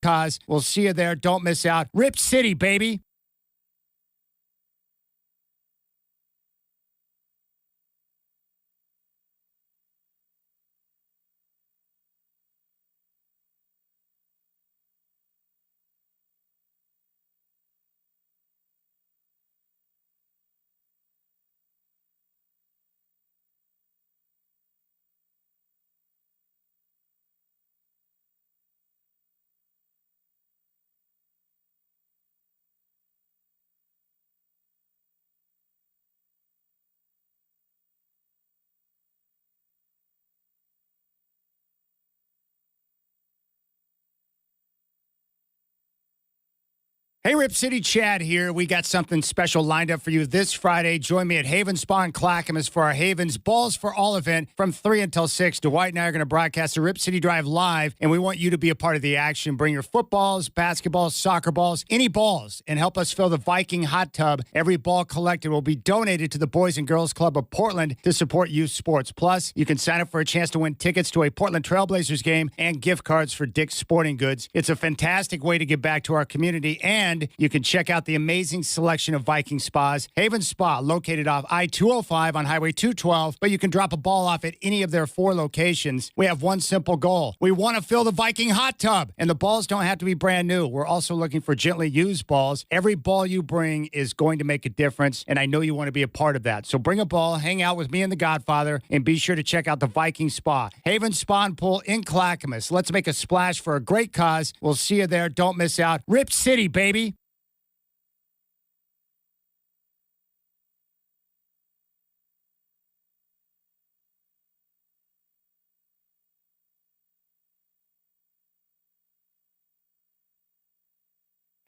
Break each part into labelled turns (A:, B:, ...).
A: cause. We'll see you there. Don't miss out. Rip City, baby. Hey, Rip City, Chad here. We got something special lined up for you this Friday. Join me at Haven Spa in Clackamas for our Haven's Balls for All event from 3 until 6. Dwight and I are going to broadcast the Rip City Drive live, and we want you to be a part of the action. Bring your footballs, basketballs, soccer balls, any balls, and help us fill the Viking hot tub. Every ball collected will be donated to the Boys and Girls Club of Portland to support youth sports. Plus, you can sign up for a chance to win tickets to a Portland Trailblazers game and gift cards for Dick's Sporting Goods. It's a fantastic way to give back to our community, and you can check out the amazing selection of Viking spas. Haven Spa, located off I-205 on Highway 212, but you can drop a ball off at any of their 4 locations. We have one simple goal. We want to fill the Viking hot tub, and the balls don't have to be brand new. We're also looking for gently used balls. Every ball you bring is going to make a difference, and I know you want to be a part of that. So bring a ball, hang out with me and the Godfather, and be sure to check out the Viking Spa. Haven Spa and Pool in Clackamas. Let's make a splash for a great cause. We'll see you there. Don't miss out. Rip City, baby.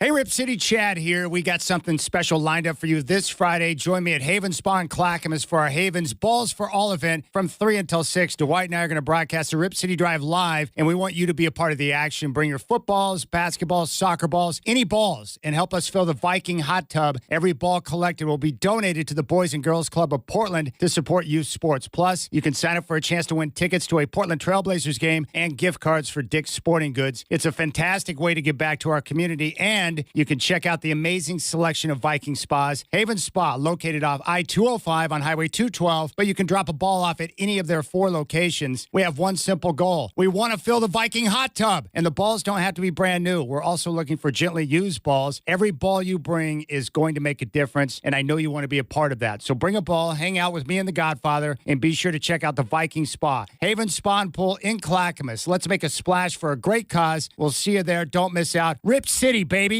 A: Hey, Rip City, Chad here. We got something special lined up for you this Friday. Join me at Haven Spa in Clackamas for our Haven's Balls for All event from 3 until 6. Dwight and I are going to broadcast the Rip City Drive live, and we want you to be a part of the action. Bring your footballs, basketballs, soccer balls, any balls, and help us fill the Viking hot tub. Every ball collected will be donated to the Boys and Girls Club of Portland to support youth sports. Plus, you can sign up for a chance to win tickets to a Portland Trailblazers game and gift cards for Dick's Sporting Goods. It's a fantastic way to give back to our community, and you can check out the amazing selection of Viking spas. Haven Spa, located off I-205 on Highway 212, but you can drop a ball off at any of their 4 locations. We have one simple goal. We want to fill the Viking hot tub, and the balls don't have to be brand new. We're also looking for gently used balls. Every ball you bring is going to make a difference, and I know you want to be a part of that. So bring a ball, hang out with me and the Godfather, and be sure to check out the Viking Spa. Haven Spa and Pool in Clackamas. Let's make a splash for a great cause. We'll see you there. Don't miss out. Rip City, baby.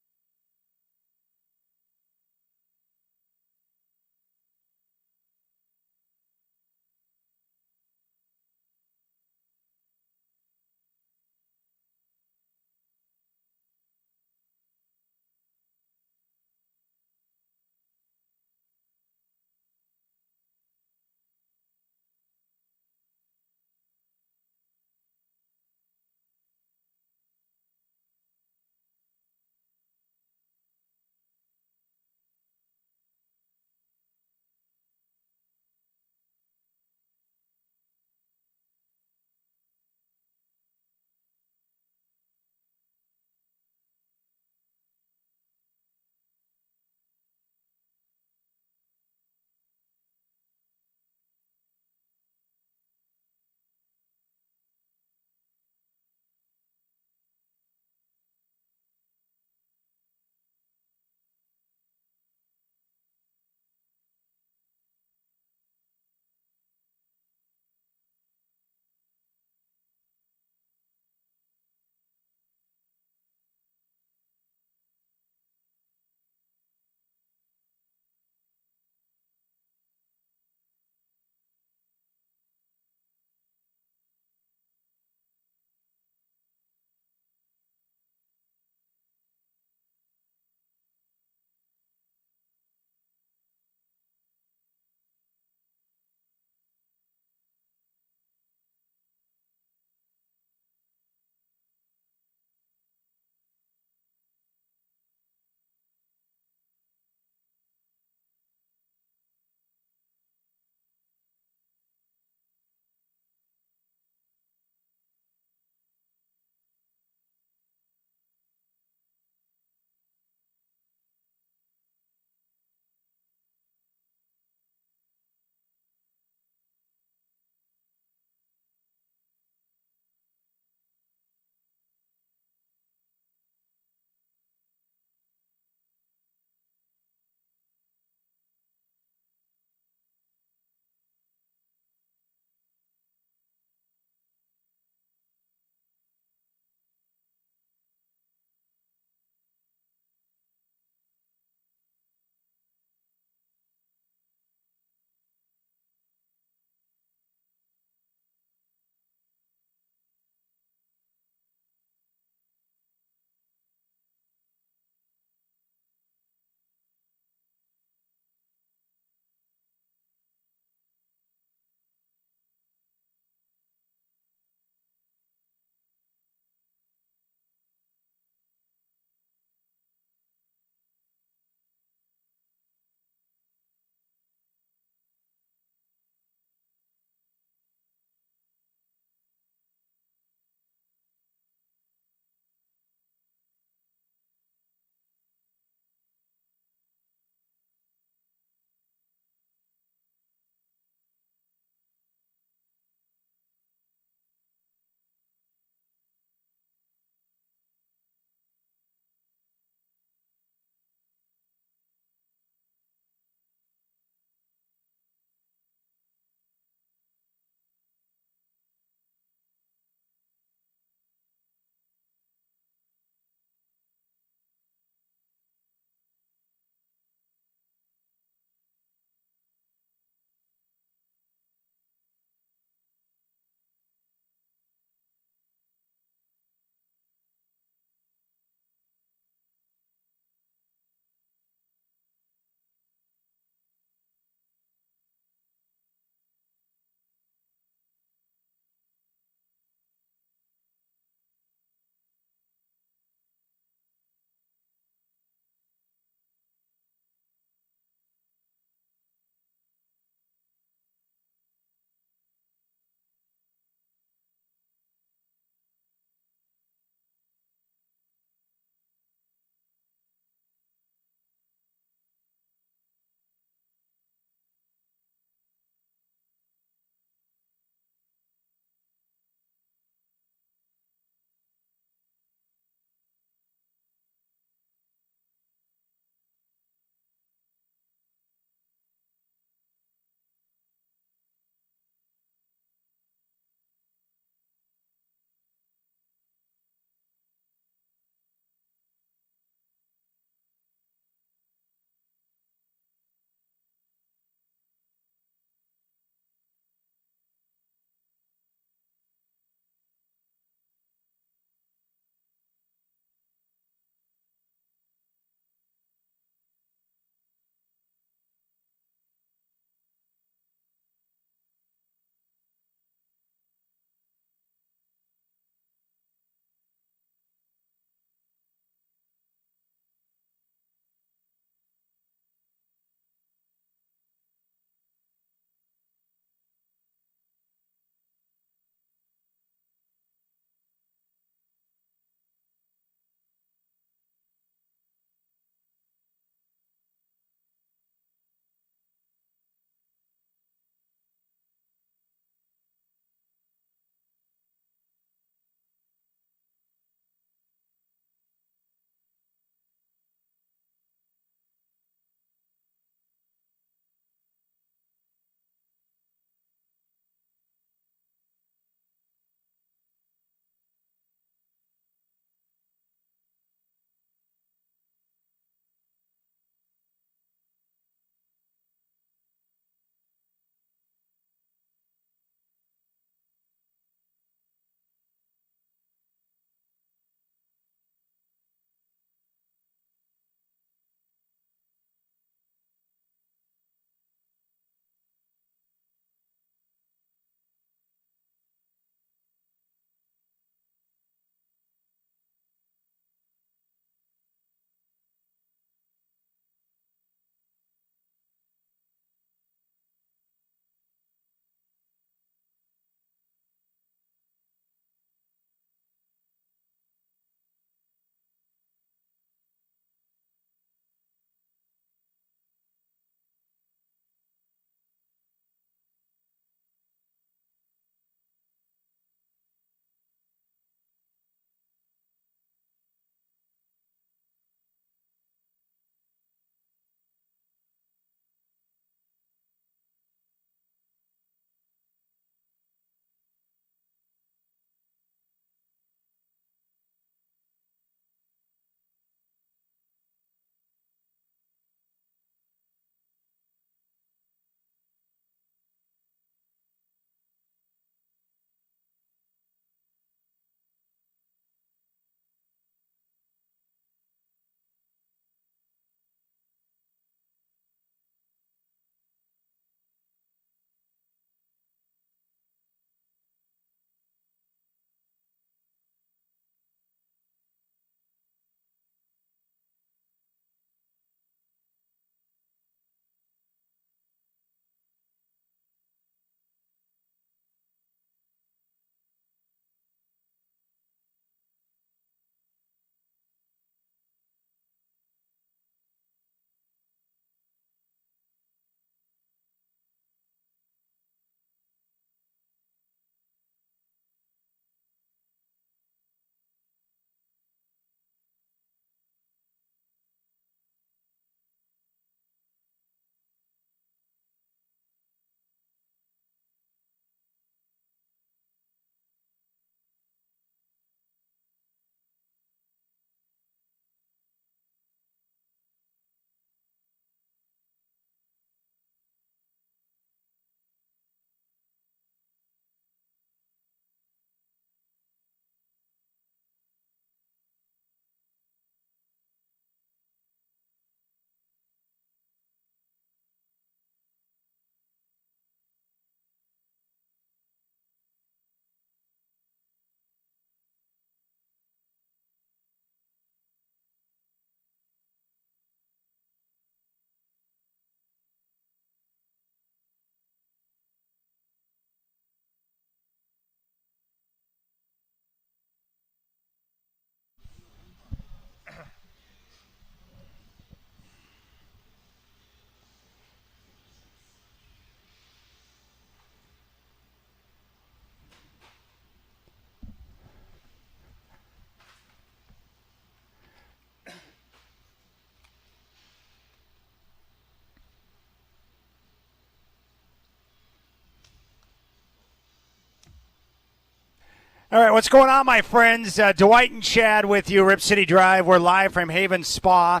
A: All right, what's going on, my friends? Dwight and Chad with you, Rip City Drive. We're live from Haven Spa,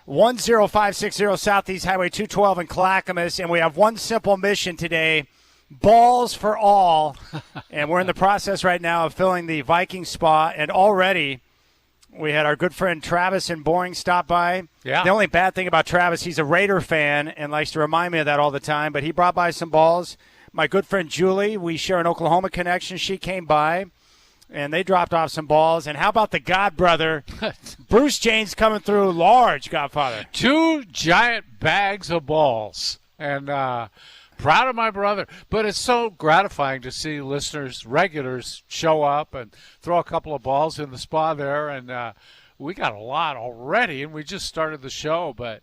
A: 10560 Southeast Highway 212 in Clackamas, and we have one simple mission today, balls for all. And we're in the process right now of filling the Viking Spa, and already we had our good friend Travis in Boring stop by.
B: Yeah.
A: The only bad thing about Travis, he's a Raider fan and likes to remind me of that all the time, but he brought by some balls. My good friend Julie, we share an Oklahoma connection. She came by, and they dropped off some balls. And how about the Godbrother, Bruce James, coming through large, Godfather?
B: 2 giant bags of balls. And proud of my brother. But it's so gratifying to see listeners, regulars, show up and throw a couple of balls in the spa there. And we got a lot already, and we just started the show, but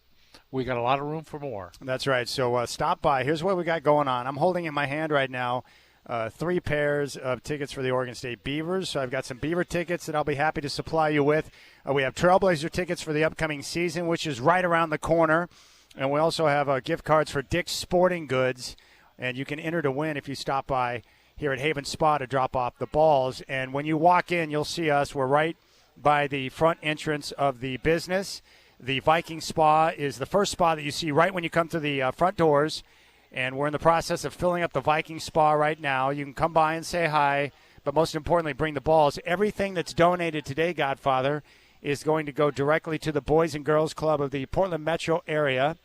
B: we got a lot of room for more.
A: That's right. So stop by. Here's what we got going on. I'm holding in my hand right now 3 pairs of tickets for the Oregon State Beavers. So I've got some Beaver tickets that I'll be happy to supply you with. We have Trailblazer tickets for the upcoming season, which is right around the corner. And we also have gift cards for Dick's Sporting Goods. And you can enter to win if you stop by here at Haven Spa to drop off the balls. And when you walk in, you'll see us. We're right by the front entrance of the business. The Viking Spa is the first spa that you see right when you come through the front doors. And we're in the process of filling up the Viking Spa right now. You can come by and say hi, but most importantly, bring the balls. Everything that's donated today, Godfather, is going to go directly to the Boys and Girls Club of the Portland metro area.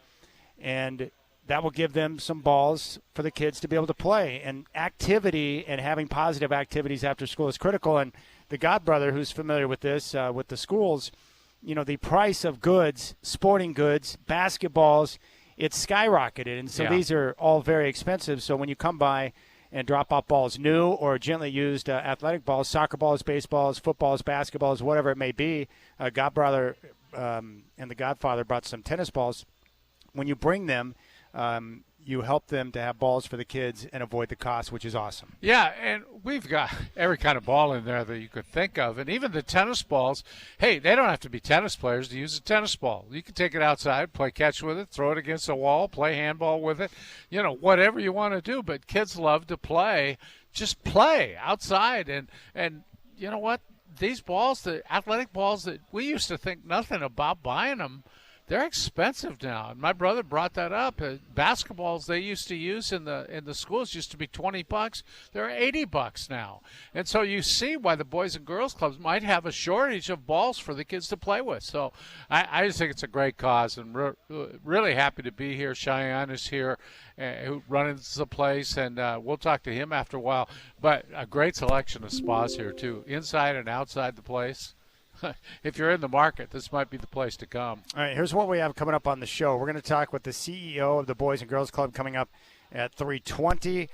A: And that will give them some balls for the kids to be able to play. And activity and having positive activities after school is critical. And the Godbrother, who's familiar with this, with the schools, you know, the price of goods, sporting goods, basketballs, it's skyrocketed. And so these are all very expensive. So when you come by and drop off balls, new or gently used athletic balls, soccer balls, baseballs, footballs, basketballs, whatever it may be, Godbrother and the Godfather brought some tennis balls. When you bring them, you help them to have balls for the kids and avoid the cost, which is awesome.
B: Yeah, and we've got every kind of ball in there that you could think of. And even the tennis balls, hey, they don't have to be tennis players to use a tennis ball. You can take it outside, play catch with it, throw it against a wall, play handball with it, you know, whatever you want to do. But kids love to play. Just play outside. And you know what? These balls, the athletic balls that we used to think nothing about buying them, they're expensive now. And my brother brought that up. Basketballs they used to use in the schools used to be $20. They're $80 now. And so you see why the Boys and Girls Clubs might have a shortage of balls for the kids to play with. So I just think it's a great cause, and really happy to be here. Cheyenne is here, who runs the place, and we'll talk to him after a while. But a great selection of spas here, too, inside and outside the place. If you're in the market, this might be the place to come.
A: All right, here's what we have coming up on the show. We're going to talk with the CEO of the Boys and Girls Club coming up at 3:20.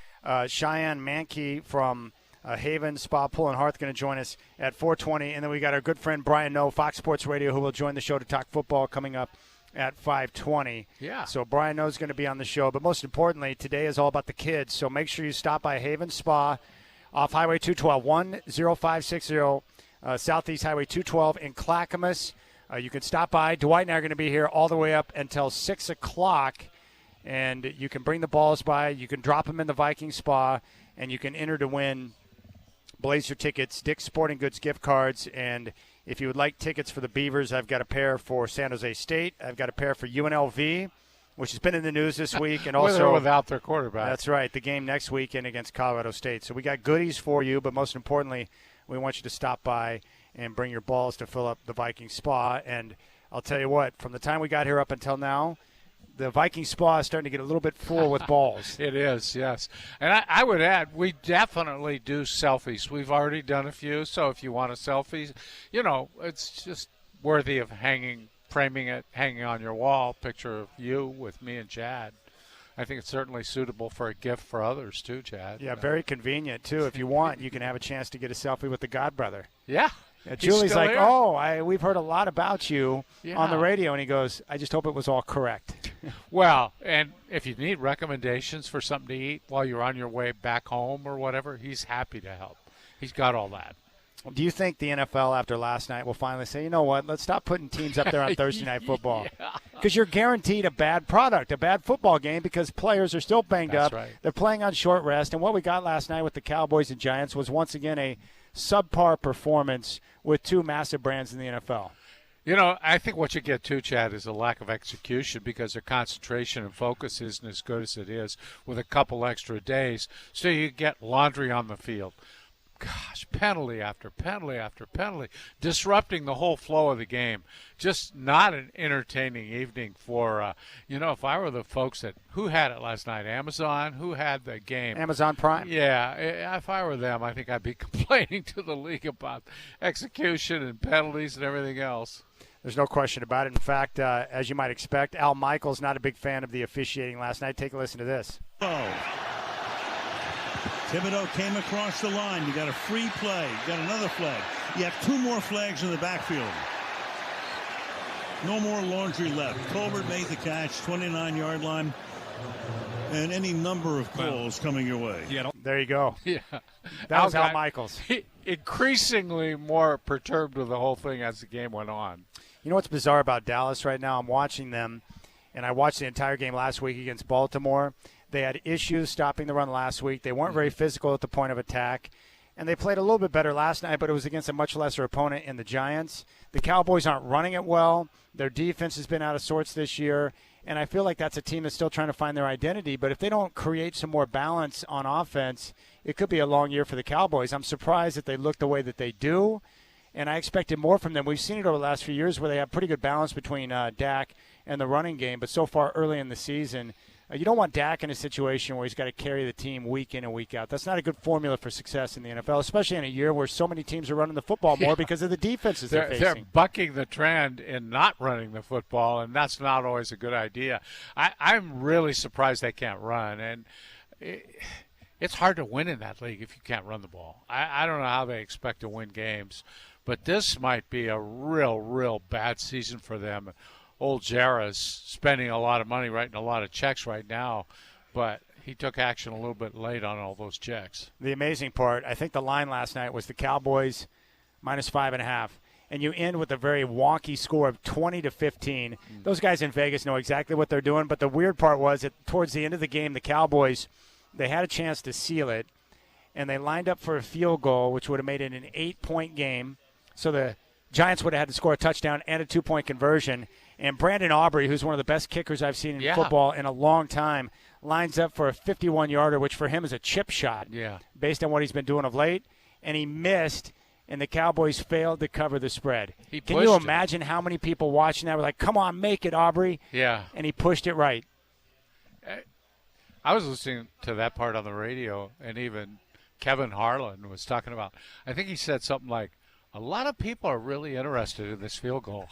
A: Cheyenne Mankey from Haven Spa Pool and Hearth going to join us at 4:20. And then we got our good friend Brian Noe, Fox Sports Radio, who will join the show to talk football coming up at 5:20.
B: Yeah.
A: So Brian Noe is going to be on the show. But most importantly, today is all about the kids. So make sure you stop by Haven Spa off Highway 212, 10560. Southeast Highway 212 in Clackamas. You can stop by. Dwight and I are going to be here all the way up until 6 o'clock, and you can bring the balls by. You can drop them in the Viking Spa, and you can enter to win Blazer tickets, Dick's Sporting Goods gift cards, and if you would like tickets for the Beavers, I've got a pair for San Jose State. I've got a pair for UNLV, which has been in the news this week, and also
B: with or without their quarterback.
A: That's right, the game next weekend against Colorado State. So we got goodies for you, but most importantly, we want you to stop by and bring your balls to fill up the Viking Spa. And I'll tell you what, from the time we got here up until now, the Viking Spa is starting to get a little bit full with balls.
B: It is, yes. And I would add, we definitely do selfies. We've already done a few, so if you want a selfie, you know, it's just worthy of framing it, hanging on your wall, picture of you with me and Chad. I think it's certainly suitable for a gift for others, too, Chad.
A: Yeah, very convenient, too. If you want, you can have a chance to get a selfie with the Godbrother.
B: Yeah.
A: Julie's like,
B: here.
A: we've heard a lot about you on the radio. And he goes, I just hope it was all correct.
B: Well, and if you need recommendations for something to eat while you're on your way back home or whatever, he's happy to help. He's got all that.
A: Do you think the NFL, after last night, will finally say, you know what, let's stop putting teams up there on Thursday Night Football? Because you're guaranteed a bad product, a bad football game, because players are still banged up.
B: Right.
A: They're playing on short rest. And what we got last night with the Cowboys and Giants was once again a subpar performance with two massive brands in the NFL.
B: You know, I think what you get too, Chad, is a lack of execution because their concentration and focus isn't as good as it is with a couple extra days. So you get laundry on the field. Gosh, penalty after penalty after penalty, disrupting the whole flow of the game. Just not an entertaining evening for, if I were the folks who had it last night? Amazon? Who had the game?
A: Amazon Prime?
B: Yeah, if I were them, I think I'd be complaining to the league about execution and penalties and everything else.
A: There's no question about it. In fact, as you might expect, Al Michaels not a big fan of the officiating last night. Take a listen to this.
C: Oh. Thibodeau came across the line. You got a free play. You got another flag. You have two more flags in the backfield. No more laundry left. Colbert made the catch, 29-yard line. And any number of calls coming your way.
A: Yeah, there you go.
B: Yeah.
A: That was Al Michaels.
B: Increasingly more perturbed with the whole thing as the game went on.
A: You know what's bizarre about Dallas right now? I'm watching them, and I watched the entire game last week against Baltimore. They had issues stopping the run last week. They weren't very physical at the point of attack. And they played a little bit better last night, but it was against a much lesser opponent in the Giants. The Cowboys aren't running it well. Their defense has been out of sorts this year. And I feel like that's a team that's still trying to find their identity. But if they don't create some more balance on offense, it could be a long year for the Cowboys. I'm surprised that they look the way that they do. And I expected more from them. We've seen it over the last few years where they have pretty good balance between Dak and the running game. But so far early in the season, you don't want Dak in a situation where he's got to carry the team week in and week out. That's not a good formula for success in the NFL, especially in a year where so many teams are running the football more because of the defenses they're facing.
B: They're bucking the trend in not running the football, and that's not always a good idea. I'm really surprised they can't run, and it's hard to win in that league if you can't run the ball. I don't know how they expect to win games, but this might be a real bad season for them. Old Jara's spending a lot of money writing a lot of checks right now, but he took action a little bit late on all those checks.
A: The amazing part, I think the line last night was the Cowboys -5.5, and you end with a very wonky score of 20-15. Those guys in Vegas know exactly what they're doing, but the weird part was that towards the end of the game, the Cowboys, they had a chance to seal it, and they lined up for a field goal, which would have made it an 8-point game. So the Giants would have had to score a touchdown and a 2-point conversion. And Brandon Aubrey, who's one of the best kickers I've seen in football in a long time, lines up for a 51-yarder, which for him is a chip shot based on what he's been doing of late. And he missed, and the Cowboys failed to cover the spread. Can you imagine how many people watching that were like, come on, make it, Aubrey?
B: Yeah.
A: And he pushed it right.
B: I was listening to that part on the radio, and even Kevin Harlan was talking about, I think he said something like, a lot of people are really interested in this field goal.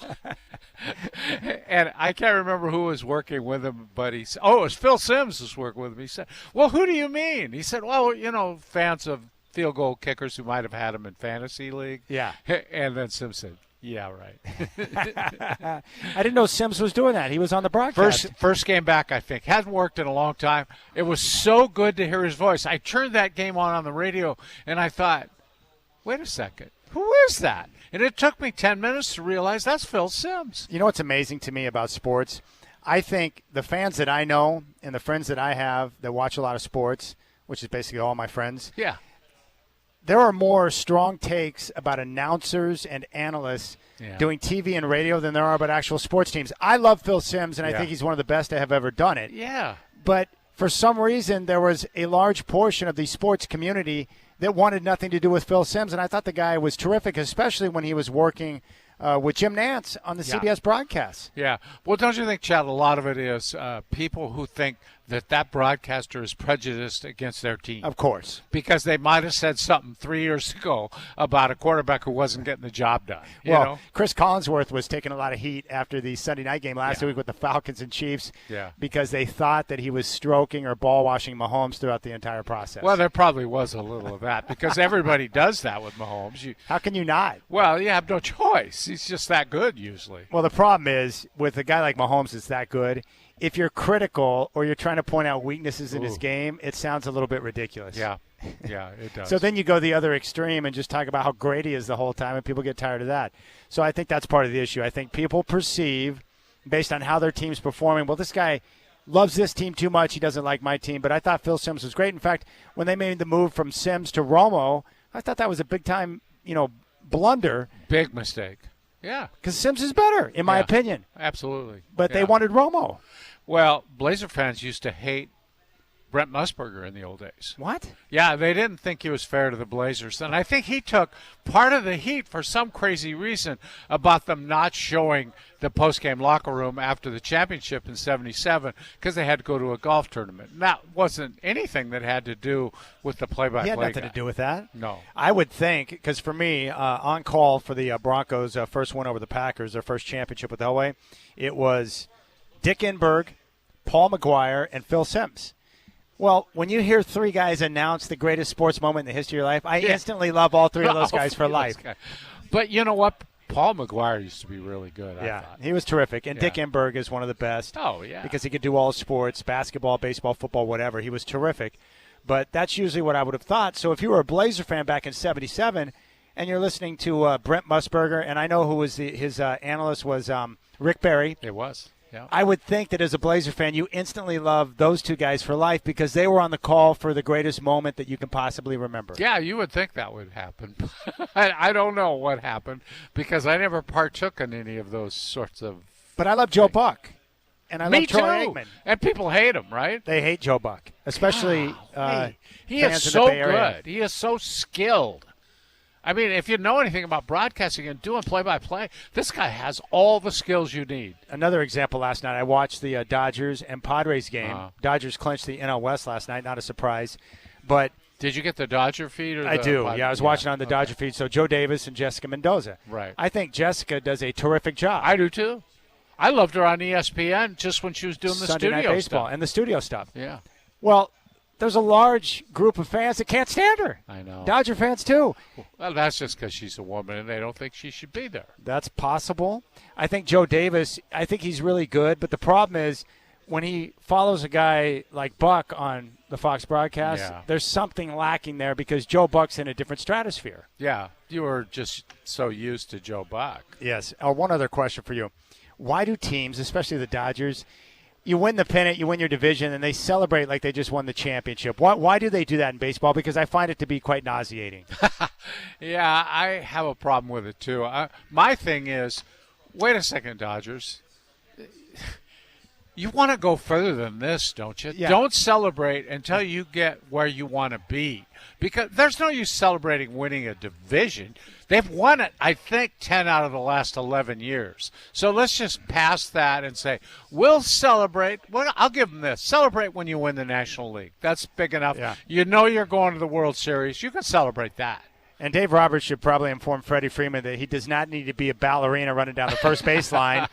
B: And I can't remember who was working with him, but it was Phil Simms was working with him. He said, well, who do you mean? He said, well, fans of field goal kickers who might have had him in fantasy league.
A: Yeah.
B: And then Simms said, yeah, right.
A: I didn't know Simms was doing that. He was on the broadcast.
B: First game back, I think. Hasn't worked in a long time. It was so good to hear his voice. I turned that game on the radio, and I thought, wait a second. Who is that? And it took me 10 minutes to realize that's Phil Simms.
A: You know what's amazing to me about sports? I think the fans that I know and the friends that I have that watch a lot of sports, which is basically all my friends, there are more strong takes about announcers and analysts doing TV and radio than there are about actual sports teams. I love Phil Simms, and I think he's one of the best to have ever done it.
B: Yeah.
A: But for some reason, there was a large portion of the sports community that wanted nothing to do with Phil Simms, and I thought the guy was terrific, especially when he was working with Jim Nantz on the CBS broadcast.
B: Yeah. Well, don't you think, Chad, a lot of it is people who think that broadcaster is prejudiced against their team?
A: Of course.
B: Because they might have said something 3 years ago about a quarterback who wasn't getting the job done. You know?
A: Chris Collinsworth was taking a lot of heat after the Sunday night game last week with the Falcons and Chiefs because they thought that he was stroking or ball-washing Mahomes throughout the entire process.
B: Well, there probably was a little of that because everybody does that with Mahomes.
A: How can you not?
B: Well, you have no choice. He's just that good usually.
A: Well, the problem is with a guy like Mahomes that's that good, if you're critical or you're trying to point out weaknesses in his game, it sounds a little bit ridiculous.
B: Yeah, it does.
A: So then you go the other extreme and just talk about how great he is the whole time, and people get tired of that. So I think that's part of the issue. I think people perceive, based on how their team's performing, well, this guy loves this team too much. He doesn't like my team. But I thought Phil Simms was great. In fact, when they made the move from Simms to Romo, I thought that was a big-time, blunder.
B: Big mistake. Yeah.
A: Because Sims is better, in my opinion.
B: Absolutely.
A: But they wanted Romo.
B: Well, Blazer fans used to hate Brent Musburger in the old days.
A: What?
B: Yeah, they didn't think he was fair to the Blazers. And I think he took part of the heat for some crazy reason about them not showing the postgame locker room after the championship in 77 because they had to go to a golf tournament. And that wasn't anything that had to do with the play-by-play
A: He had nothing
B: guy.
A: to do with that.
B: No.
A: I would think, because for me, on call for the Broncos' first win over the Packers, their first championship with Elway, it was Dick Enberg, Paul McGuire, and Phil Simms. Well, when you hear three guys announce the greatest sports moment in the history of your life, I instantly love all three of those guys for life.
B: But you know what? Paul McGuire used to be really good, I thought.
A: He was terrific. And Dick Enberg is one of the best.
B: Oh, yeah.
A: Because he could do all sports, basketball, baseball, football, whatever. He was terrific. But that's usually what I would have thought. So if you were a Blazer fan back in 77 and you're listening to Brent Musburger, and I know who was his analyst was Rick Barry.
B: It was. Yeah.
A: I would think that as a Blazer fan, you instantly love those two guys for life because they were on the call for the greatest moment that you can possibly remember.
B: Yeah, you would think that would happen. I don't know what happened because I never partook in any of those sorts of.
A: But I love Joe Buck, and I love Troy Aikman.
B: And people hate him, right?
A: They hate Joe Buck, especially
B: he
A: fans
B: is
A: in the
B: so
A: Bay Area.
B: good. He is so skilled. I mean, if you know anything about broadcasting and doing play-by-play, this guy has all the skills you need.
A: Another example last night, I watched the Dodgers and Padres game. Dodgers clinched the NL West last night, not a surprise. But
B: did you get the Dodger feed? Or
A: I do. Yeah, I was watching on the Dodger feed. So Joe Davis and Jessica Mendoza.
B: Right.
A: I think Jessica does a terrific job.
B: I do, too. I loved her on ESPN just when she was doing the
A: Sunday
B: studio
A: Night Baseball
B: stuff.
A: and the studio stuff.
B: Yeah.
A: Well, there's a large group of fans that can't stand her.
B: I know.
A: Dodger fans, too.
B: Well, that's just because she's a woman and they don't think she should be there.
A: That's possible. I think Joe Davis, I think he's really good. But the problem is when he follows a guy like Buck on the Fox broadcast, there's something lacking there because Joe Buck's in a different stratosphere.
B: Yeah. You were just so used to Joe Buck.
A: Yes. One other question for you. Why do teams, especially the Dodgers, you win the pennant, you win your division, and they celebrate like they just won the championship? Why do they do that in baseball? Because I find it to be quite nauseating.
B: Yeah, I have a problem with it, too. My thing is, wait a second, Dodgers. You want to go further than this, don't you?
A: Yeah.
B: Don't celebrate until you get where you want to be. Because there's no use celebrating winning a division. They've won it, I think, 10 out of the last 11 years. So let's just pass that and say, we'll celebrate. Well, I'll give them this. Celebrate when you win the National League. That's big enough.
A: Yeah.
B: You know you're going to the World Series. You can celebrate that.
A: And Dave Roberts should probably inform Freddie Freeman that he does not need to be a ballerina running down the first baseline,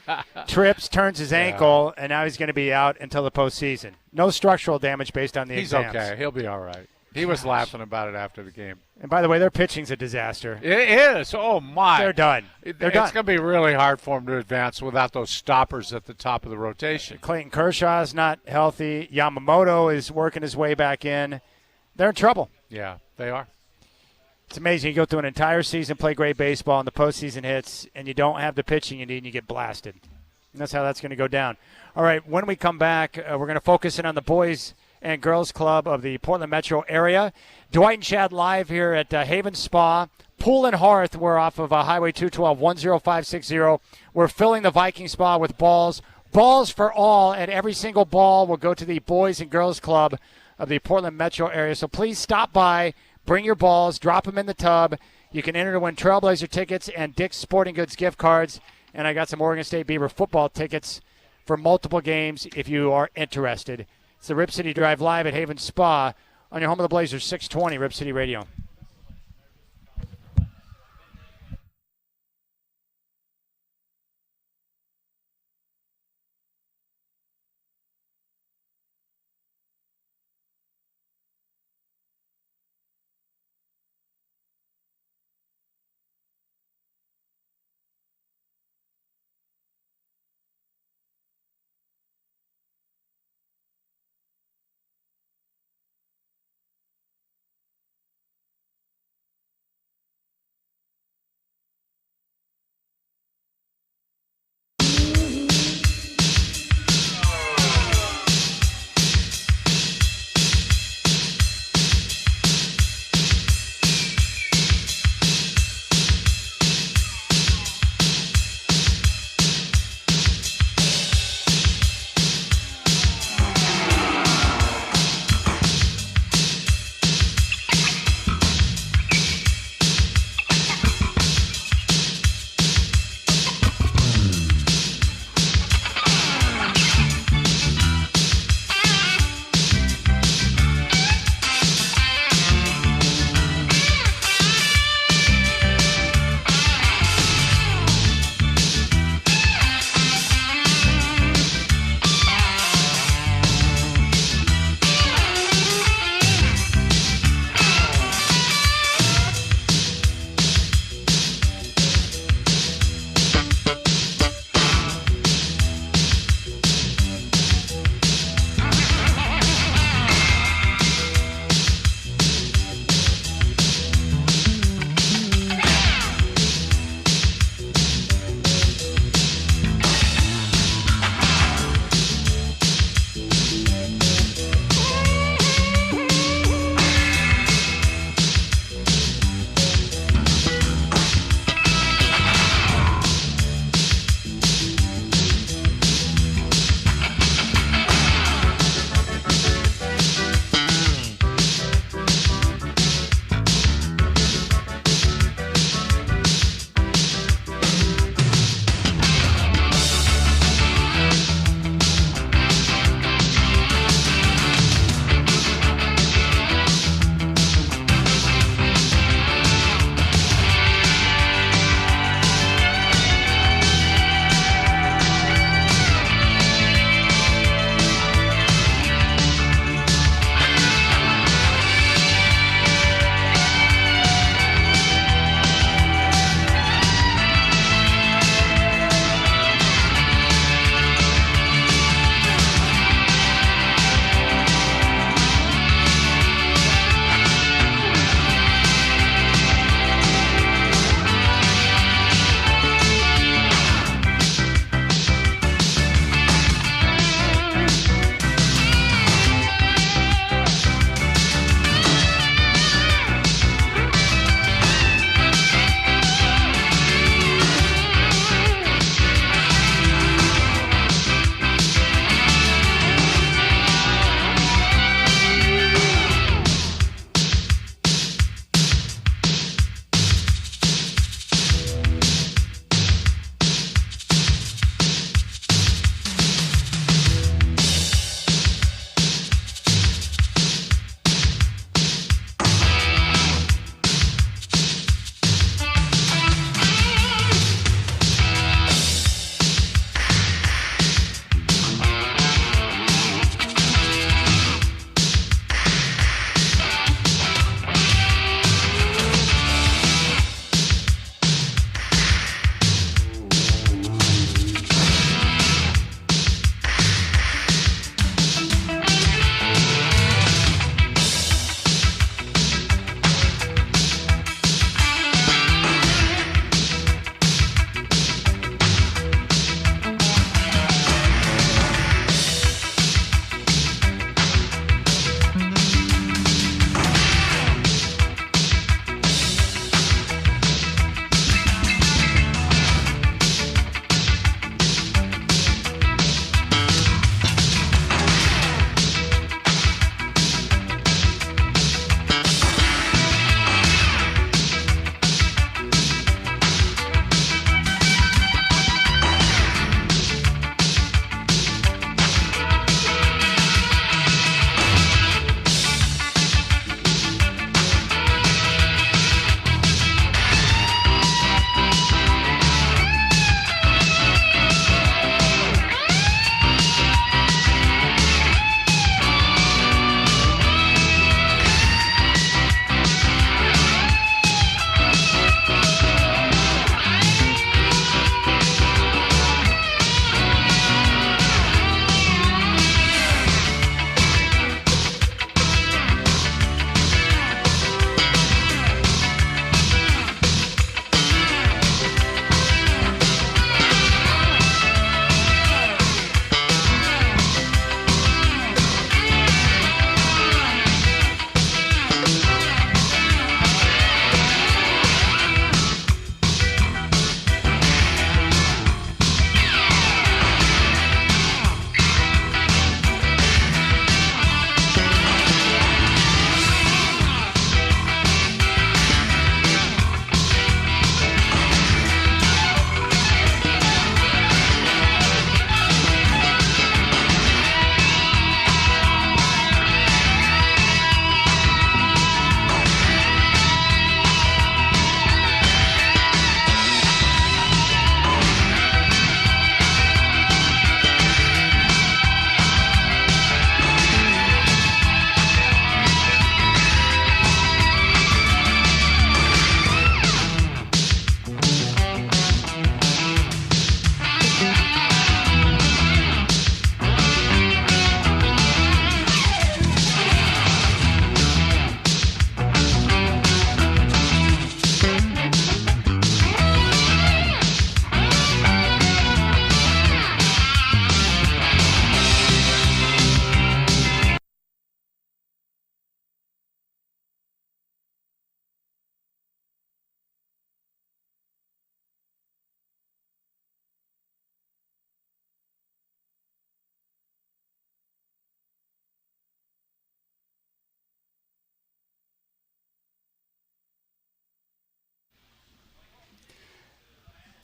A: trips, turns his ankle, and now he's going to be out until the postseason. No structural damage based on the exams.
B: He's okay. He'll be all right. He was laughing about it after the game.
A: And by the way, their pitching's a disaster.
B: It is. Oh, my.
A: They're done.
B: It's
A: They're done.
B: going to be really hard for him to advance without those stoppers at the top of the rotation.
A: Clayton Kershaw's not healthy. Yamamoto is working his way back in. They're in trouble.
B: Yeah, they are.
A: It's amazing. You go through an entire season, play great baseball, and the postseason hits, and you don't have the pitching you need, and you get blasted. And that's how that's going to go down. All right, when we come back, we're going to focus in on the boys and girls club of the Portland metro area. Dwight and Chad live here at Haven Spa. Pool and Hearth, we're off of Highway 212, 10560. We're filling the Viking Spa with balls. Balls for all, and every single ball will go to the boys and girls club of the Portland metro area. So please stop by. Bring your balls, drop them in the tub. You can enter to win Trailblazer tickets and Dick's Sporting Goods gift cards. And I got some Oregon State Beaver football tickets for multiple games if you are interested. It's the Rip City Drive live at Haven Spa on your home of the Blazers, 620 Rip City Radio.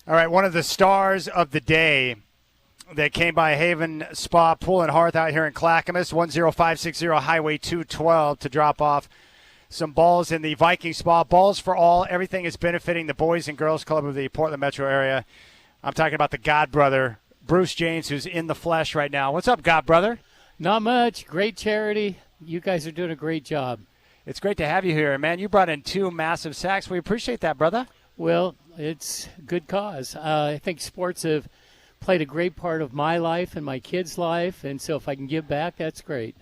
A: All right, one of the stars of the day that came by Haven Spa Pool and Hearth out here in Clackamas, 10560 Highway 212 to drop off some balls in the Viking Spa. Balls for All. Everything is benefiting the Boys and Girls Club of the Portland metro area. I'm talking about the God Brother, Bruce James, who's in the flesh right now. What's up, God Brother?
D: Not much. Great charity. You guys are doing a great job.
A: It's great to have you here, man. You brought in 2 massive sacks. We appreciate that, brother.
D: Well, it's a good cause. I think sports have played a great part of my life and my kids' life, and so if I can give back, that's great.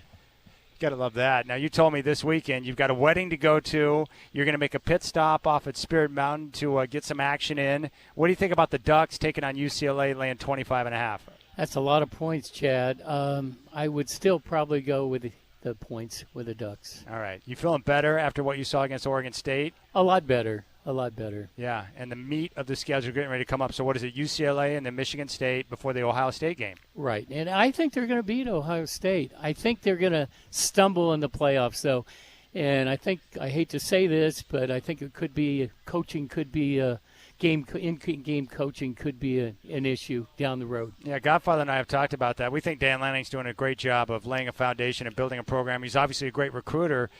A: Got to love that. Now, you told me this weekend you've got a wedding to go to. You're going to make a pit stop off at Spirit Mountain to get some action in. What do you think about the Ducks taking on UCLA, laying 25.5?
D: That's a lot of points, Chad. I would still probably go with the points with the Ducks.
A: All right. You feeling better after what you saw against Oregon State?
D: A lot better. A lot better.
A: Yeah, and the meat of the schedule getting ready to come up. So what is it, UCLA and then Michigan State before the Ohio State game?
D: Right, and I think they're going to beat Ohio State. I think they're going to stumble in the playoffs, though. And I hate to say this, but I think it could be coaching could be a in-game coaching could be an issue down the road.
A: Yeah, Godfather and I have talked about that. We think Dan Lanning's doing a great job of laying a foundation and building a program. He's obviously a great recruiter,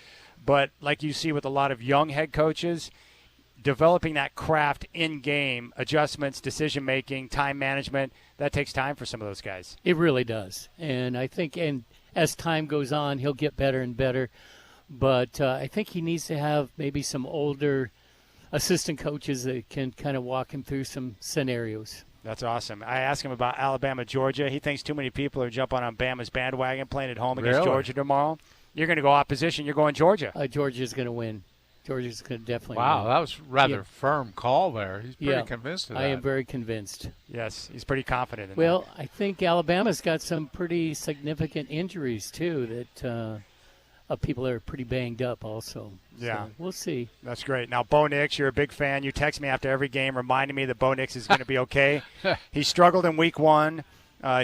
A: but like you see with a lot of young head coaches, developing that craft in-game, adjustments, decision-making, time management, that takes time for some of those guys.
D: It really does. And I think as time goes on, he'll get better and better. But I think he needs to have maybe some older assistant coaches that can kind of walk him through some scenarios.
A: That's awesome. I asked him about Alabama, Georgia. He thinks too many people are jumping on Bama's bandwagon playing at home against Georgia tomorrow. You're going to go opposition. You're going Georgia.
D: Georgia's going to win. Georgia's going to definitely
B: Wow,
D: win.
B: that was rather firm call there. He's pretty convinced of that.
D: I am very convinced.
A: Yes, he's pretty confident in
D: that.
A: that.
D: I think Alabama's got some pretty significant injuries, too, that people are pretty banged up also.
A: Yeah.
D: So we'll see.
A: That's great. Now, Bo Nix, you're a big fan. You text me after every game reminding me that Bo Nix is going to be okay. He struggled in week 1.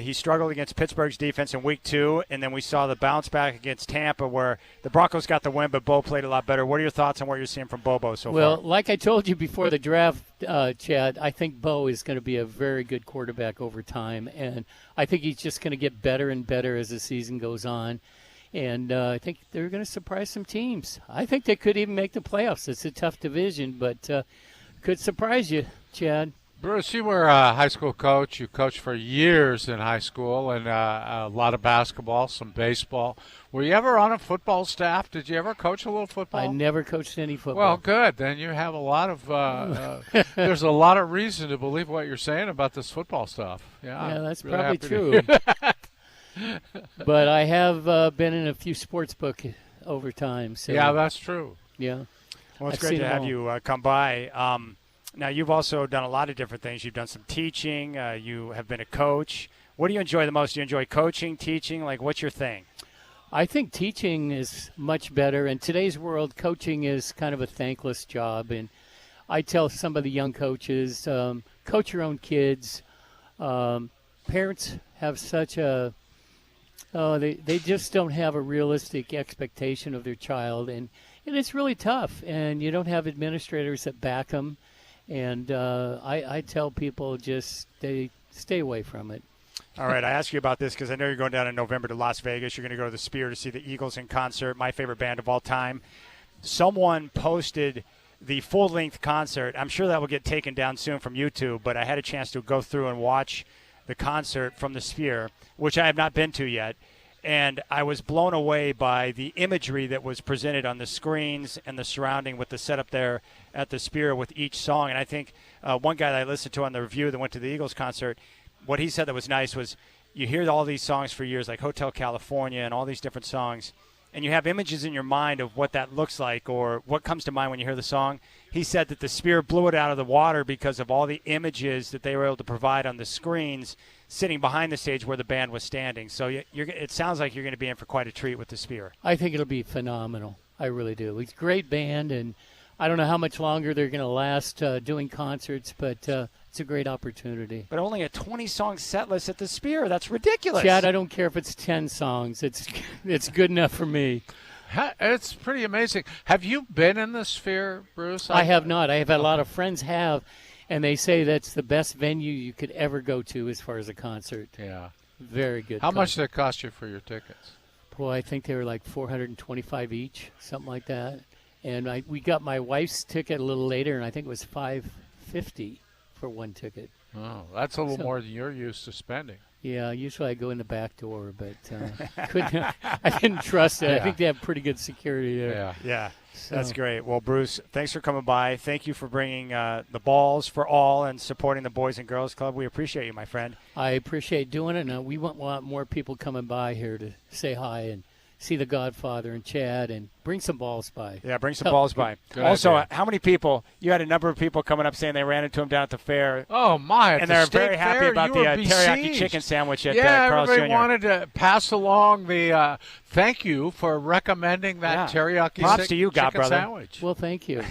A: He struggled against Pittsburgh's defense in week 2, and then we saw the bounce back against Tampa where the Broncos got the win, but Bo played a lot better. What are your thoughts on what you're seeing from Bobo so far?
D: Well, like I told you before the draft, Chad, I think Bo is going to be a very good quarterback over time, and I think he's just going to get better and better as the season goes on. And I think they're going to surprise some teams. I think they could even make the playoffs. It's a tough division, but could surprise you, Chad.
B: Bruce, you were a high school coach. You coached for years in high school and a lot of basketball, some baseball. Were you ever on a football staff? Did you ever coach a little football?
D: I never coached any football.
B: Well, good. Then you have a lot of there's a lot of reason to believe what you're saying about this football stuff.
D: Yeah, that's
B: really
D: probably true. But I have been in a few sports book over time. So.
B: Yeah, that's true.
D: Yeah.
A: Well, it's great to have you come by. Now, you've also done a lot of different things. You've done some teaching. You have been a coach. What do you enjoy the most? Do you enjoy coaching, teaching? Like, what's your thing?
D: I think teaching is much better. In today's world, coaching is kind of a thankless job. And I tell some of the young coaches, coach your own kids. Parents have such a they just don't have a realistic expectation of their child. And it's really tough. And you don't have administrators that back them. And I tell people just stay away from it.
A: All right, I asked you about this because I know you're going down in November to Las Vegas. You're going to go to the Sphere to see the Eagles in concert, my favorite band of all time. Someone posted the full-length concert. I'm sure that will get taken down soon from YouTube, but I had a chance to go through and watch the concert from the Sphere, which I have not been to yet. And I was blown away by the imagery that was presented on the screens and the surrounding with the setup there at the Sphere with each song. And I think one guy that I listened to on the review that went to the Eagles concert, what he said that was nice was you hear all these songs for years, like Hotel California and all these different songs, and you have images in your mind of what that looks like or what comes to mind when you hear the song. He said that the Sphere blew it out of the water because of all the images that they were able to provide on the screens sitting behind the stage where the band was standing. So it sounds like you're going to be in for quite a treat with the Sphere.
D: I think it'll be phenomenal. I really do. It's a great band, and I don't know how much longer they're going to last doing concerts, but it's a great opportunity.
A: But only a 20-song set list at the Sphere. That's ridiculous.
D: Chad, I don't care if it's 10 songs. It's good enough for me.
B: It's pretty amazing. Have you been in the Sphere, Bruce?
D: I have not. I have had a lot of friends have. And they say that's the best venue you could ever go to as far as a concert.
B: Yeah.
D: Very good.
B: How much did it cost you for your tickets?
D: Boy, I think they were like $425 each, something like that. And we got my wife's ticket a little later, and I think it was $550 for one ticket.
B: Oh, that's a little more than you're used to spending.
D: Yeah, usually I go in the back door, but I didn't trust it.
B: Yeah.
D: I think they have pretty good security there.
B: Yeah.
A: Yeah,
D: So-
A: that's great. Well, Bruce, thanks for coming by. Thank you for bringing the balls for all and supporting the Boys and Girls Club. We appreciate you, my friend.
D: I appreciate doing it, and we want more people coming by here to say hi and see the Godfather and Chad and bring some balls by.
A: Yeah, bring some balls by.
B: Good
A: Also,
B: idea.
A: how many people, you had a number of people coming up saying they ran into him down at the fair,
B: Oh, my.
A: and they're very happy about the teriyaki chicken sandwich at Carl's
B: everybody
A: Jr.
B: wanted to pass along the thank you for recommending that
A: Yeah.
B: teriyaki
A: Props to you,
B: chicken
A: Godbrother.
B: sandwich.
D: Well, thank you.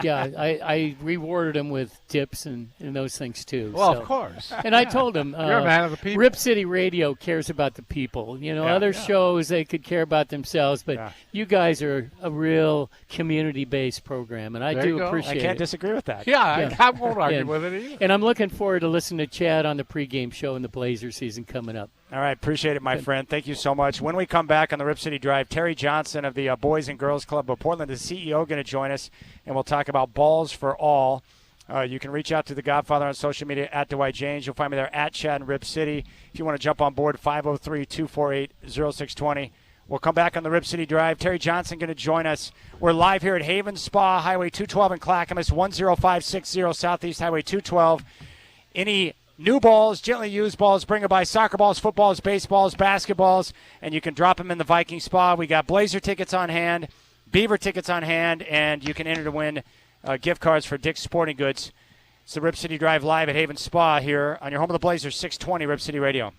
D: Yeah, I rewarded him with tips and those things too.
B: Well,
D: so.
B: of course.
D: And I told him,
B: You're a man of the people.
D: Rip City Radio cares about the people. You know,
A: Yeah.
D: other shows, they could care about themselves, but
A: Yeah.
D: you guys are a real community-based program, and I
B: There you
D: do
B: go.
D: appreciate
A: I can't
D: it.
A: disagree with that.
B: Yeah,
D: Yeah.
B: I won't argue
D: And-
B: with it either.
D: And I'm looking forward to listening to Chad on the pregame show in the Blazer season coming up.
A: All right, appreciate it, my friend. Thank you so much. When we come back on the Rip City Drive, Terry Johnson of the Boys and Girls Club of Portland, the CEO, going to join us, and we'll talk about balls for all. You can reach out to the Godfather on social media at Dwight James. You'll find me there at Chad and Rip City. If you want to jump on board, 503-248-0620. We'll come back on the Rip City Drive. Terry Johnson going to join us. We're live here at Haven Spa, Highway 212 in Clackamas, 10560 Southeast Highway 212. Any new balls, gently used balls, bring them by. Soccer balls, footballs, baseballs, basketballs, and you can drop them in the Viking Spa. We got Blazer tickets on hand, Beaver tickets on hand, and you can enter to win gift cards for Dick's Sporting Goods. It's the Rip City Drive live at Haven Spa here on your home of the Blazers, 620 Rip City Radio.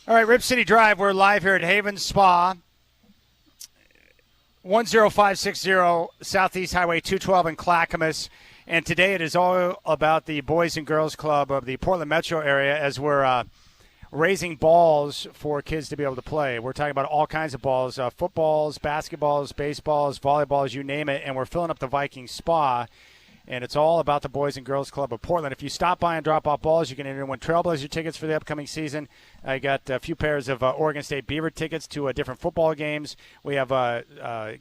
A: All right, Rip City Drive. We're live here at Haven Spa, 10560 Southeast Highway 212 in Clackamas. And today it is all about the Boys and Girls Club of the Portland metro area as we're raising balls for kids to be able to play. We're talking about all kinds of balls, footballs, basketballs, baseballs, volleyballs, you name it. And we're filling up the Viking Spa. And it's all about the Boys and Girls Club of Portland. If you stop by and drop off balls, you can enter and win Trailblazer tickets for the upcoming season. I got a few pairs of Oregon State Beaver tickets to different football games. We have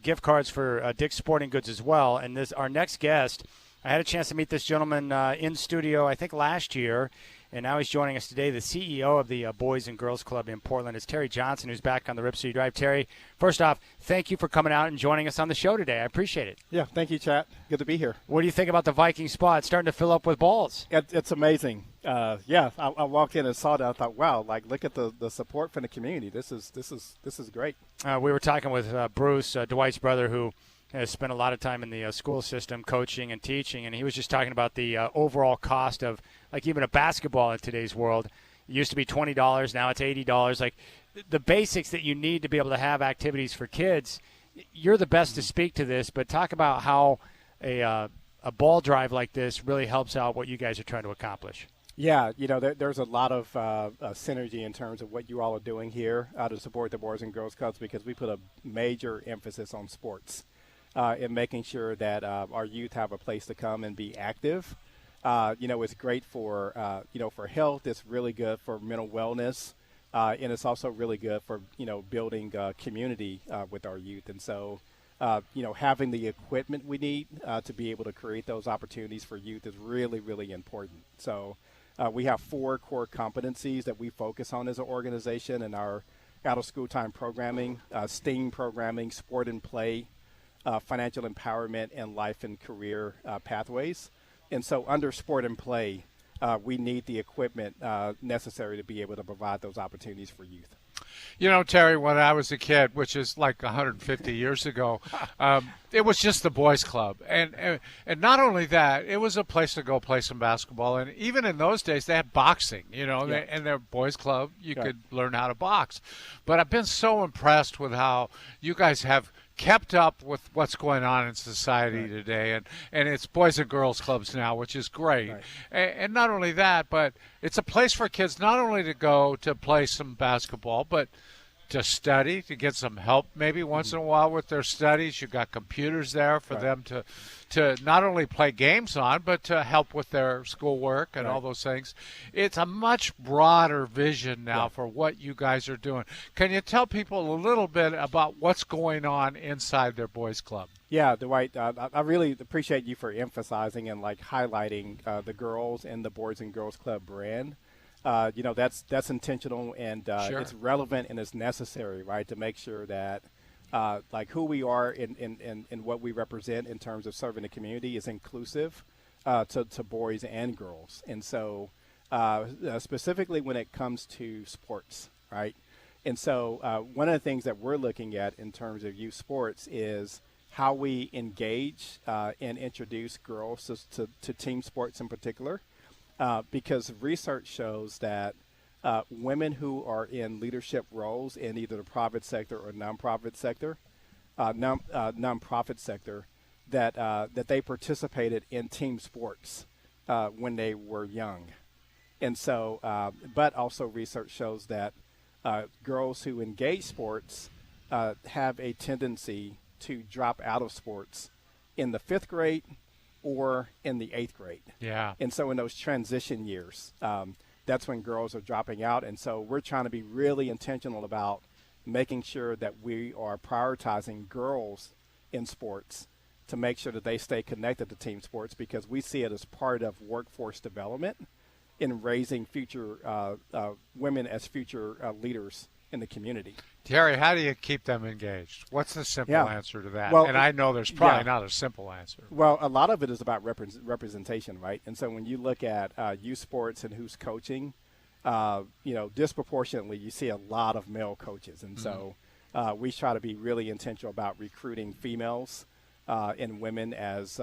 A: gift cards for Dick's Sporting Goods as well. And our next guest, I had a chance to meet this gentleman in studio, I think, last year. And now he's joining us today, the CEO of the Boys and Girls Club in Portland. It's Terry Johnson, who's back on the Rip City Drive. Terry, first off, thank you for coming out and joining us on the show today. I appreciate it.
E: Yeah, thank you, Chat. Good to be here.
A: What do you think about the Viking Spa? It's starting to fill up with balls.
E: It's amazing. I walked in and saw that. I thought, wow, look at the support from the community. This is great.
A: We were talking with Bruce, Dwight's brother, who has spent a lot of time in the school system coaching and teaching, and he was just talking about the overall cost of, like, even a basketball in today's world. It used to be $20, now it's $80. Like, the basics that you need to be able to have activities for kids. You're the best to speak to this, but talk about how a ball drive like this really helps out what you guys are trying to accomplish.
E: Yeah, there's a lot of synergy in terms of what you all are doing here to support the Boys and Girls Clubs, because we put a major emphasis on sports. In making sure that our youth have a place to come and be active. It's great for, for health. It's really good for mental wellness. And it's also really good for, building community with our youth. And so, having the equipment we need to be able to create those opportunities for youth is really, really important. So we have 4 core competencies that we focus on as an organization in our out-of-school time programming, STEAM programming, sport and play, financial empowerment, and life and career pathways. And so under sport and play, we need the equipment necessary to be able to provide those opportunities for youth.
B: Terry, when I was a kid, which is like 150 years ago, it was just the boys' club. And not only that, it was a place to go play some basketball. And even in those days, they had boxing, and their boys' club, you could learn how to box. But I've been so impressed with how you guys have kept up with what's going on in society today, and it's Boys and Girls Clubs now, which is great.
E: Right.
B: And not only that, but it's a place for kids not only to go to play some basketball, but to study, to get some help maybe once in a while with their studies. You've got computers there for them to not only play games on, but to help with their schoolwork and all those things. It's a much broader vision now for what you guys are doing. Can you tell people a little bit about what's going on inside their boys' club?
E: Yeah, Dwight, I really appreciate you for emphasizing and highlighting the girls and the Boys and Girls Club brand. That's intentional, and it's relevant and it's necessary, right, to make sure that who we are and what we represent in terms of serving the community is inclusive to boys and girls. And so specifically when it comes to sports, right? And so one of the things that we're looking at in terms of youth sports is how we engage and introduce girls to team sports in particular. Because research shows that women who are in leadership roles in either the private sector or nonprofit sector, that they participated in team sports when they were young. And so, but also research shows that girls who engage sports have a tendency to drop out of sports in the 5th grade or in the 8th grade.
B: Yeah.
E: And so in those transition years, that's when girls are dropping out. And so we're trying to be really intentional about making sure that we are prioritizing girls in sports to make sure that they stay connected to team sports, because we see it as part of workforce development in raising future women as future leaders in the community.
B: Terry, how do you keep them engaged? What's the simple answer to that?
E: Well,
B: and I know there's probably not a simple answer.
E: Well, a lot of it is about representation, right? And so when you look at youth sports and who's coaching, disproportionately you see a lot of male coaches. And so we try to be really intentional about recruiting females and women as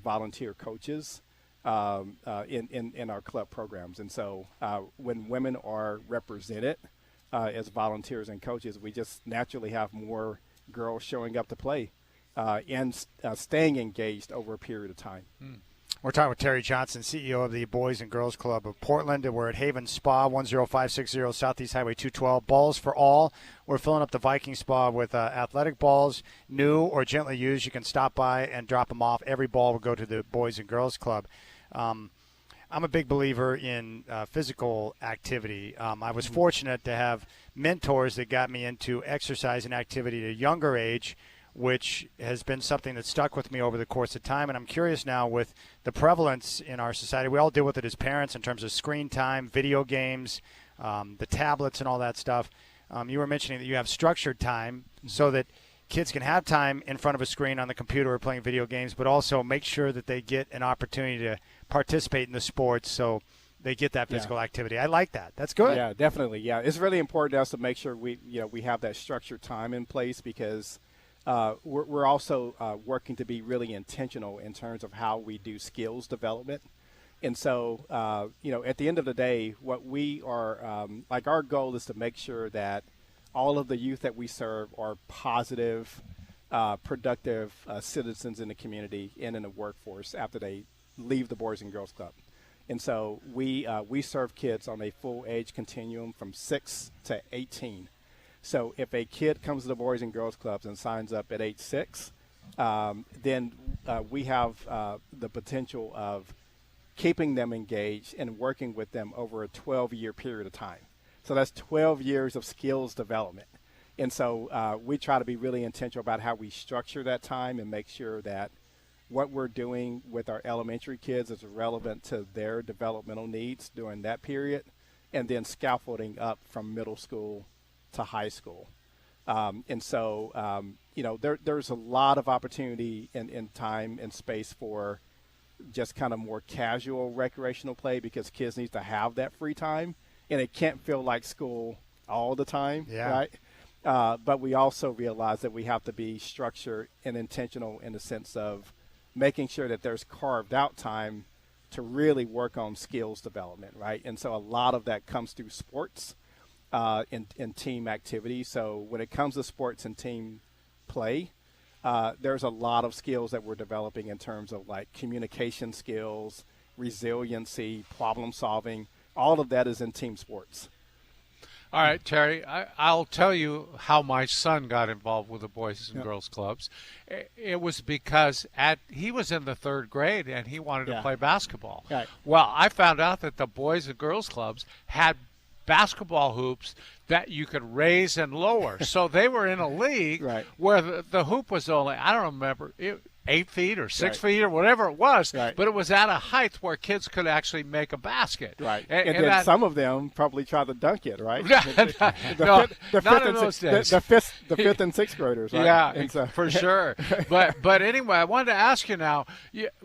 E: volunteer coaches in our club programs. And so when women are represented as volunteers and coaches. We just naturally have more girls showing up to play and staying engaged over a period of time.
A: We're talking with Terry Johnson, CEO of the Boys and Girls Club of Portland, and we're at Haven Spa, 10560 Southeast Highway 212. Balls for all. We're filling up the Viking Spa with athletic balls, new or gently used. You can stop by and drop them off. Every ball will go to the Boys and Girls Club. I'm a big believer in physical activity. I was fortunate to have mentors that got me into exercise and activity at a younger age, which has been something that stuck with me over the course of time. And I'm curious now, with the prevalence in our society, we all deal with it as parents in terms of screen time, video games, the tablets and all that stuff. You were mentioning that you have structured time so that kids can have time in front of a screen on the computer or playing video games, but also make sure that they get an opportunity to participate in the sports so they get that physical activity. I like that. That's good.
E: Yeah, definitely. Yeah, it's really important to us to make sure we have that structured time in place, because we're also working to be really intentional in terms of how we do skills development. And so, at the end of the day, what we are, our goal is to make sure that all of the youth that we serve are positive, productive citizens in the community and in the workforce after they leave the Boys and Girls Club. And so we serve kids on a full age continuum from 6 to 18. So if a kid comes to the Boys and Girls Clubs and signs up at age 6, then we have the potential of keeping them engaged and working with them over a 12-year period of time. So that's 12 years of skills development. And so we try to be really intentional about how we structure that time and make sure that what we're doing with our elementary kids is relevant to their developmental needs during that period, and then scaffolding up from middle school to high school. And so, there's a lot of opportunity in time and space for just kind of more casual recreational play, because kids need to have that free time, and it can't feel like school all the time, right? But we also realize that we have to be structured and intentional in the sense of making sure that there's carved out time to really work on skills development, right? And so a lot of that comes through sports and team activity. So when it comes to sports and team play, there's a lot of skills that we're developing in terms of like communication skills, resiliency, problem solving. All of that is in team sports.
B: All right, Terry, I'll tell you how my son got involved with the Boys and Girls Clubs. It was because he was in the 3rd grade and he wanted to play basketball.
E: Right.
B: Well, I found out that the Boys and Girls Clubs had basketball hoops that you could raise and lower. So they were in a league where the hoop was only, I don't remember, 8 feet or 6 feet or whatever it was, but it was at a height where kids could actually make a basket.
E: Right. And then some of them probably try to dunk it, right?
B: Not in those days.
E: The 5th and 6th graders, right?
B: Yeah, for sure. But anyway, I wanted to ask you now,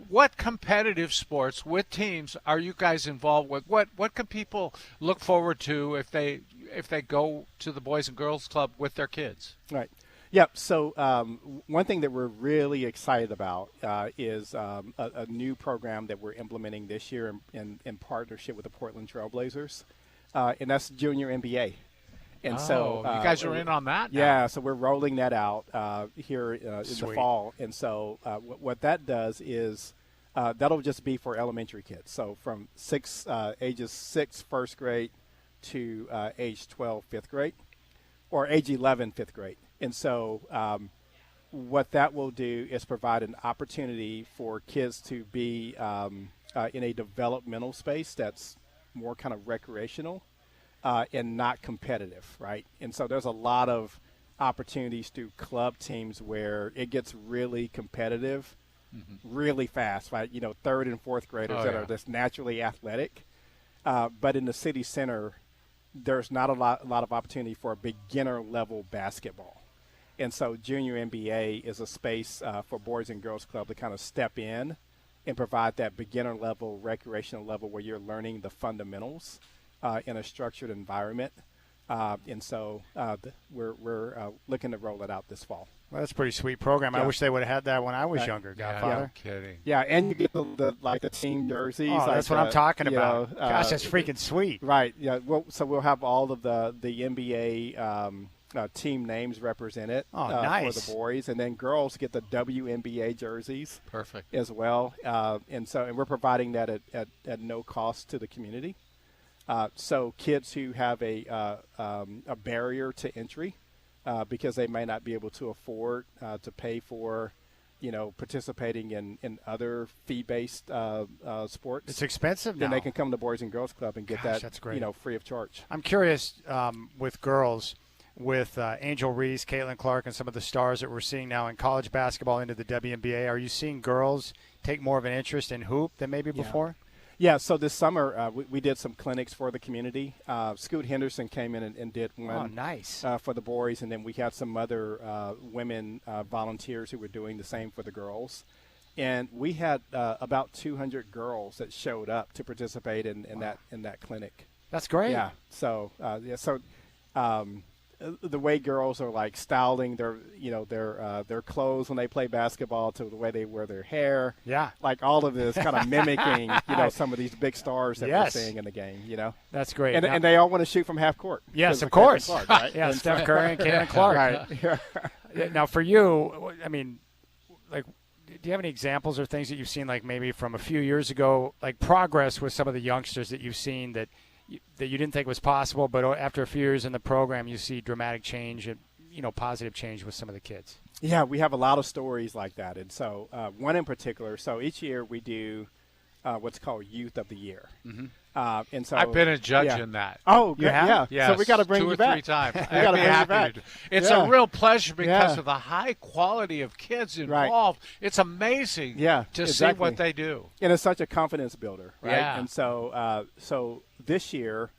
B: what competitive sports with teams are you guys involved with? What can people look forward to if they go to the Boys and Girls Club with their kids?
E: Right. Yep. So one thing that we're really excited about is a new program that we're implementing this year in partnership with the Portland Trailblazers, and that's Junior NBA. And so
B: you guys are in on that now.
E: Yeah, so we're rolling that out here in the fall. And so what that does is that'll just be for elementary kids. So from ages 6, 1st grade, to age 12, 5th grade, or age 11, 5th grade. And so what that will do is provide an opportunity for kids to be in a developmental space that's more kind of recreational and not competitive, right? And so there's a lot of opportunities through club teams where it gets really competitive really fast, right? 3rd and 4th graders that are just naturally athletic. But in the city center, there's not a lot of opportunity for a beginner level basketball. And so Junior NBA is a space for Boys and Girls Club to kind of step in and provide that beginner level, recreational level where you're learning the fundamentals in a structured environment. And so we're looking to roll it out this fall.
A: Well, that's a pretty sweet program. I
E: Yeah.
A: wish they would have had that when I was younger,
B: Yeah,
A: Godfather.
B: no kidding.
E: Yeah, and you get the team jerseys.
A: Oh,
E: like
A: that's what I'm talking
E: you
A: about.
E: know,
A: Gosh, that's freaking sweet.
E: Right. Yeah. So we'll have all of the NBA team names represented
A: Oh,
E: for
A: nice.
E: the boys, and then girls get the WNBA jerseys
B: Perfect.
E: as well. And we're providing that at no cost to the community. So kids who have a barrier to entry because they may not be able to afford to pay for, participating in other fee-based sports.
A: It's expensive now.
E: Then they can come to Boys and Girls Club and get
A: Gosh,
E: that,
A: that's great.
E: free of charge.
A: I'm curious with girls, with Angel Reese, Caitlin Clark, and some of the stars that we're seeing now in college basketball into the WNBA. Are you seeing girls take more of an interest in hoop than maybe before?
E: Yeah, so this summer we did some clinics for the community. Scoot Henderson came in and did one.
A: Oh, nice.
E: For the boys, and then we had some other women volunteers who were doing the same for the girls. And we had about 200 girls that showed up to participate in that clinic.
A: That's great.
E: Yeah. So the way girls are like styling their clothes when they play basketball to the way they wear their hair.
A: Yeah.
E: Like all of this kind of mimicking, some of these big stars that
A: Yes.
E: we're seeing in the game,
A: That's great.
E: And,
A: Now-
E: and they all want to shoot from half court.
A: Yes,
E: because
A: of course.
E: Caitlin Clark, right?
A: Yeah,
E: And
A: Steph Curry and Caitlin Clark.
E: Right.
A: Now, for you, I mean, like, do you have any examples or things that you've seen, like maybe from a few years ago, like progress with some of the youngsters that you've seen that you didn't think was possible, but after a few years in the program, you see dramatic change and, positive change with some of the kids?
E: Yeah, we have a lot of stories like that. And so one in particular, so each year we do what's called Youth of the Year. Mm-hmm. And so
B: I've been a judge
E: yeah.
B: in that.
E: Oh,
A: You
E: good.
A: have?
E: Yeah.
B: Yes,
E: So we got to bring
B: 2 or
E: you back.
B: 3 times.
E: We
B: I'd
E: gotta
B: be
E: bring you
B: happy
E: back.
B: to do. It's
E: Yeah.
B: a real pleasure because
E: Yeah.
B: of the high quality of kids
E: Right.
B: involved. It's amazing
E: Yeah,
B: to
E: exactly.
B: see what they do.
E: And it's such a confidence builder, right?
B: Yeah.
E: And so this year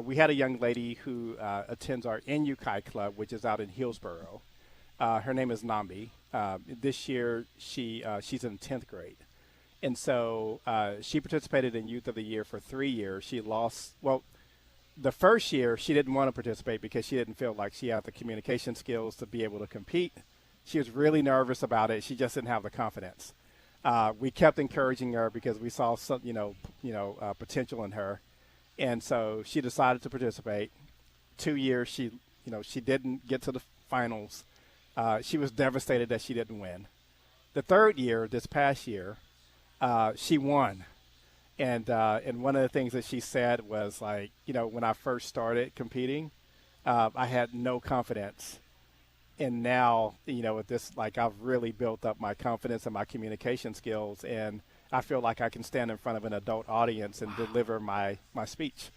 E: we had a young lady who attends our NUCI club, which is out in Hillsborough. Her name is Nambi. This year she's in 10th grade. And so she participated in Youth of the Year for 3 years. She lost – well, the first year she didn't want to participate because she didn't feel like she had the communication skills to be able to compete. She was really nervous about it. She just didn't have the confidence. We kept encouraging her because we saw some, potential in her. And so she decided to participate. 2 years she didn't get to the finals. She was devastated that she didn't win. The third year, this past year, she won. And one of the things that she said was like, when I first started competing, I had no confidence. And now, with this, like I've really built up my confidence and my communication skills. And I feel like I can stand in front of an adult audience and deliver my speech.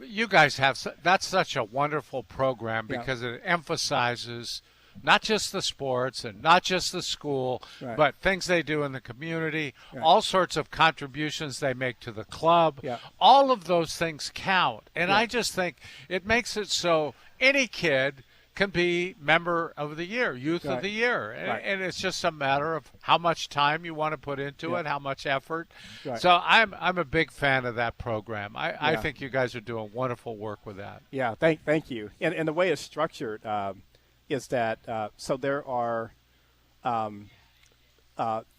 B: You guys have that's such a wonderful program
E: Yeah.
B: because it emphasizes not just the sports and not just the school,
E: Right.
B: but things they do in the community,
E: Right.
B: all sorts of contributions they make to the club.
E: Yeah.
B: All of those things count. And
E: Yeah.
B: I just think it makes it so any kid can be member of the year, youth
E: Right.
B: of the year. And,
E: Right.
B: and it's just a matter of how much time you want to put into
E: Yeah.
B: it, how much effort.
E: Right.
B: So I'm a big fan of that program. I
E: Yeah.
B: think you guys are doing wonderful work with that.
E: Yeah, thank you. And the way it's structured is that so there are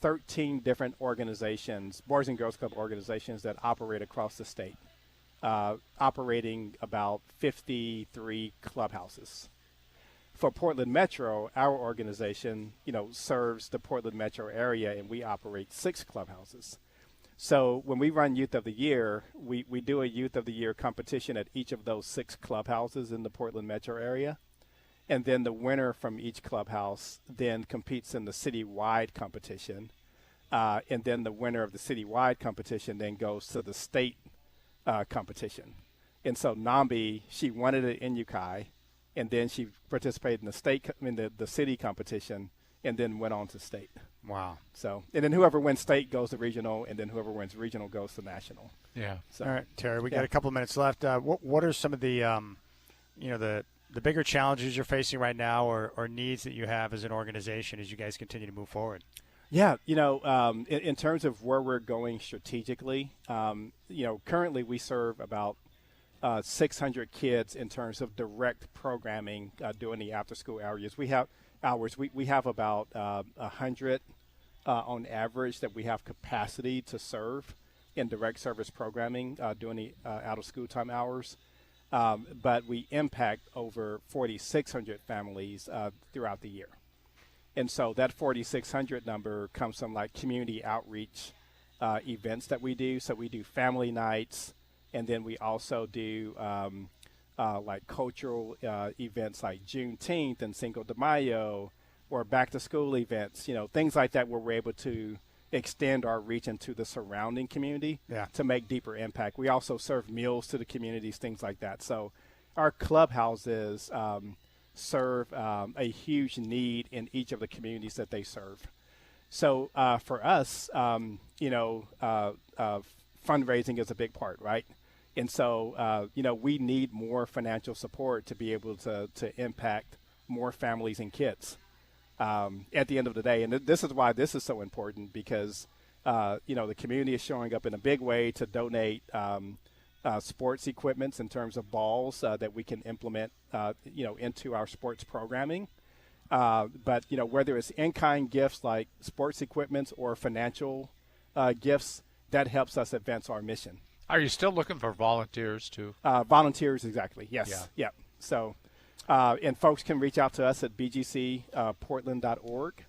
E: 13 different organizations, Boys and Girls Club organizations that operate across the state, operating about 53 clubhouses. For Portland Metro, our organization, serves the Portland Metro area, and we operate 6 clubhouses. So when we run Youth of the Year, we do a Youth of the Year competition at each of those 6 clubhouses in the Portland Metro area. And then the winner from each clubhouse then competes in the citywide competition. And then the winner of the citywide competition then goes to the state competition. And so Nambi, she won it at NUCI, and then she participated in the city competition, and then went on to state.
A: Wow.
E: So, and then whoever wins state goes to regional, and then whoever wins regional goes to national.
B: Yeah.
E: So,
A: All right, Terry, we
E: Yeah.
A: got a couple minutes left. What are some of the, the bigger challenges you're facing right now or needs that you have as an organization as you guys continue to move forward?
E: Yeah, in terms of where we're going strategically, currently we serve about 600 kids in terms of direct programming during the after-school hours. We have hours. We have about 100 on average that we have capacity to serve in direct service programming during the out of school time hours. But we impact over 4,600 families throughout the year. And so that 4,600 number comes from like community outreach events that we do. So we do family nights, and then we also do like cultural events like Juneteenth and Cinco de Mayo, or back to school events, things like that, where we're able to extend our reach into the surrounding community to make deeper impact. We also serve meals to the communities, things like that. So our clubhouses serve a huge need in each of the communities that they serve. So for us, fundraising is a big part, right? And so, we need more financial support to be able to impact more families and kids at the end of the day. And this is why this is so important, because, the community is showing up in a big way to donate sports equipments in terms of balls that we can implement, into our sports programming. But, whether it's in-kind gifts like sports equipments or financial gifts, that helps us advance our mission.
B: Are you still looking for volunteers too?
E: Volunteers, exactly. Yes.
B: Yeah.
E: So, and folks can reach out to us at bgcportland.org.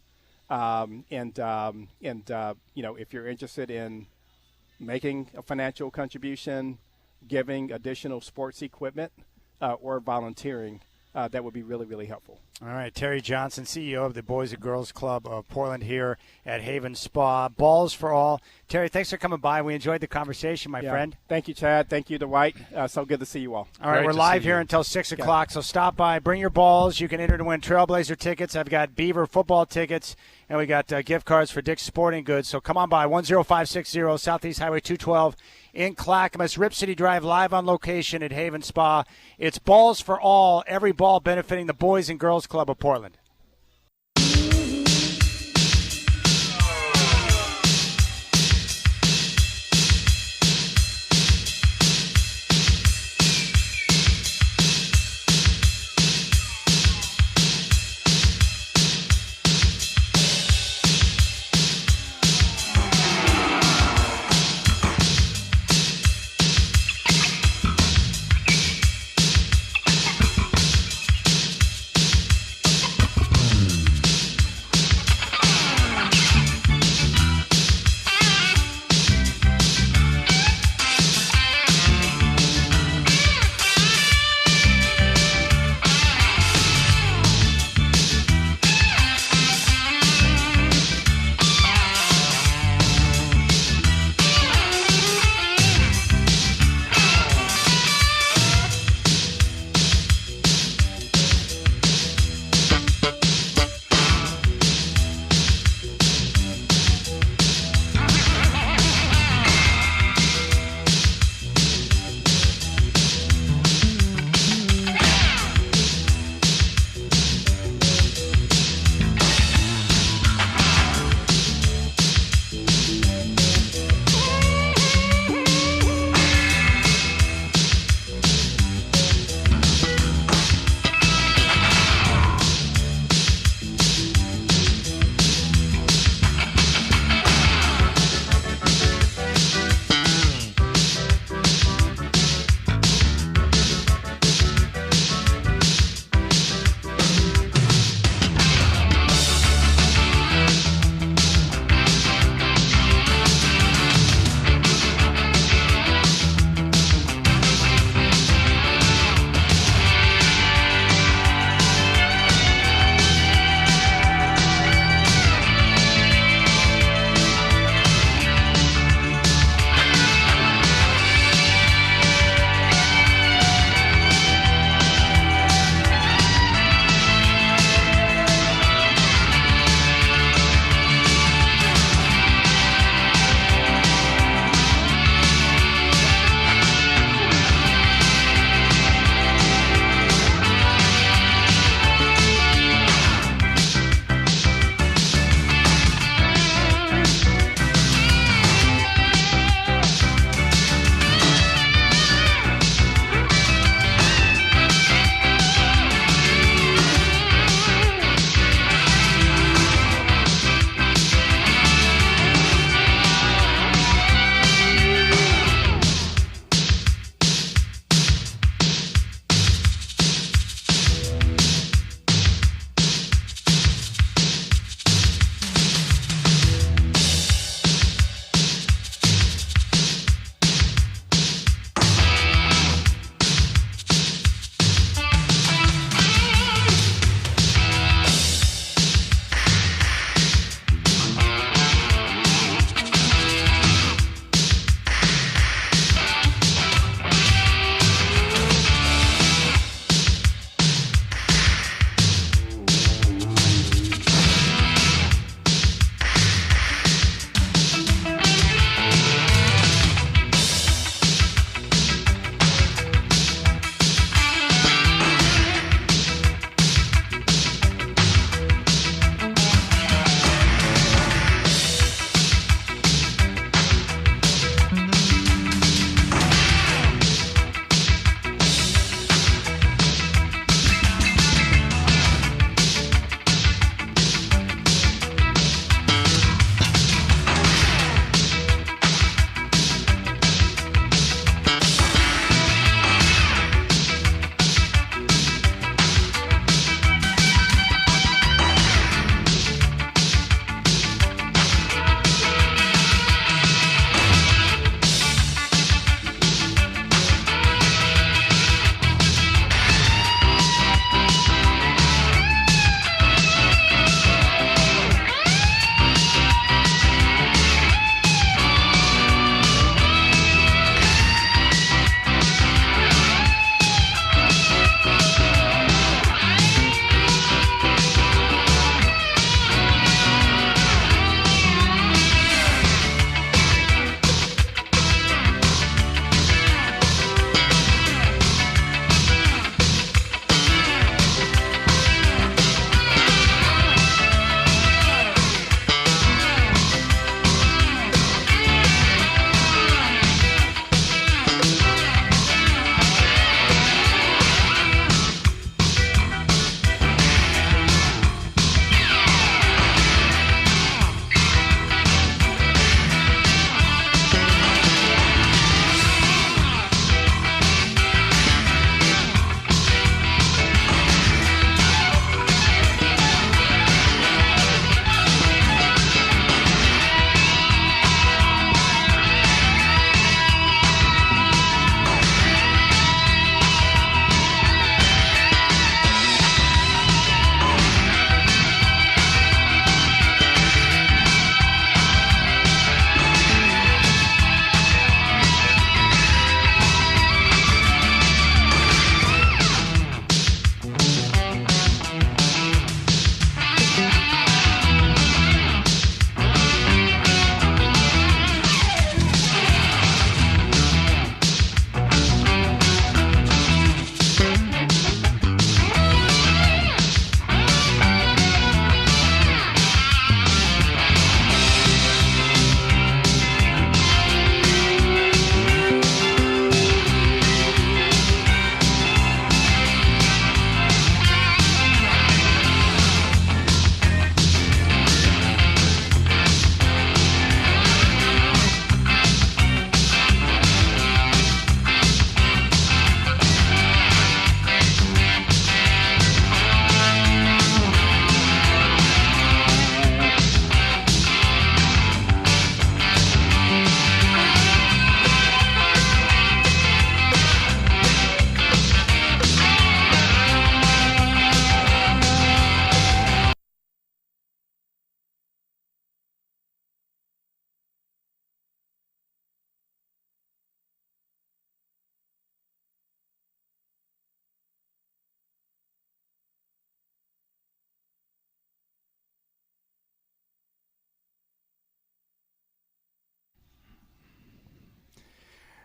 E: If you're interested in making a financial contribution, giving additional sports equipment, or volunteering, that would be really, really helpful.
A: All right, Terry Johnson, CEO of the Boys and Girls Club of Portland here at Haven Spa. Balls for All. Terry, thanks for coming by. We enjoyed the conversation, my friend.
E: Thank you, Chad. Thank you, Dwight. So good to see you all.
A: All right, we're live here until 6 o'clock, so stop by. Bring your balls. You can enter to win Trailblazer tickets. I've got Beaver football tickets, and we got gift cards for Dick's Sporting Goods. So come on by, 10560 Southeast Highway 212 in Clackamas. Rip City Drive live on location at Haven Spa. It's Balls for All, every ball benefiting the Boys and Girls Club of Portland.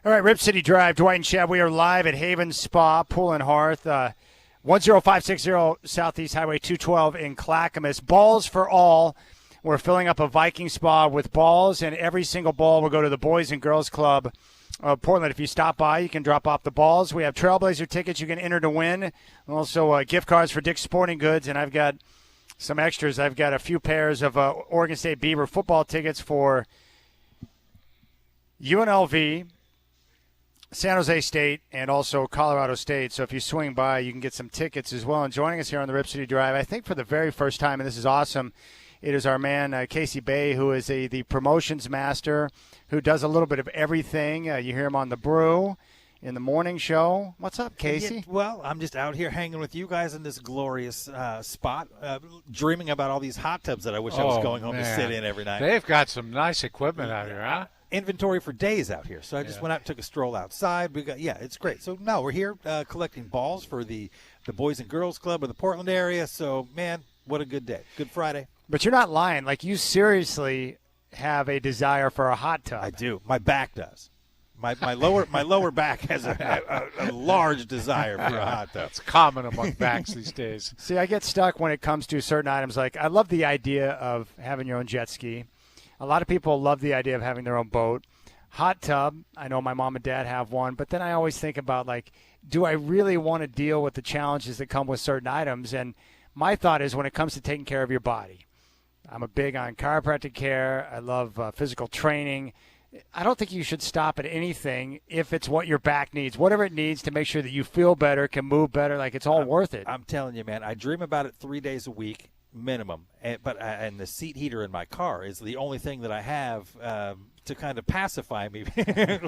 A: All right, Rip City Drive, Dwight and Chad. We are live at Haven Spa, Pool and Hearth, 10560 Southeast Highway 212 in Clackamas. Balls for all. We're filling up a Viking spa with balls, and every single ball will go to the Boys and Girls Club of Portland. If you stop by, you can drop off the balls. We have Trailblazer tickets you can enter to win. Also, gift cards for Dick's Sporting Goods, and I've got some extras. I've got a few pairs of Oregon State Beaver football tickets for UNLV, San Jose State, and also Colorado State. So if you swing by, you can get some tickets as well. And joining us here on the Rip City Drive, I think for the very first time, and this is awesome, it is our man, Casey Bay, who is the promotions master, who does a little bit of everything. You hear him on The Brew, in the morning show. What's up, Casey?
F: Yeah, well, I'm just out here hanging with you guys in this glorious spot, dreaming about all these hot tubs that I wish I was going home to sit in every night.
B: They've got some nice equipment out here, huh?
F: Inventory for days out here. So I just went out and took a stroll outside. It's great. So no, we're here collecting balls for the Boys and Girls Club of the Portland area. So, man, what a good day. Good Friday.
A: But you're not lying. Like, you seriously have a desire for a hot tub.
F: I do. My back does. My lower back has a large desire for a hot tub.
B: It's common among backs these days.
A: See, I get stuck when it comes to certain items. Like, I love the idea of having your own jet ski. A lot of people love the idea of having their own boat. Hot tub, I know my mom and dad have one, but then I always think about, like, do I really want to deal with the challenges that come with certain items? And my thought is, when it comes to taking care of your body, I'm a big on chiropractic care. I love physical training. I don't think you should stop at anything if it's what your back needs. Whatever it needs to make sure that you feel better, can move better, like, it's all worth it.
F: I'm telling you, man, I dream about it 3 days a week minimum. And the seat heater in my car is the only thing that I have to kind of pacify me,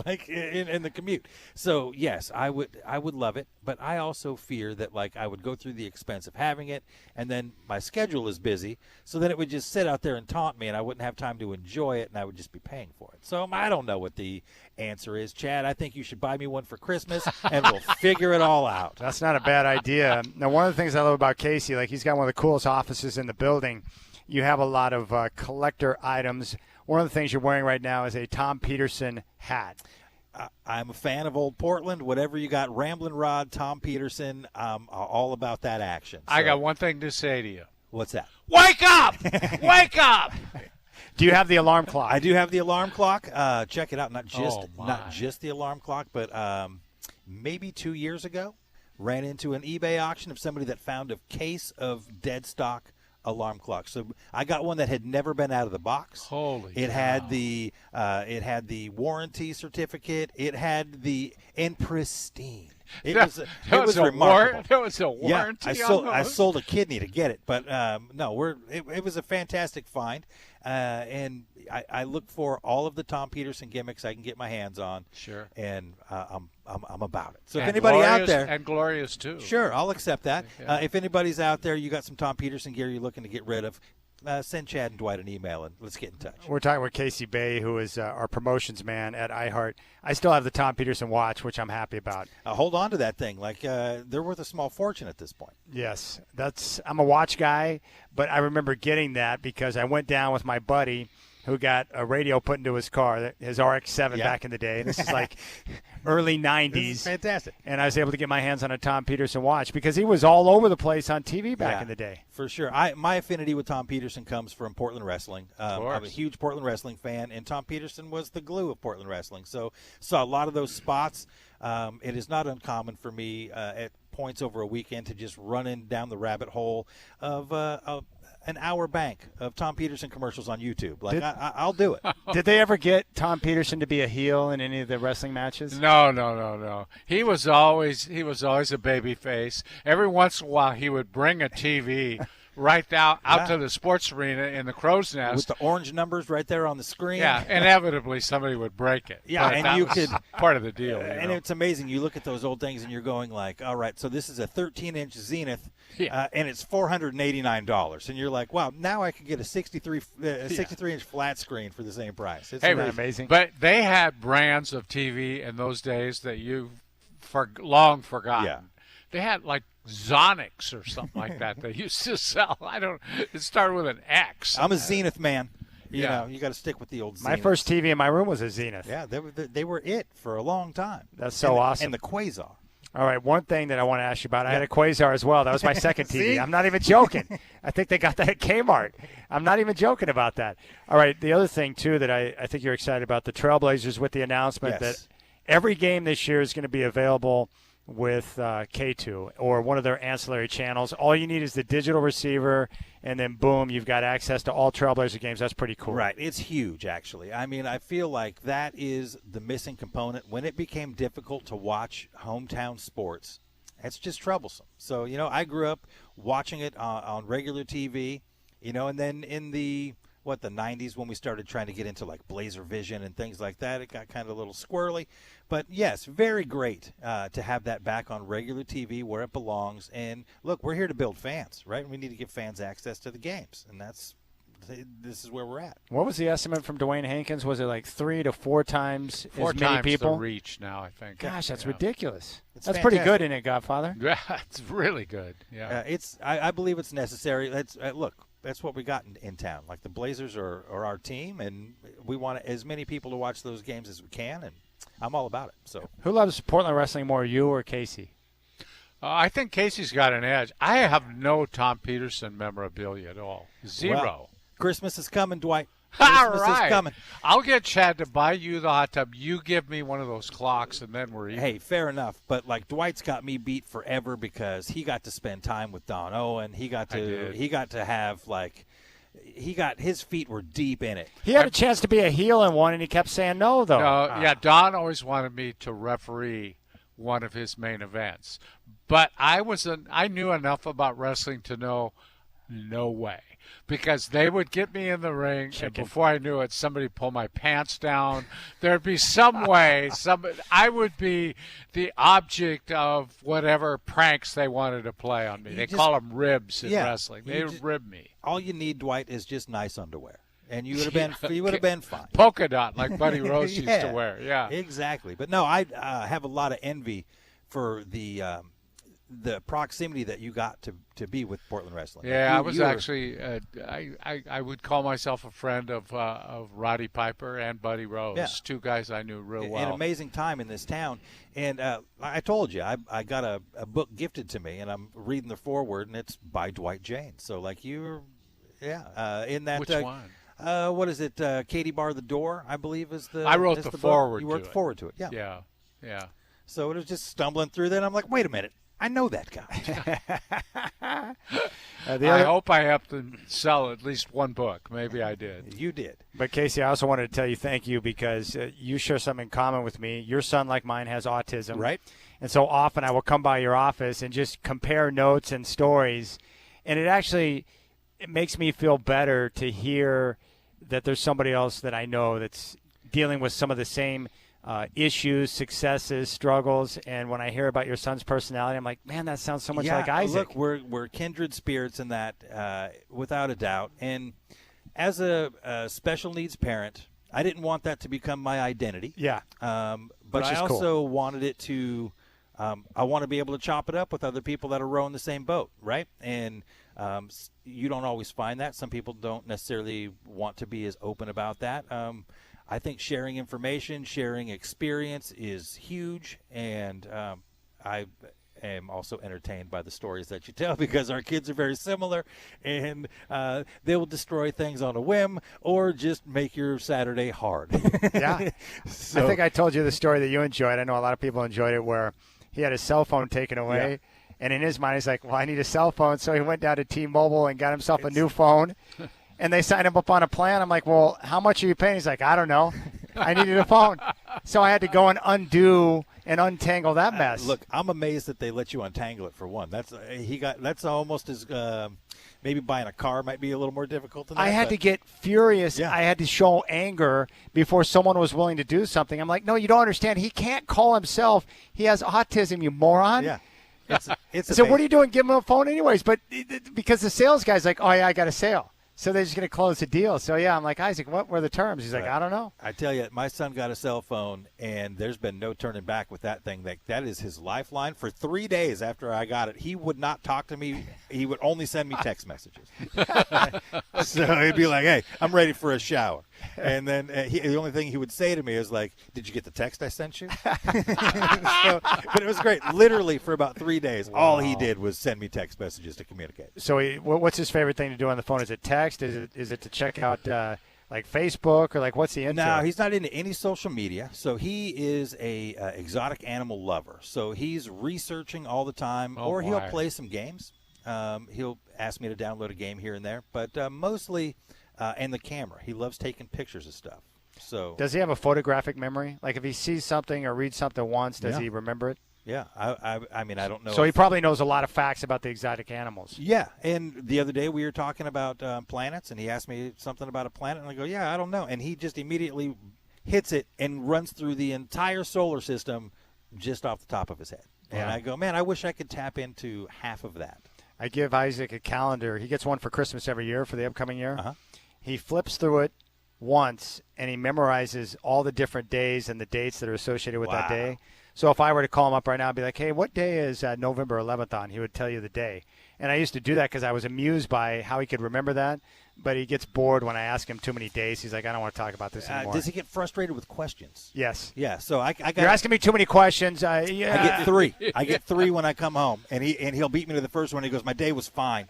F: like in the commute. So yes, I would love it, but I also fear that, like, I would go through the expense of having it, and then my schedule is busy, so then it would just sit out there and taunt me, and I wouldn't have time to enjoy it, and I would just be paying for it. So I don't know what the answer is, Chad. I think you should buy me one for Christmas, and we'll figure it all out.
A: That's not a bad idea. Now, one of the things I love about Casey, like, he's got one of the coolest offices in the building. You have a lot of collector items. One of the things you're wearing right now is a Tom Peterson hat.
F: I'm a fan of Old Portland. Whatever you got, Ramblin' Rod, Tom Peterson, all about that action. So,
B: I got one thing to say to you.
F: What's that?
B: Wake up! Wake up!
A: Do you have the alarm clock?
F: I do have the alarm clock. Check it out. Not just the alarm clock, but maybe 2 years ago, ran into an eBay auction of somebody that found a case of dead stock alarm clock. So I got one that had never been out of the box.
B: It
F: had the warranty certificate. It had and pristine. It was remarkable.
B: There was a warranty.
F: I sold a kidney to get it, but it was a fantastic find. And I look for all of the Tom Peterson gimmicks I can get my hands on.
B: Sure.
F: And I'm about it. So
B: and
F: if anybody out there,
B: and glorious too.
F: Sure, I'll accept that.
B: Yeah.
F: If anybody's out there, you got some Tom Peterson gear you're looking to get rid of, send Chad and Dwight an email and let's get in touch.
A: We're talking with Casey Bay, who is our promotions man at iHeart. I still have the Tom Peterson watch, which I'm happy about.
F: Hold on to that thing. Like, they're worth a small fortune at this point.
A: Yes, I'm a watch guy, but I remember getting that because I went down with my buddy who got a radio put into his car, his RX-7 back in the day. This is like early 90s.
F: This is fantastic.
A: And I was able to get my hands on a Tom Peterson watch because he was all over the place on TV back in the day.
F: For sure. My affinity with Tom Peterson comes from Portland wrestling. I'm a huge Portland wrestling fan, and Tom Peterson was the glue of Portland wrestling. So saw a lot of those spots. It is not uncommon for me at points over a weekend to just run down the rabbit hole of an hour bank of Tom Peterson commercials on YouTube. Like, I'll do it.
A: Did they ever get Tom Peterson to be a heel in any of the wrestling matches?
B: No. He was always a baby face. Every once in a while, he would bring a TV right out to the sports arena in the Crow's Nest.
F: With the orange numbers right there on the screen.
B: Yeah, inevitably somebody would break it.
F: Yeah,
B: but
F: and you could
B: part of the deal.
F: And it's amazing. You look at those old things and you're going like, all right, so this is a 13-inch Zenith, and it's $489. And you're like, wow, now I can get a 63-inch flat screen for the same price. It's
A: amazing.
B: But they had brands of TV in those days that you've long forgotten.
F: Yeah.
B: They had like Zonix or something like that they used to sell. It started with an X.
F: I'm a Zenith man. You know, you got to stick with the old
A: My
F: Zeniths.
A: first TV in my room was a Zenith.
F: Yeah, they were it for a long time.
A: That's so awesome.
F: And the Quasar.
A: All right, one thing that I want to ask you about, I had a Quasar as well. That was my second TV. I'm not even joking. I think they got that at Kmart. I'm not even joking about that. All right, the other thing, too, that I think you're excited about, the Trailblazers with the announcement that every game this year is going to be available with K2 or one of their ancillary channels. All you need is the digital receiver, and then, boom, you've got access to all Trailblazer games. That's pretty cool.
F: Right. It's huge, actually. I mean, I feel like that is the missing component. When it became difficult to watch hometown sports, it's just troublesome. So, you know, I grew up watching it on regular TV, you know, and then in the 90s when we started trying to get into like Blazer Vision and things like that, it got kind of a little squirrely. But yes, very great to have that back on regular TV where it belongs. And look, we're here to build fans, right? We need to give fans access to the games, and this is where we're at.
A: What was the estimate from Dwayne Hankins? Was it like 3 to 4 times
B: Four
A: as many
B: times
A: people?
B: the reach now, I think.
A: Gosh, that's ridiculous.
F: It's
A: that's
F: fantastic.
A: pretty good, isn't it, Godfather?
B: Yeah, it's really good. Yeah.
F: I believe it's necessary. Look, that's what we got in town. Like the Blazers are our team, and we want as many people to watch those games as we can, and I'm all about it. So,
A: who loves Portland wrestling more, you or Casey?
B: I think Casey's got an edge. I have no Tom Peterson memorabilia at all. Zero.
F: Well, Christmas is coming, Dwight.
B: All
F: Christmas
B: right.
F: is coming.
B: I'll get Chad to buy you the hot tub. You give me one of those clocks, and then we're even.
F: Hey, fair enough. But like Dwight's got me beat forever because he got to spend time with Don Owen. He got to have like. His feet were deep in it.
A: He had a chance to be a heel in one, and he kept saying no, though.
B: Yeah, Don always wanted me to referee one of his main events. But I knew enough about wrestling to know no way. Because they would get me in the ring, and before I knew it, somebody pull my pants down. There'd be some way. I would be the object of whatever pranks they wanted to play on me. They call them ribs in wrestling. They rib me.
F: All you need, Dwight, is just nice underwear, and you would have been fine.
B: Polka dot, like Buddy Rose used to wear. Yeah,
F: exactly. But no, I have a lot of envy for the proximity that you got to be with Portland wrestling.
B: Yeah, I was actually I would call myself a friend of Roddy Piper and Buddy Rose, two guys I knew real well.
F: An amazing time in this town, and I told you I got a book gifted to me, and I'm reading the foreword, and it's by Dwight Jane. So like in that.
B: Which one?
F: What is it? Katie Bar the Door, I believe is the.
B: I wrote the foreword.
F: You wrote the foreword to it. Yeah.
B: Yeah.
F: So it was just stumbling through that. I'm like, wait a minute. I know that guy.
B: I hope I helped them sell at least one book. Maybe I did.
F: You did.
A: But, Casey, I also wanted to tell you thank you because you share something in common with me. Your son, like mine, has autism.
F: Right.
A: And so often I will come by your office and just compare notes and stories. And it makes me feel better to hear that there's somebody else that I know that's dealing with some of the same issues, successes, struggles, and when I hear about your son's personality, I'm like, man, that sounds so much like Isaac.
F: Look, we're kindred spirits in that, without a doubt. And as a special needs parent, I didn't want that to become my identity.
A: Yeah.
F: But I also wanted it to. I want to be able to chop it up with other people that are rowing the same boat, right? And you don't always find that. Some people don't necessarily want to be as open about that. I think sharing information, sharing experience is huge, and I am also entertained by the stories that you tell because our kids are very similar, and they will destroy things on a whim or just make your Saturday hard.
A: Yeah. So, I think I told you the story that you enjoyed. I know a lot of people enjoyed it where he had his cell phone taken away. Yeah. And in his mind, he's like, well, I need a cell phone. So he went down to T-Mobile and got himself a new phone. And they signed him up on a plan. I'm like, well, how much are you paying? He's like, I don't know. I needed a phone. So I had to go and undo and untangle that mess.
F: Look, I'm amazed that they let you untangle it for one. That's almost as maybe buying a car might be a little more difficult than that.
A: I had to get furious. Yeah. I had to show anger before someone was willing to do something. I'm like, no, you don't understand. He can't call himself. He has autism, you moron.
F: Yeah. It's
A: so what are you doing? Give him a phone anyways. But because the sales guy's like, oh, yeah, I got a sale. So they're just going to close the deal. So, yeah, I'm like, Isaac, what were the terms? He's like, I don't know.
F: I tell you, my son got a cell phone, and there's been no turning back with that thing. That is his lifeline. For 3 days after I got it, he would not talk to me. He would only send me text messages. So he'd be like, hey, I'm ready for a shower. And then the only thing he would say to me is like, did you get the text I sent you? But it was great. Literally for about 3 days, all he did was send me text messages to communicate.
A: So what's his favorite thing to do on the phone? Is it text? Is it to check out like Facebook, or like what's he into?
F: No, he's not into any social media. So he is a exotic animal lover. So he's researching all the time, or he'll play some games. He'll ask me to download a game here and there, but mostly and the camera. He loves taking pictures of stuff. So
A: does he have a photographic memory? Like if he sees something or reads something once, does he remember it?
F: Yeah, I mean, I don't know.
A: So he probably knows a lot of facts about the exotic animals.
F: Yeah, and the other day we were talking about planets, and he asked me something about a planet, and I go, yeah, I don't know. And he just immediately hits it and runs through the entire solar system just off the top of his head. And I go, man, I wish I could tap into half of that.
A: I give Isaac a calendar. He gets one for Christmas every year for the upcoming year. He flips through it once, and he memorizes all the different days and the dates that are associated with that day. So if I were to call him up right now and be like, hey, what day is November 11th on? He would tell you the day. And I used to do that because I was amused by how he could remember that. But he gets bored when I ask him too many days. He's like, I don't want to talk about this anymore.
F: Does he get frustrated with questions?
A: Yes.
F: Yeah, so I got.
A: You're asking me too many questions.
F: I get 3. I get 3 when I come home, and he'll beat me to the first one. He goes, my day was fine.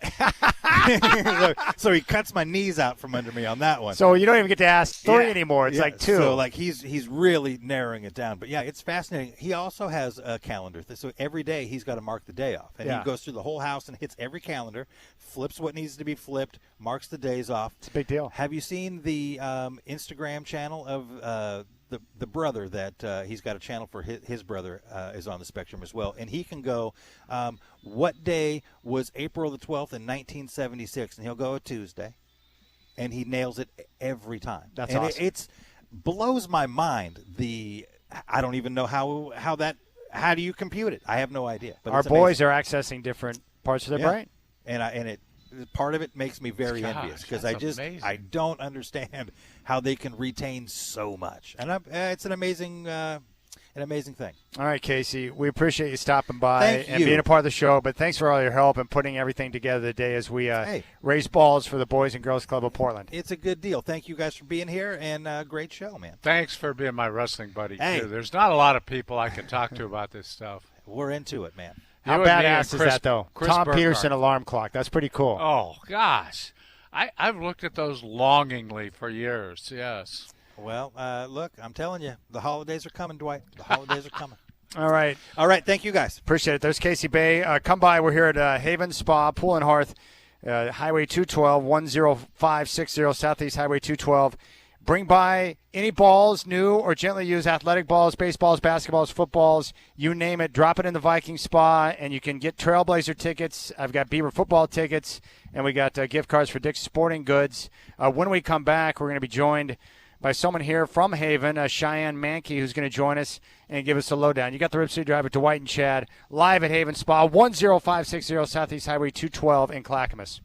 F: So he cuts my knees out from under me on that one.
A: So you don't even get to ask 3 anymore. It's like 2.
F: So like he's really narrowing it down. But yeah, it's fascinating. He also has a calendar. So every day he's got to mark the day off, and he goes through the whole house and hits every calendar, flips what needs to be flipped, marks the days off.
A: It's a big deal.
F: Have you seen the Instagram channel of the brother that he's got a channel for his brother is on the spectrum as well, and he can go, what day was April the 12th in 1976, and he'll go a Tuesday, and he nails it every time.
A: That's
F: and
A: awesome.
F: It blows my mind. I don't even know how do you compute it? I have no idea. But
A: our boys are accessing different parts of their brain,
F: and part of it makes me very envious because I don't understand how they can retain so much, and it's an amazing thing.
A: All right, Casey, we appreciate you stopping by
F: Thank
A: and
F: you.
A: being a part of the show, but thanks for all your help and putting everything together today as we raise balls for the Boys and Girls Club of Portland.
F: It's a good deal. Thank you guys for being here, and great show, man.
B: Thanks for being my wrestling buddy,
F: Hey.
B: too. There's not a lot of people I can talk to about this stuff.
F: We're into it, man.
A: How
B: You and me and
A: badass is
B: Chris-
A: that, though?
B: Chris
A: Tom
B: Burkhardt.
A: Peterson alarm clock. That's pretty cool.
B: Oh, gosh. I've looked at those longingly for years, yes.
F: Well, look, I'm telling you, the holidays are coming, Dwight. The holidays are coming.
A: All right.
F: All right, thank you, guys.
A: Appreciate it. There's Casey Bay. Come by. We're here at Haven Spa, Pool and Hearth, Highway 212, 10560 Southeast Highway 212. Bring by any balls, new or gently used athletic balls, baseballs, basketballs, footballs, you name it. Drop it in the Viking Spa, and you can get Trailblazer tickets. I've got Beaver football tickets, and we got gift cards for Dick's Sporting Goods. When we come back, we're going to be joined by someone here from Haven, Cheyenne Mankey, who's going to join us and give us a lowdown. You got the Rip City Drive with Dwight and Chad live at Haven Spa, 10560 Southeast Highway 212 in Clackamas.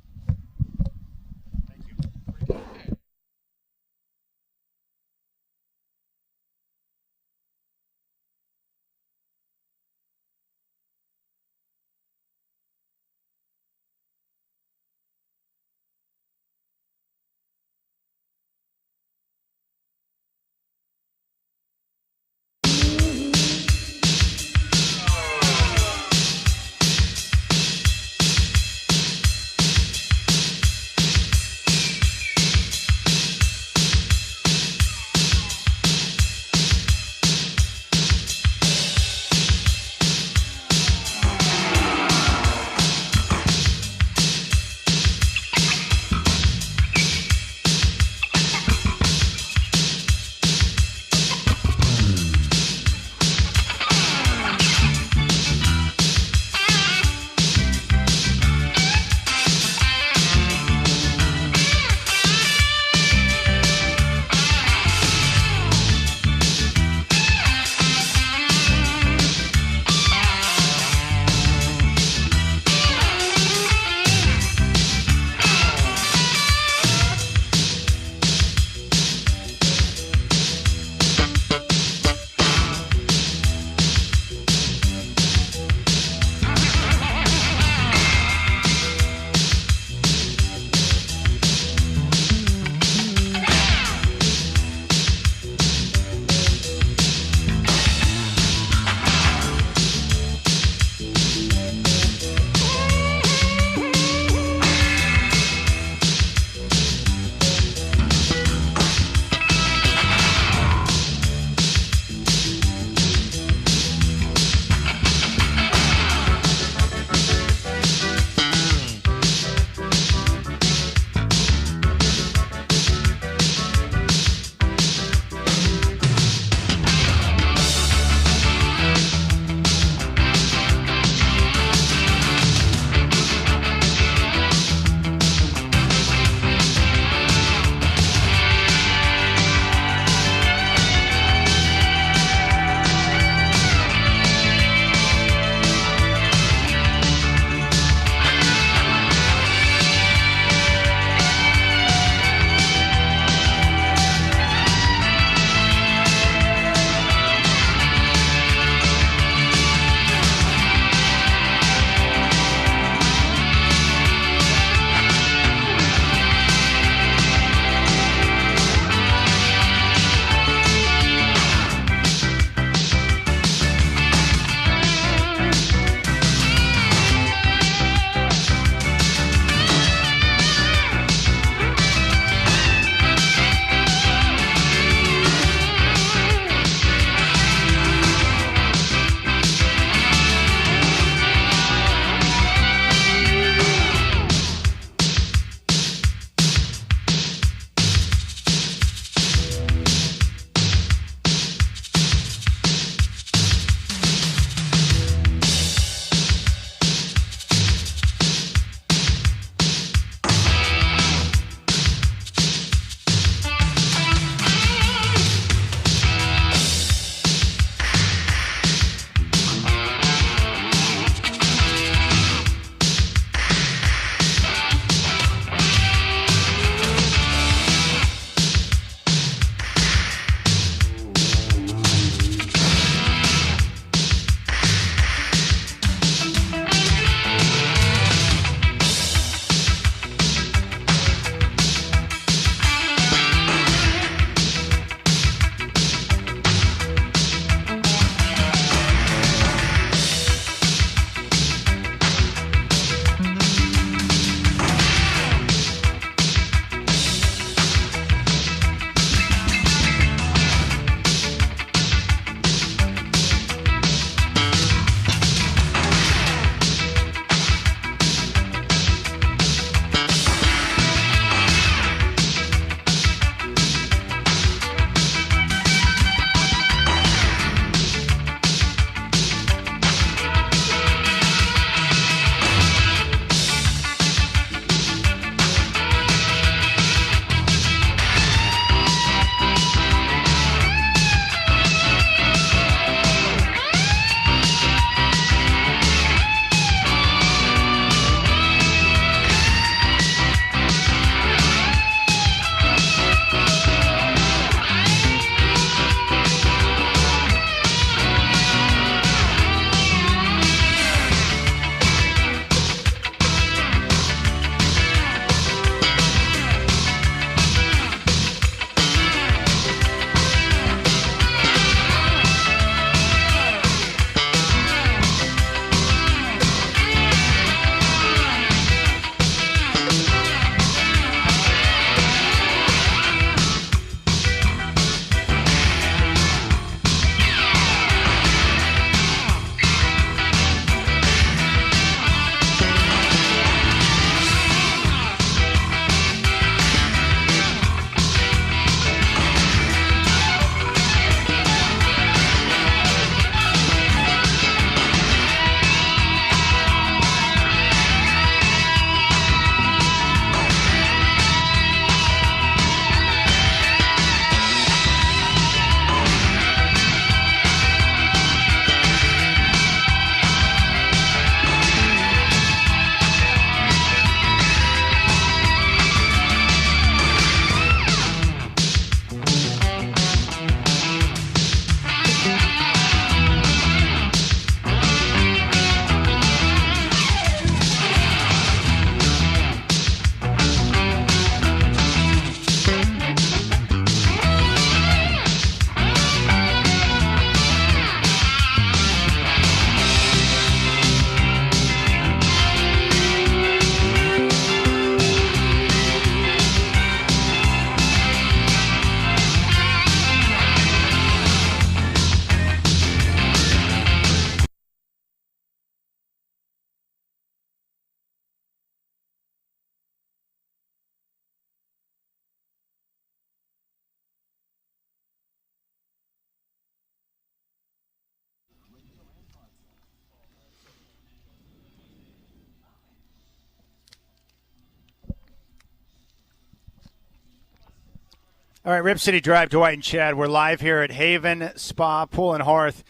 A: All right, Rip City Drive, Dwight and Chad. We're live here at Haven Spa Pool and Hearth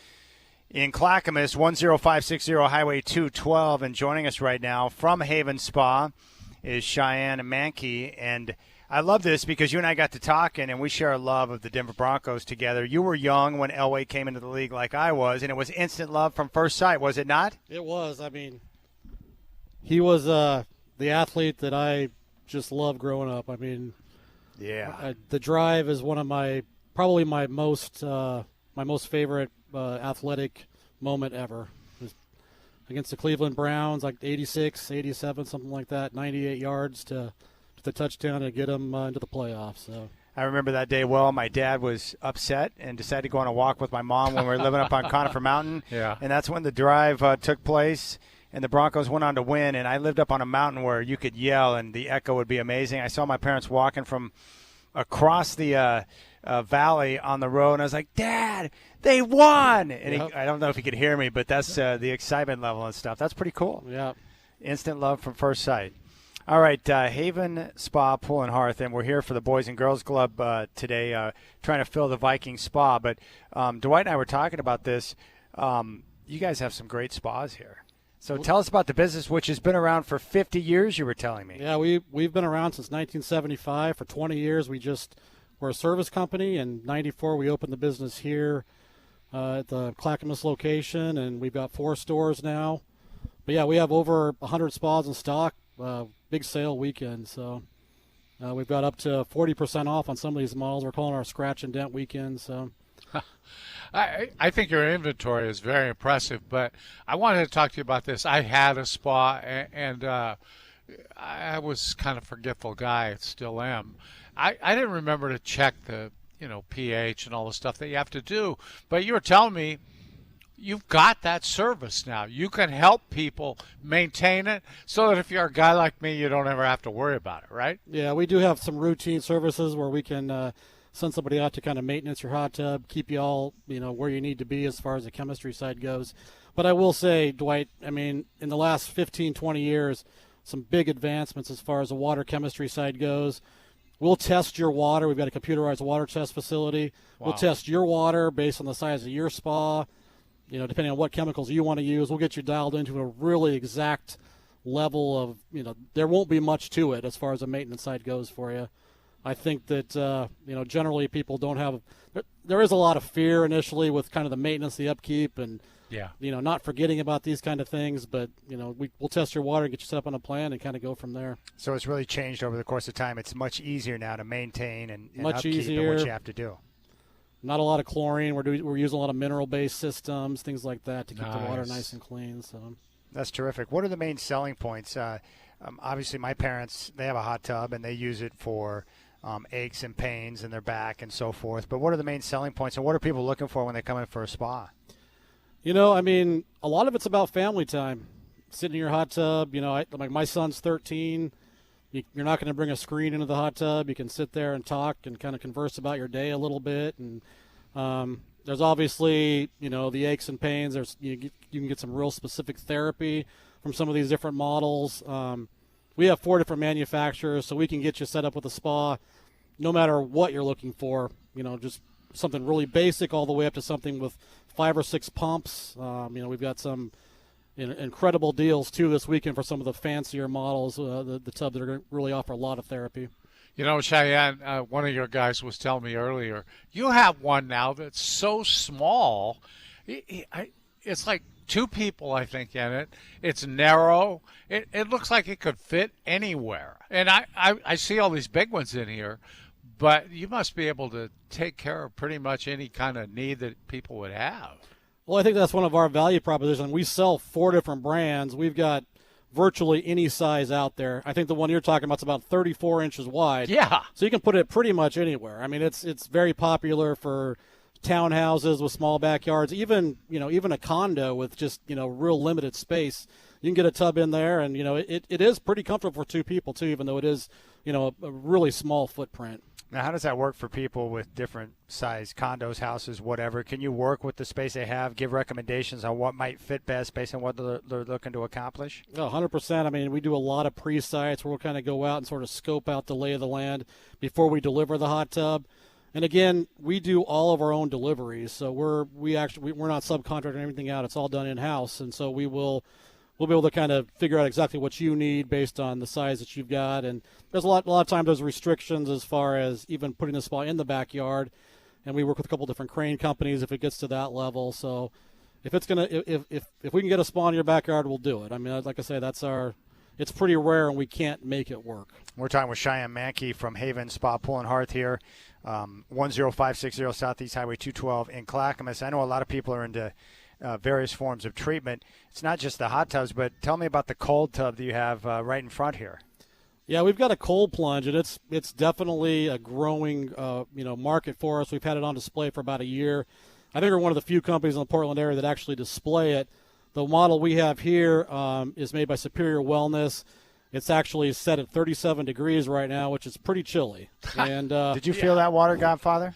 A: in Clackamas, 10560 Highway 212. And joining us right now from Haven Spa is Cheyenne Mankey. And I love this because you and I got to talking, and we share a love of the Denver Broncos together. You were young when Elway came into the league like I was, and it was instant love from first sight, was it not?
G: It was. I mean, he was the athlete that I just loved growing up. I mean,
A: yeah.
G: The drive is one of probably my most favorite athletic moment ever. Against the Cleveland Browns, like 86, 87, something like that, 98 yards to the touchdown to get them into the playoffs. So
A: I remember that day well. My dad was upset and decided to go on a walk with my mom when we were living up on Conifer Mountain.
B: Yeah.
A: And that's when the drive took place, and the Broncos went on to win. And I lived up on a mountain where you could yell, and the echo would be amazing. I saw my parents walking from across the valley on the road, and I was like, Dad, they won! And
G: Yep.
A: I don't know if he could hear me, but that's the excitement level and stuff. That's pretty cool.
G: yeah.
A: Instant love from first sight. All right, Haven Spa Pool and Hearth, and we're here for the Boys and Girls Club today, trying to fill the Viking Spa. But Dwight and I were talking about this. You guys have some great spas here. So tell us about the business, which has been around for 50 years, you were telling me.
G: Yeah, we've been around since 1975. For 20 years, we're a service company. In 94, we opened the business here at the Clackamas location, and we've got 4 stores now. But, yeah, we have over 100 spas in stock, big sale weekend. So we've got up to 40% off on some of these models. We're calling our scratch and dent weekend. So.
B: I think your inventory is very impressive, but I wanted to talk to you about this. I had a spa, and I was kind of a forgetful guy. Still am. I didn't remember to check the pH and all the stuff that you have to do, but you were telling me you've got that service now. You can help people maintain it so that if you're a guy like me, you don't ever have to worry about it, right?
G: Yeah, we do have some routine services where we can send somebody out to kind of maintenance your hot tub, keep you all, where you need to be as far as the chemistry side goes. But I will say, Dwight, I mean, in the last 15, 20 years, some big advancements as far as the water chemistry side goes. We'll test your water. We've got a computerized water test facility.
B: Wow.
G: We'll test your water based on the size of your spa, depending on what chemicals you want to use. We'll get you dialed into a really exact level of, there won't be much to it as far as the maintenance side goes for you. I think that, generally people don't have – there is a lot of fear initially with kind of the maintenance, the upkeep, and, not forgetting about these kind of things. But, we'll test your water and get you set up on a plan and kind of go from there.
A: So it's really changed over the course of time. It's much easier now to maintain and
G: much
A: upkeep
G: easier.
A: and what you have to do.
G: Not a lot of chlorine. We're using a lot of mineral-based systems, things like that to keep the water
B: Nice.
G: nice and clean. So
A: That's terrific. What are the main selling points? Obviously, my parents, they have a hot tub, and they use it for aches and pains in their back and so forth. But what are the main selling points, and what are people looking for when they come in for a spa?
G: a lot of it's about family time. Sitting in your hot tub, like my son's 13. You're not going to bring a screen into the hot tub. You can sit there and talk and kind of converse about your day a little bit. And there's obviously, the aches and pains. You can get some real specific therapy from some of these different models. We have 4 different manufacturers, so we can get you set up with a spa no matter what you're looking for. Just something really basic all the way up to something with 5 or 6 pumps. We've got some incredible deals, too, this weekend for some of the fancier models, the tubs that are going to really offer a lot of therapy.
B: Cheyenne, one of your guys was telling me earlier, you have one now that's so small. It's like 2 people, I think, in it. It's narrow. It looks like it could fit anywhere. And I see all these big ones in here, but you must be able to take care of pretty much any kind of need that people would have.
G: Well, I think that's one of our value propositions. We sell 4 different brands. We've got virtually any size out there. I think the one you're talking about is about 34 inches wide.
B: Yeah.
G: So you can put it pretty much anywhere. I mean, it's very popular for townhouses with small backyards, even a condo with just, real limited space. You can get a tub in there, and, it is pretty comfortable for 2 people, too, even though it is, a really small footprint.
A: Now, how does that work for people with different size condos, houses, whatever? Can you work with the space they have, give recommendations on what might fit best based on what they're looking to accomplish?
G: Oh, 100%. I mean, we do a lot of pre-sites where we'll kind of go out and sort of scope out the lay of the land before we deliver the hot tub. And again, we do all of our own deliveries, so we're not subcontracting everything out. It's all done in house, and so we'll be able to kind of figure out exactly what you need based on the size that you've got. And there's a lot of times there's restrictions as far as even putting the spa in the backyard, and we work with a couple different crane companies if it gets to that level. So if we can get a spa in your backyard, we'll do it. I mean, like I say, it's pretty rare, and we can't make it work.
A: We're talking with Cheyenne Mankey from Haven Spa Pool and Hearth here, 10560 Southeast Highway 212 in Clackamas. I know a lot of people are into various forms of treatment. It's not just the hot tubs, but tell me about the cold tub that you have right in front here.
G: Yeah, we've got a cold plunge, and it's definitely a growing market for us. We've had it on display for about a year. I think we're one of the few companies in the Portland area that actually display it. The model we have here is made by Superior Wellness. It's actually set at 37 degrees right now, which is pretty chilly. And
A: did you feel that water, Godfather?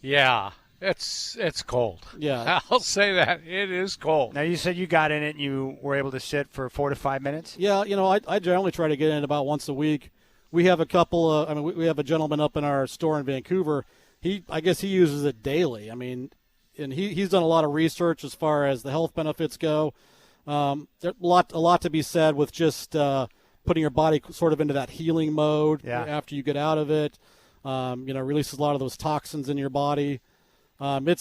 B: Yeah, it's cold.
G: Yeah,
B: I'll say that. It is cold.
A: Now, you said you got in it and you were able to sit for 4 to 5 minutes?
G: Yeah, I generally try to get in about once a week. We have a couple we have a gentleman up in our store in Vancouver. I guess he uses it daily. I mean, and he's done a lot of research as far as the health benefits go. There's a lot to be said with just putting your body sort of into that healing mode after you get out of it. Releases a lot of those toxins in your body. You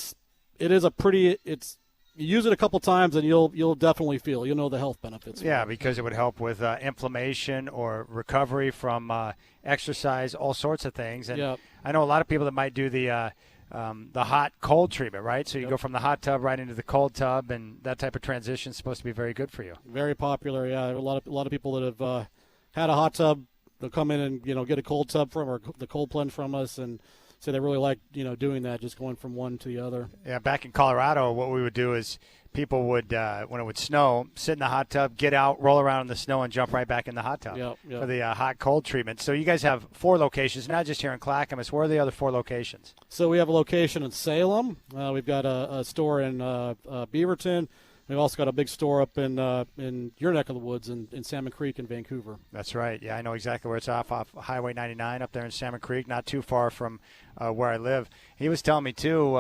G: use it a couple times and you'll definitely you'll know the health benefits.
A: Yeah, because it would help with inflammation or recovery from exercise, all sorts of things. And I know a lot of people that might do the hot cold treatment, right? So you go from the hot tub right into the cold tub, and that type of transition is supposed to be very good for you.
G: Very popular, yeah. A lot of people that have had a hot tub, they'll come in and get a cold tub or the cold plunge from us, and say they really like doing that, just going from one to the other.
A: Yeah, back in Colorado, what we would do is people would, when it would snow, sit in the hot tub, get out, roll around in the snow, and jump right back in the hot tub for the hot-cold treatment. So you guys have 4 locations, not just here in Clackamas. Where are the other 4 locations?
G: So we have a location in Salem. We've got a store in Beaverton. We've also got a big store up in your neck of the woods in Salmon Creek in Vancouver. That's right.
A: Yeah, I know exactly where it's off Highway 99 up there in Salmon Creek, not too far from where I live. He was telling me, too,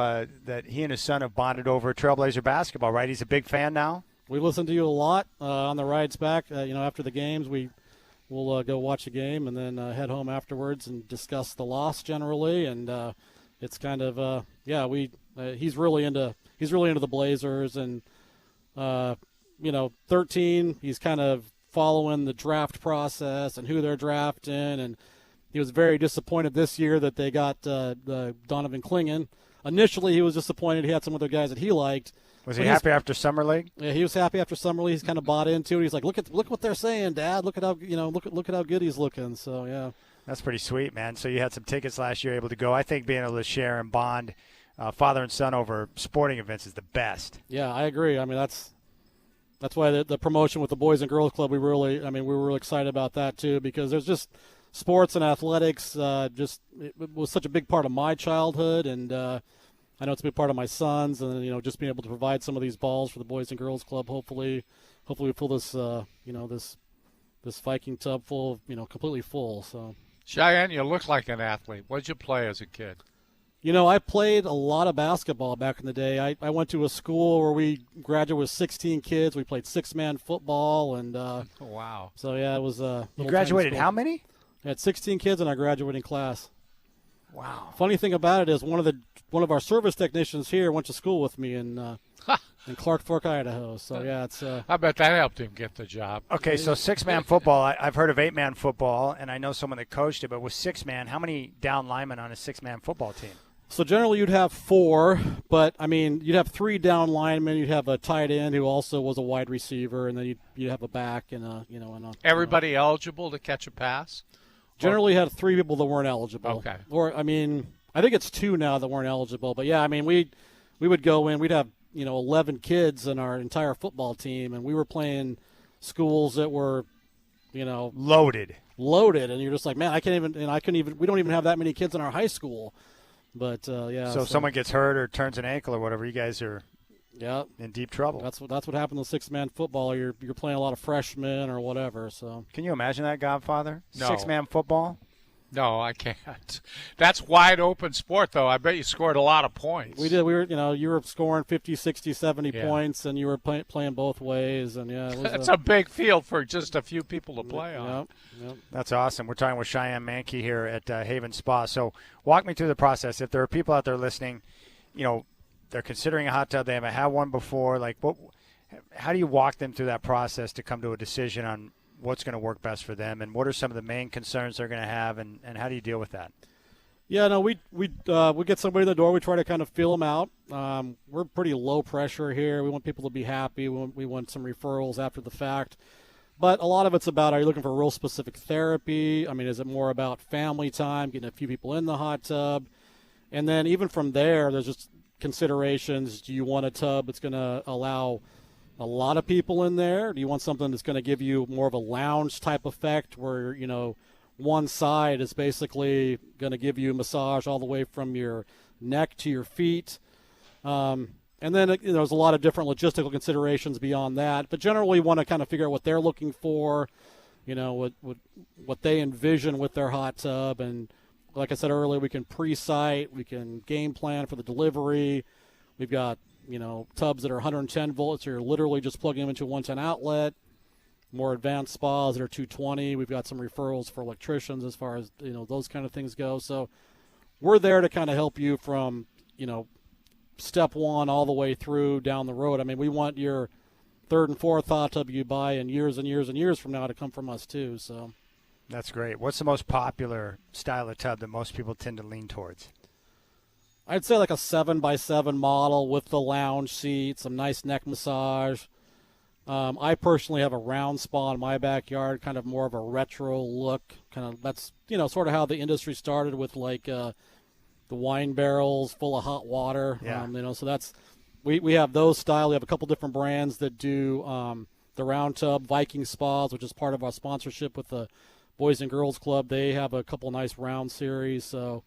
A: that he and his son have bonded over Trailblazer basketball, right? He's a big fan now?
G: We listen to you a lot on the rides back. After the games, we'll go watch a game and then head home afterwards and discuss the loss generally. And it's kind of, he's really into the Blazers. And 13, he's kind of following the draft process and who they're drafting, and he was very disappointed this year that they got the Donovan Clingan. Initially, he was disappointed. He had some other guys that he liked.
A: Was he happy after Summer League?
G: Yeah, he was happy after Summer League. He's kind of bought into it. He's like, look what they're saying, Dad. Look at how look at how good he's looking. So yeah,
A: that's pretty sweet, man. So you had some tickets last year, able to go. I think being able to share and bond father and son over sporting events is the best.
G: Yeah, I agree. I mean, that's why the promotion with the Boys and Girls Club, we were really excited about that too, because there's just sports and athletics. It was such a big part of my childhood, and I know it's a big part of my son's, and just being able to provide some of these balls for the Boys and Girls Club. Hopefully we fill this this Viking tub full, completely full. So
B: Cheyenne, you look like an athlete. What did you play as a kid?
G: I played a lot of basketball back in the day. I went to a school where we graduated with 16 kids. We played 6-man football, and
B: wow.
G: So yeah, it was.
A: You graduated how many?
G: I had 16 kids in our graduating class.
A: Wow.
G: Funny thing about it is one of our service technicians here went to school with me in Clark Fork, Idaho. So yeah, it's.
B: I bet that helped him get the job.
A: Okay, so 6-man football. I've heard of 8-man football, and I know someone that coached it. But with 6-man, how many down linemen on a 6-man football team?
G: So generally you'd have 4, but you'd have 3 down linemen. You'd have a tight end who also was a wide receiver, and then you'd have a back and
B: everybody eligible to catch a pass.
G: Generally had 3 people that weren't eligible.
B: Okay.
G: Or I think it's 2 now that weren't eligible. But yeah, we would go in. We'd have 11 kids in our entire football team, and we were playing schools that were
A: loaded,
G: and you're just like, man, I couldn't even. We don't even have that many kids in our high school. But yeah.
A: So if someone gets hurt or turns an ankle or whatever, you guys are in deep trouble.
G: That's what happened to 6-man football. You're playing a lot of freshmen or whatever. So
A: can you imagine that, Godfather?
B: No.
A: 6-man football.
B: No, I can't. That's wide open sport, though. I bet you scored a lot of points.
G: We did. We were, you were scoring 50, 60, 70
B: Yeah.
G: points, and you were playing both ways. And yeah, it was
B: That's a big field for just a few people to play on.
G: Yep.
A: That's awesome. We're talking with Cheyenne Mankey here at Haven Spa. So walk me through the process. If there are people out there listening, they're considering a hot tub, they haven't had one before. Like, how do you walk them through that process to come to a decision on what's going to work best for them, and what are some of the main concerns they're going to have, and how do you deal with that?
G: Yeah, no, we get somebody in the door. We try to kind of feel them out. We're pretty low pressure here. We want people to be happy. We want some referrals after the fact. But a lot of it's about, are you looking for real specific therapy? I mean, is it more about family time, getting a few people in the hot tub? And then even from there, there's just considerations. Do you want a tub that's going to allow a lot of people in there? Do you want something that's going to give you more of a lounge type effect where, one side is basically going to give you massage all the way from your neck to your feet? And then there's a lot of different logistical considerations beyond that. But generally, want to kind of figure out what they're looking for, what they envision with their hot tub. And like I said earlier, we can pre-site, we can game plan for the delivery. We've got tubs that are 110 volts, so you're literally just plugging them into a 110 outlet. More advanced spas that are 220. We've got some referrals for electricians as far as, those kind of things go. So we're there to kind of help you from, step one all the way through down the road. I mean, we want your third and fourth hot tub you buy in years and years and years from now to come from us too. So
A: That's great. What's the most popular style of tub that most people tend to lean towards?
G: I'd say like a 7x7 model with the lounge seat, some nice neck massage. I personally have a round spa in my backyard, kind of more of a retro look. That's sort of how the industry started with like the wine barrels full of hot water.
A: Yeah.
G: So that's we have those style. We have a couple different brands that do the round tub. Viking Spas, which is part of our sponsorship with the Boys and Girls Club. They have a couple nice round series. So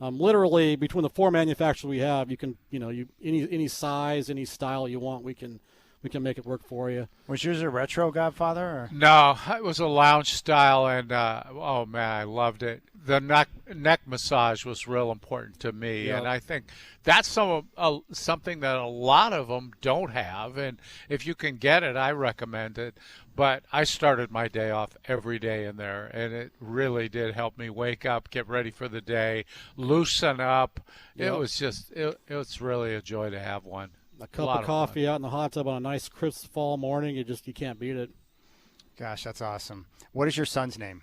G: literally between the four manufacturers we have, you can any size, any style you want, we can make it work for you.
A: Was yours a retro, Godfather? Or?
B: No, it was a lounge style, and oh man, I loved it. The neck massage was real important to me,
G: Yep.
B: and I think that's something that a lot of them don't have. And if you can get it, I recommend it. But I started my day off every day in there, and it really did help me wake up, get ready for the day, loosen up.
G: Yep.
B: It was just, it was really a joy to have one.
G: A cup of coffee out in the hot tub on a nice crisp fall morning, you can't beat it.
A: Gosh, that's awesome. What is your son's name?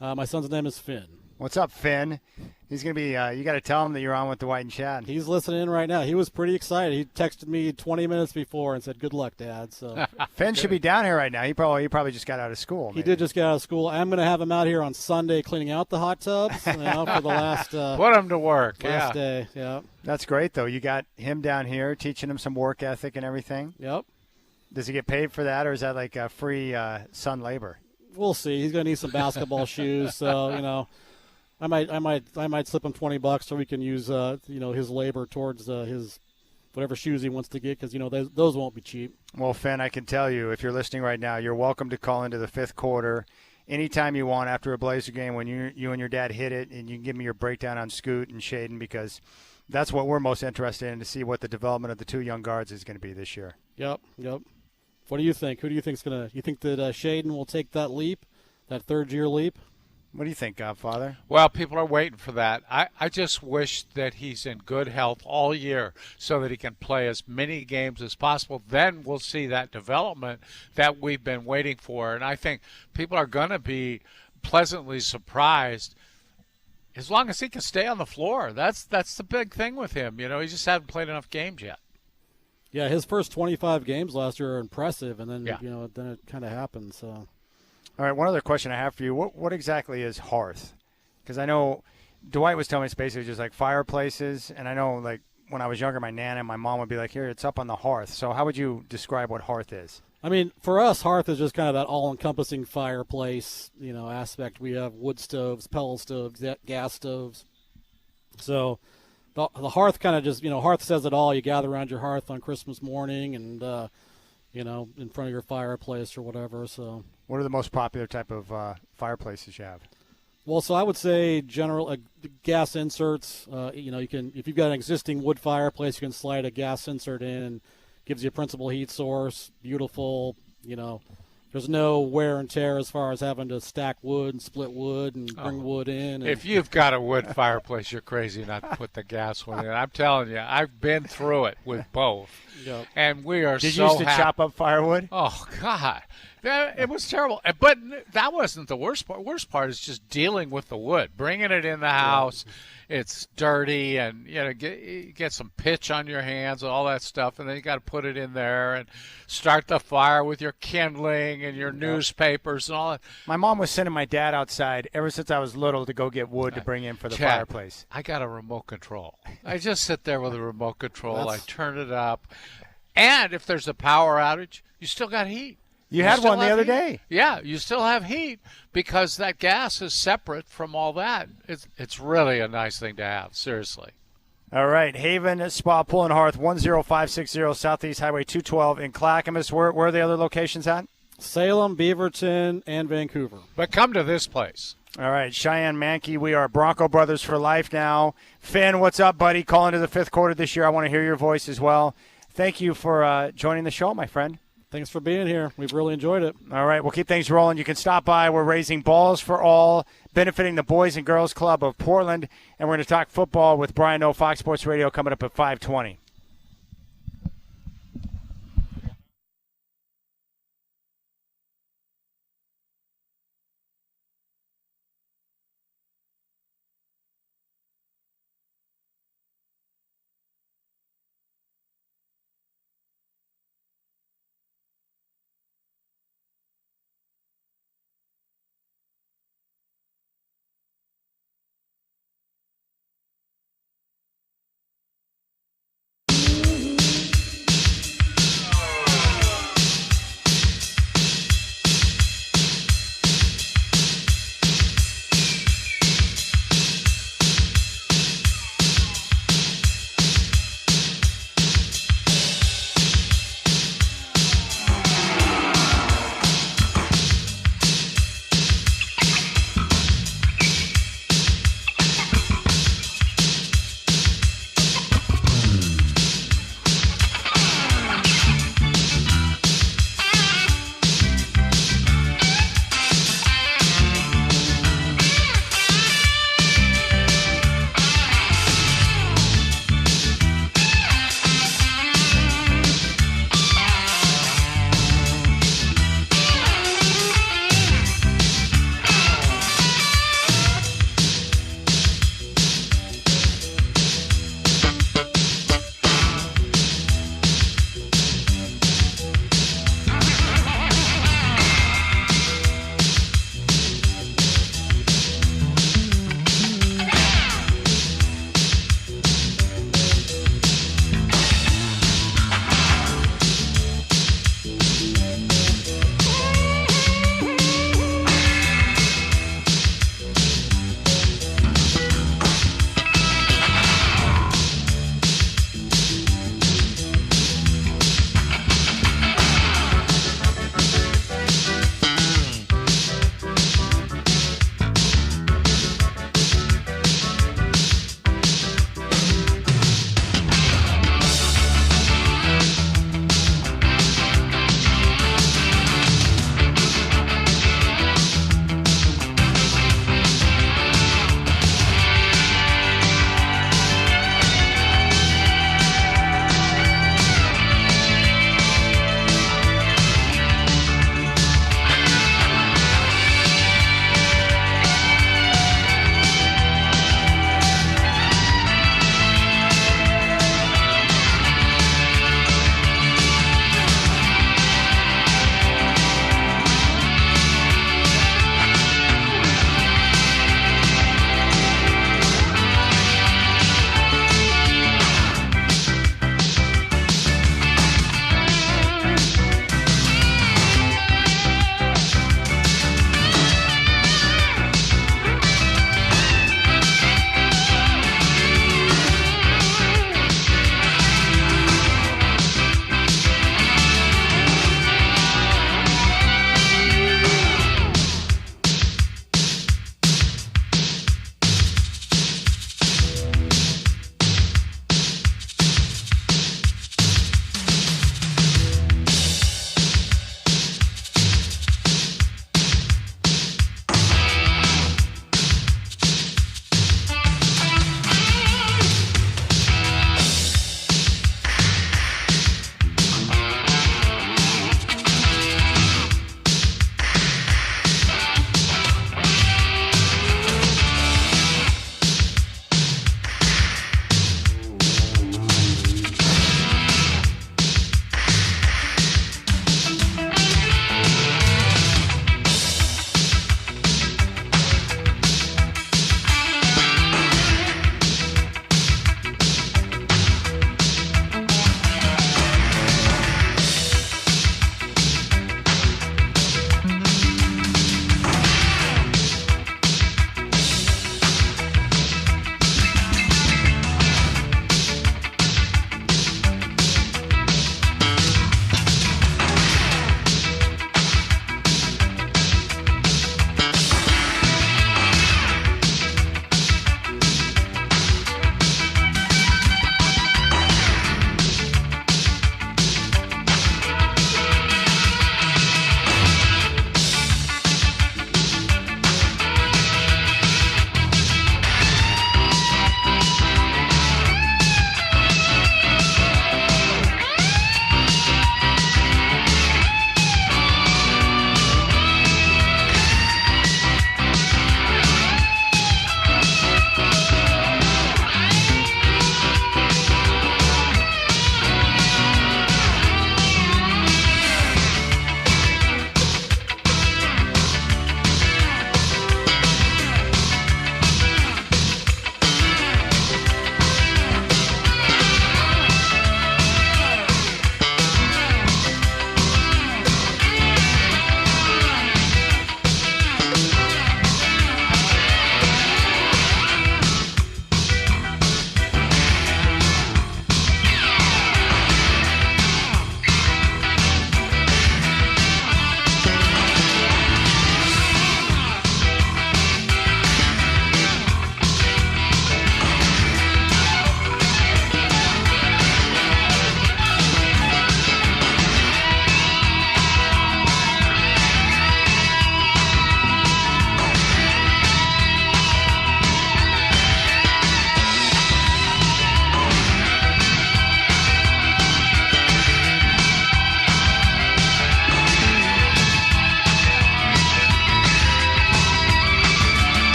G: My son's name is Finn.
A: What's up, Finn? He's going to be, you got to tell him that you're on with Dwight and Chad.
G: He's listening in right now. He was pretty excited. He texted me 20 minutes before and said, "Good luck, Dad." So
A: Finn should be down here right now. He probably just got out of school.
G: he did just get out of school. I'm going to have him out here on Sunday cleaning out the hot tubs for the last
B: Put him to work,
G: last day. Yeah.
A: That's great, though. You got him down here teaching him some work ethic and everything.
G: Yep.
A: Does he get paid for that, or is that like free son labor?
G: We'll see. He's going to need some basketball shoes, so I might slip him $20 so we can use his labor towards his whatever shoes he wants to get, because those won't be cheap.
A: Well, Finn, I can tell you, if you're listening right now, you're welcome to call into the fifth quarter anytime you want after a Blazer game when you and your dad hit it, and you can give me your breakdown on Scoot and Shaden, because that's what we're most interested in, to see what the development of the two young guards is going to be this year.
G: Yep. What do you think? Who do you think's gonna? You think that Shaden will take that leap, that third-year leap?
A: What do you think, Godfather?
B: Well, people are waiting for that. I just wish that he's in good health all year so that he can play as many games as possible. Then we'll see that development that we've been waiting for. And I think people are going to be pleasantly surprised as long as he can stay on the floor. That's the big thing with him. He just hasn't played enough games yet.
G: Yeah, his first 25 games last year are impressive, and then
B: Yeah.
G: then it kind of happened. So.
A: All right, one other question I have for you. What exactly is hearth? Because I know Dwight was telling me it's basically just like fireplaces, and I know like when I was younger, my nana and my mom would be like, "Here, it's up on the hearth." So how would you describe what hearth is?
G: I mean, for us, hearth is just kind of that all-encompassing fireplace, aspect. We have wood stoves, pellet stoves, gas stoves. So the hearth kind of just, hearth says it all. You gather around your hearth on Christmas morning and, in front of your fireplace or whatever. So
A: What are the most popular type of fireplaces you have?
G: Well, so I would say general gas inserts. You can, if you've got an existing wood fireplace, you can slide a gas insert in, and gives you a principal heat source. Beautiful. There's no wear and tear as far as having to stack wood and split wood and bring wood in.
B: If you've got a wood fireplace, you're crazy not to put the gas one in. I'm telling you, I've been through it with both.
G: Yep.
B: And we are
A: Did
B: so
A: you used to
B: happy.
A: chop up firewood?
B: Oh, God. It was terrible. But that wasn't the worst part. Worst part is just dealing with the wood, bringing it in the house. It's dirty, and get some pitch on your hands and all that stuff, and then you got to put it in there and start the fire with your kindling and your newspapers and all that.
A: My mom was sending my dad outside ever since I was little to go get wood to bring in for the
B: Chad,
A: fireplace.
B: I got a remote control. I just sit there with a remote control. I turn it up, and if there's a power outage, you still got heat.
A: You had
B: still
A: one the
B: have
A: other
B: heat.
A: day.
B: Yeah, you still have heat because that gas is separate from all that. It's really a nice thing to have, seriously.
A: All right, Haven Spa Pool and Hearth, 10560 Southeast Highway 212 in Clackamas. Where are the other locations at?
G: Salem, Beaverton, and Vancouver.
B: But come to this place.
A: All right, Cheyenne Mankey, we are Bronco Brothers for life now. Finn, what's up, buddy? Calling to the fifth quarter this year. I want to hear your voice as well. Thank you for joining the show, my friend.
G: Thanks for being here. We've really enjoyed it.
A: All right, we'll keep things rolling. You can stop by. We're raising balls for all, benefiting the Boys and Girls Club of Portland. And we're going to talk football with Brian O, Fox Sports Radio, coming up at 5:20.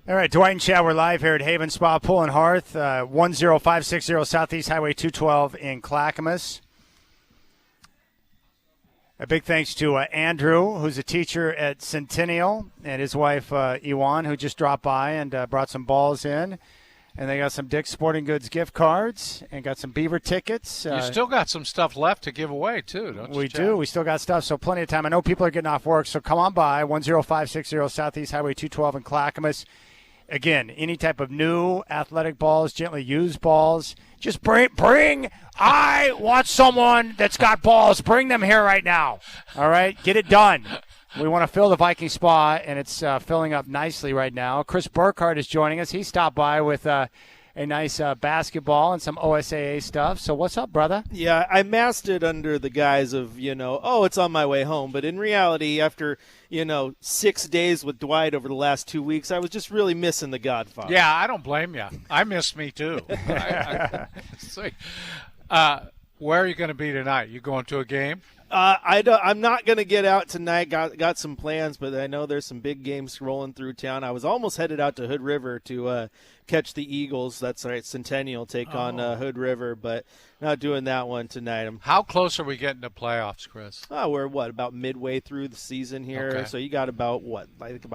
A: All right, Dwight and Chad, we're live here at Haven Spa Pool and Hearth, 10560 Southeast Highway 212 in Clackamas. A big thanks to Andrew, who's a teacher at Centennial, and his wife, Ewan, who just dropped by and brought some balls in. And they got some Dick's Sporting Goods gift cards and got some Beaver tickets.
B: You still got some stuff left to give away, too, don't you,
A: We
B: Chad?
A: do. We still got stuff, so plenty of time. I know people are getting off work, so come on by, 10560 Southeast Highway 212 in Clackamas. Again, any type of new athletic balls, gently used balls, just bring. I want someone that's got balls. Bring them here right now. All right? Get it done. We want to fill the Viking Spa, and it's filling up nicely right now. Chris Burkhardt is joining us. He stopped by with a nice basketball and some OSAA stuff. So what's up, brother?
H: Yeah, I masked it under the guise of, it's on my way home. But in reality, after, 6 days with Dwight over the last 2 weeks, I was just really missing the Godfather.
B: Yeah, I don't blame you. I miss me, too. Where are you going to be tonight? You going to a game?
H: I'm not going to get out tonight. Got some plans, but I know there's some big games rolling through town. I was almost headed out to Hood River to catch the Eagles. That's right, Centennial take on Hood River, but not doing that one tonight.
B: How close are we getting to playoffs, Chris?
H: We're about midway through the season here,
B: Okay.
H: so you got about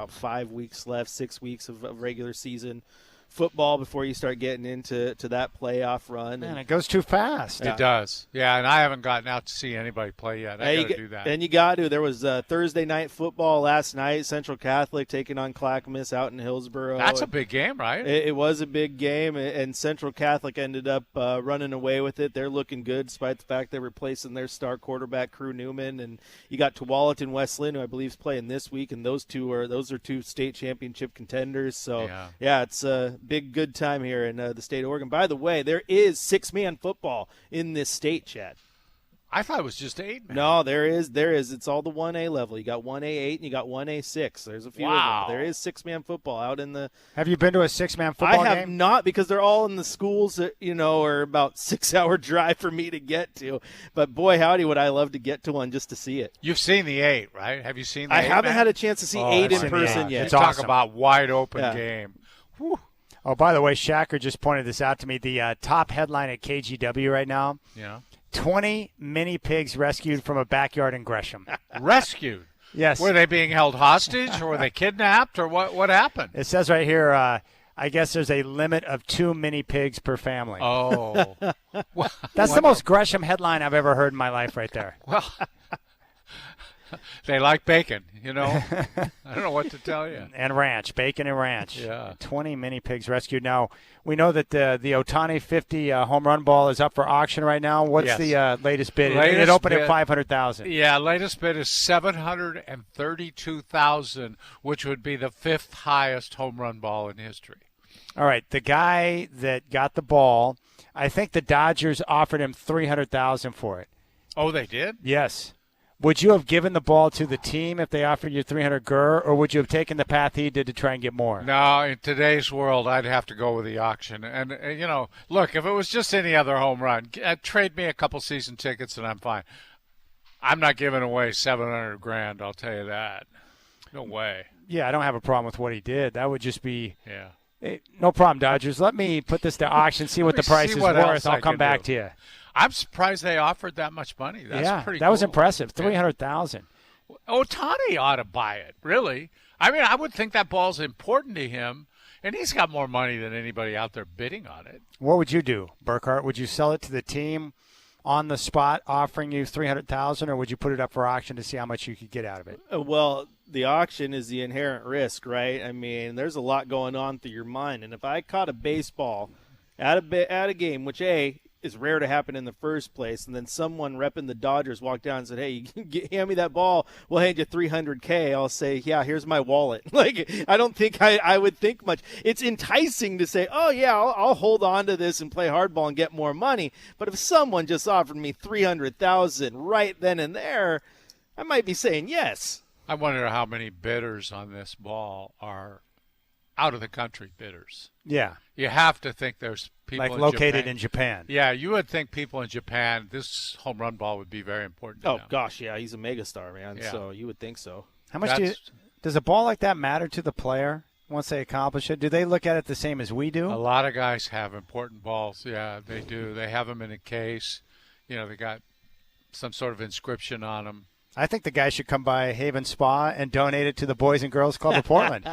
H: 5 weeks left, 6 weeks of regular season football before you start getting into that playoff run.
A: Man, it goes too fast.
B: It does. Yeah, and I haven't gotten out to see anybody play yet. I got to do that.
H: And you got to. There was Thursday night football last night. Central Catholic taking on Clackamas out in Hillsboro.
B: That's a big game, right?
H: It was a big game, and Central Catholic ended up running away with it. They're looking good despite the fact they're replacing their star quarterback, Crew Newman. And you got Tualatin Wesleyan, who I believe is playing this week, and those are two state championship contenders. So, yeah it's a big, good time here in the state of Oregon. By the way, there is six-man football in this state, Chad.
B: I thought it was just 8 man.
H: No, there is. It's all the 1A level. You got 1A8 and you got 1A6. There's a few of them. There is six-man football out in the.
A: Have you been to a six-man football game?
H: I have not, because they're all in the schools that, are about 6-hour drive for me to get to. But boy, howdy, would I love to get to one just to see it.
B: You've seen the 8, right? Have you seen the 8?
H: I haven't had a chance to see 8 in person yet.
B: It's talk about wide open game.
A: Whew. Oh, by the way, Shacker just pointed this out to me. The top headline at KGW right now.
B: Yeah.
A: 20 mini pigs rescued from a backyard in Gresham.
B: Rescued?
A: Yes.
B: Were they being held hostage, or were they kidnapped, or what happened?
A: It says right here, I guess there's a limit of 2 mini pigs per family.
B: Oh.
A: That's the most Gresham headline I've ever heard in my life right there.
B: Well, they like bacon, I don't know what to tell you.
A: And ranch, bacon and ranch.
B: Yeah.
A: 20 mini pigs rescued. Now, we know that the Ohtani 50 home run ball is up for auction right now. What's the latest bid? It opened at $500,000.
B: Yeah, latest bid is $732,000, which would be the 5th highest home run ball in history.
A: All right, the guy that got the ball, I think the Dodgers offered him $300,000 for it.
B: Oh, they did?
A: Yes. Would you have given the ball to the team if they offered you $300,000, or would you have taken the path he did to try and get more?
B: No, in today's world, I'd have to go with the auction. And, look, if it was just any other home run, trade me a couple season tickets and I'm fine. I'm not giving away $700,000, I'll tell you that. No way.
A: Yeah, I don't have a problem with what he did. That would just be
B: no
A: problem, Dodgers. Let me put this to auction, see what the price is worth. I'll come back to you.
B: I'm surprised they offered that much money. That's pretty cool.
A: Was impressive. $300,000.
B: Ohtani ought to buy it, really. I mean, I would think that ball's important to him, and he's got more money than anybody out there bidding on it.
A: What would you do, Burkhardt? Would you sell it to the team on the spot, offering you $300,000, or would you put it up for auction to see how much you could get out of it?
H: Well, the auction is the inherent risk, right? I mean, there's a lot going on through your mind, and if I caught a baseball at a game, which is rare to happen in the first place, and then someone repping the Dodgers walked down and said, hey, hand me that ball, we'll hand you $300K, I'll say, yeah, here's my wallet. Like, I don't think I would think much. It's enticing to say, oh yeah, I'll hold on to this and play hardball and get more money, but if someone just offered me $300,000 right then and there, I might be saying yes.
B: I wonder how many bidders on this ball are out of the country bidders.
A: Yeah.
B: You have to think there's people
A: Like located in Japan.
B: Yeah, you would think people in Japan, this home run ball would be very important to
H: Oh,
B: them.
H: gosh, yeah, he's a megastar, man.
B: Yeah.
H: So you would think so.
A: How much does a ball like that matter to the player once they accomplish it? Do they look at it the same as we do?
B: A lot of guys have important balls. Yeah, they do. They have them in a case. They got some sort of inscription on them.
A: I think the guy should come by Haven Spa and donate it to the Boys and Girls Club of Portland.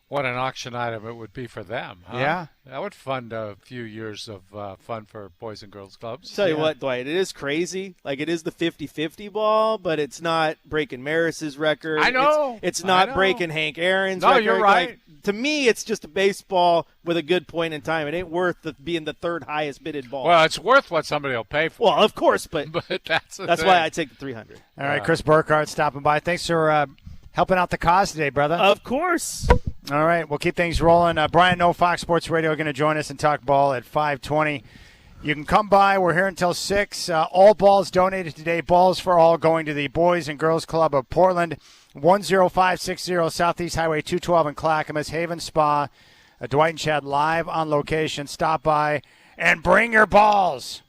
B: What an auction item it would be for them, huh?
A: Yeah.
B: That would fund a few years of fun for Boys and Girls Clubs.
H: Tell you what, Dwight, it is crazy. Like, it is the 50-50 ball, but it's not breaking Maris's record.
B: I know.
H: It's not breaking Hank Aaron's
B: No,
H: record.
B: you're right.
H: Like, to me, it's just a baseball with a good point in time. It ain't worth being the third highest bidded ball.
B: Well, it's worth what somebody will pay for.
H: Well, of course, but
B: that's
H: why I take the 300.
A: All right, Chris Burkhardt stopping by. Thanks for helping out the cause today, brother.
H: Of course.
A: All right, we'll keep things rolling. Brian Noe, Fox Sports Radio, going to join us and talk ball at 5:20. You can come by. We're here until 6. All balls donated today. Balls for all going to the Boys and Girls Club of Portland, 10560 Southeast Highway 212 in Clackamas, Haven Spa. Dwight and Chad live on location. Stop by and bring your balls.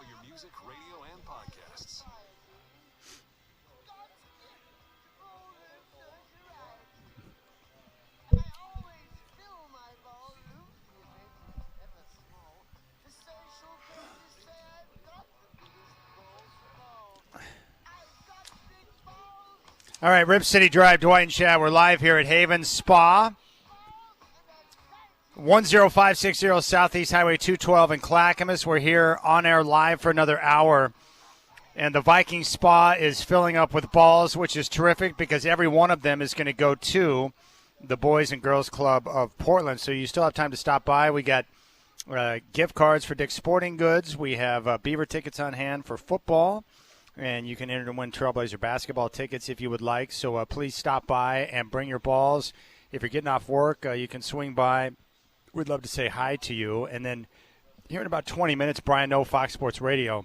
I: all your music, radio, and podcasts.
A: All right, Rip City Drive, Dwight and Chad. We're live here at Haven Spa. 10560 Southeast Highway 212 in Clackamas. We're here on air live for another hour. And the Viking Spa is filling up with balls, which is terrific because every one of them is going to go to the Boys and Girls Club of Portland. So you still have time to stop by. We got gift cards for Dick's Sporting Goods. We have Beaver tickets on hand for football. And you can enter to win Trailblazer basketball tickets if you would like. So please stop by and bring your balls. If you're getting off work, you can swing by. We'd love to say hi to you. And then here in about 20 minutes, Brian Noe, Fox Sports Radio,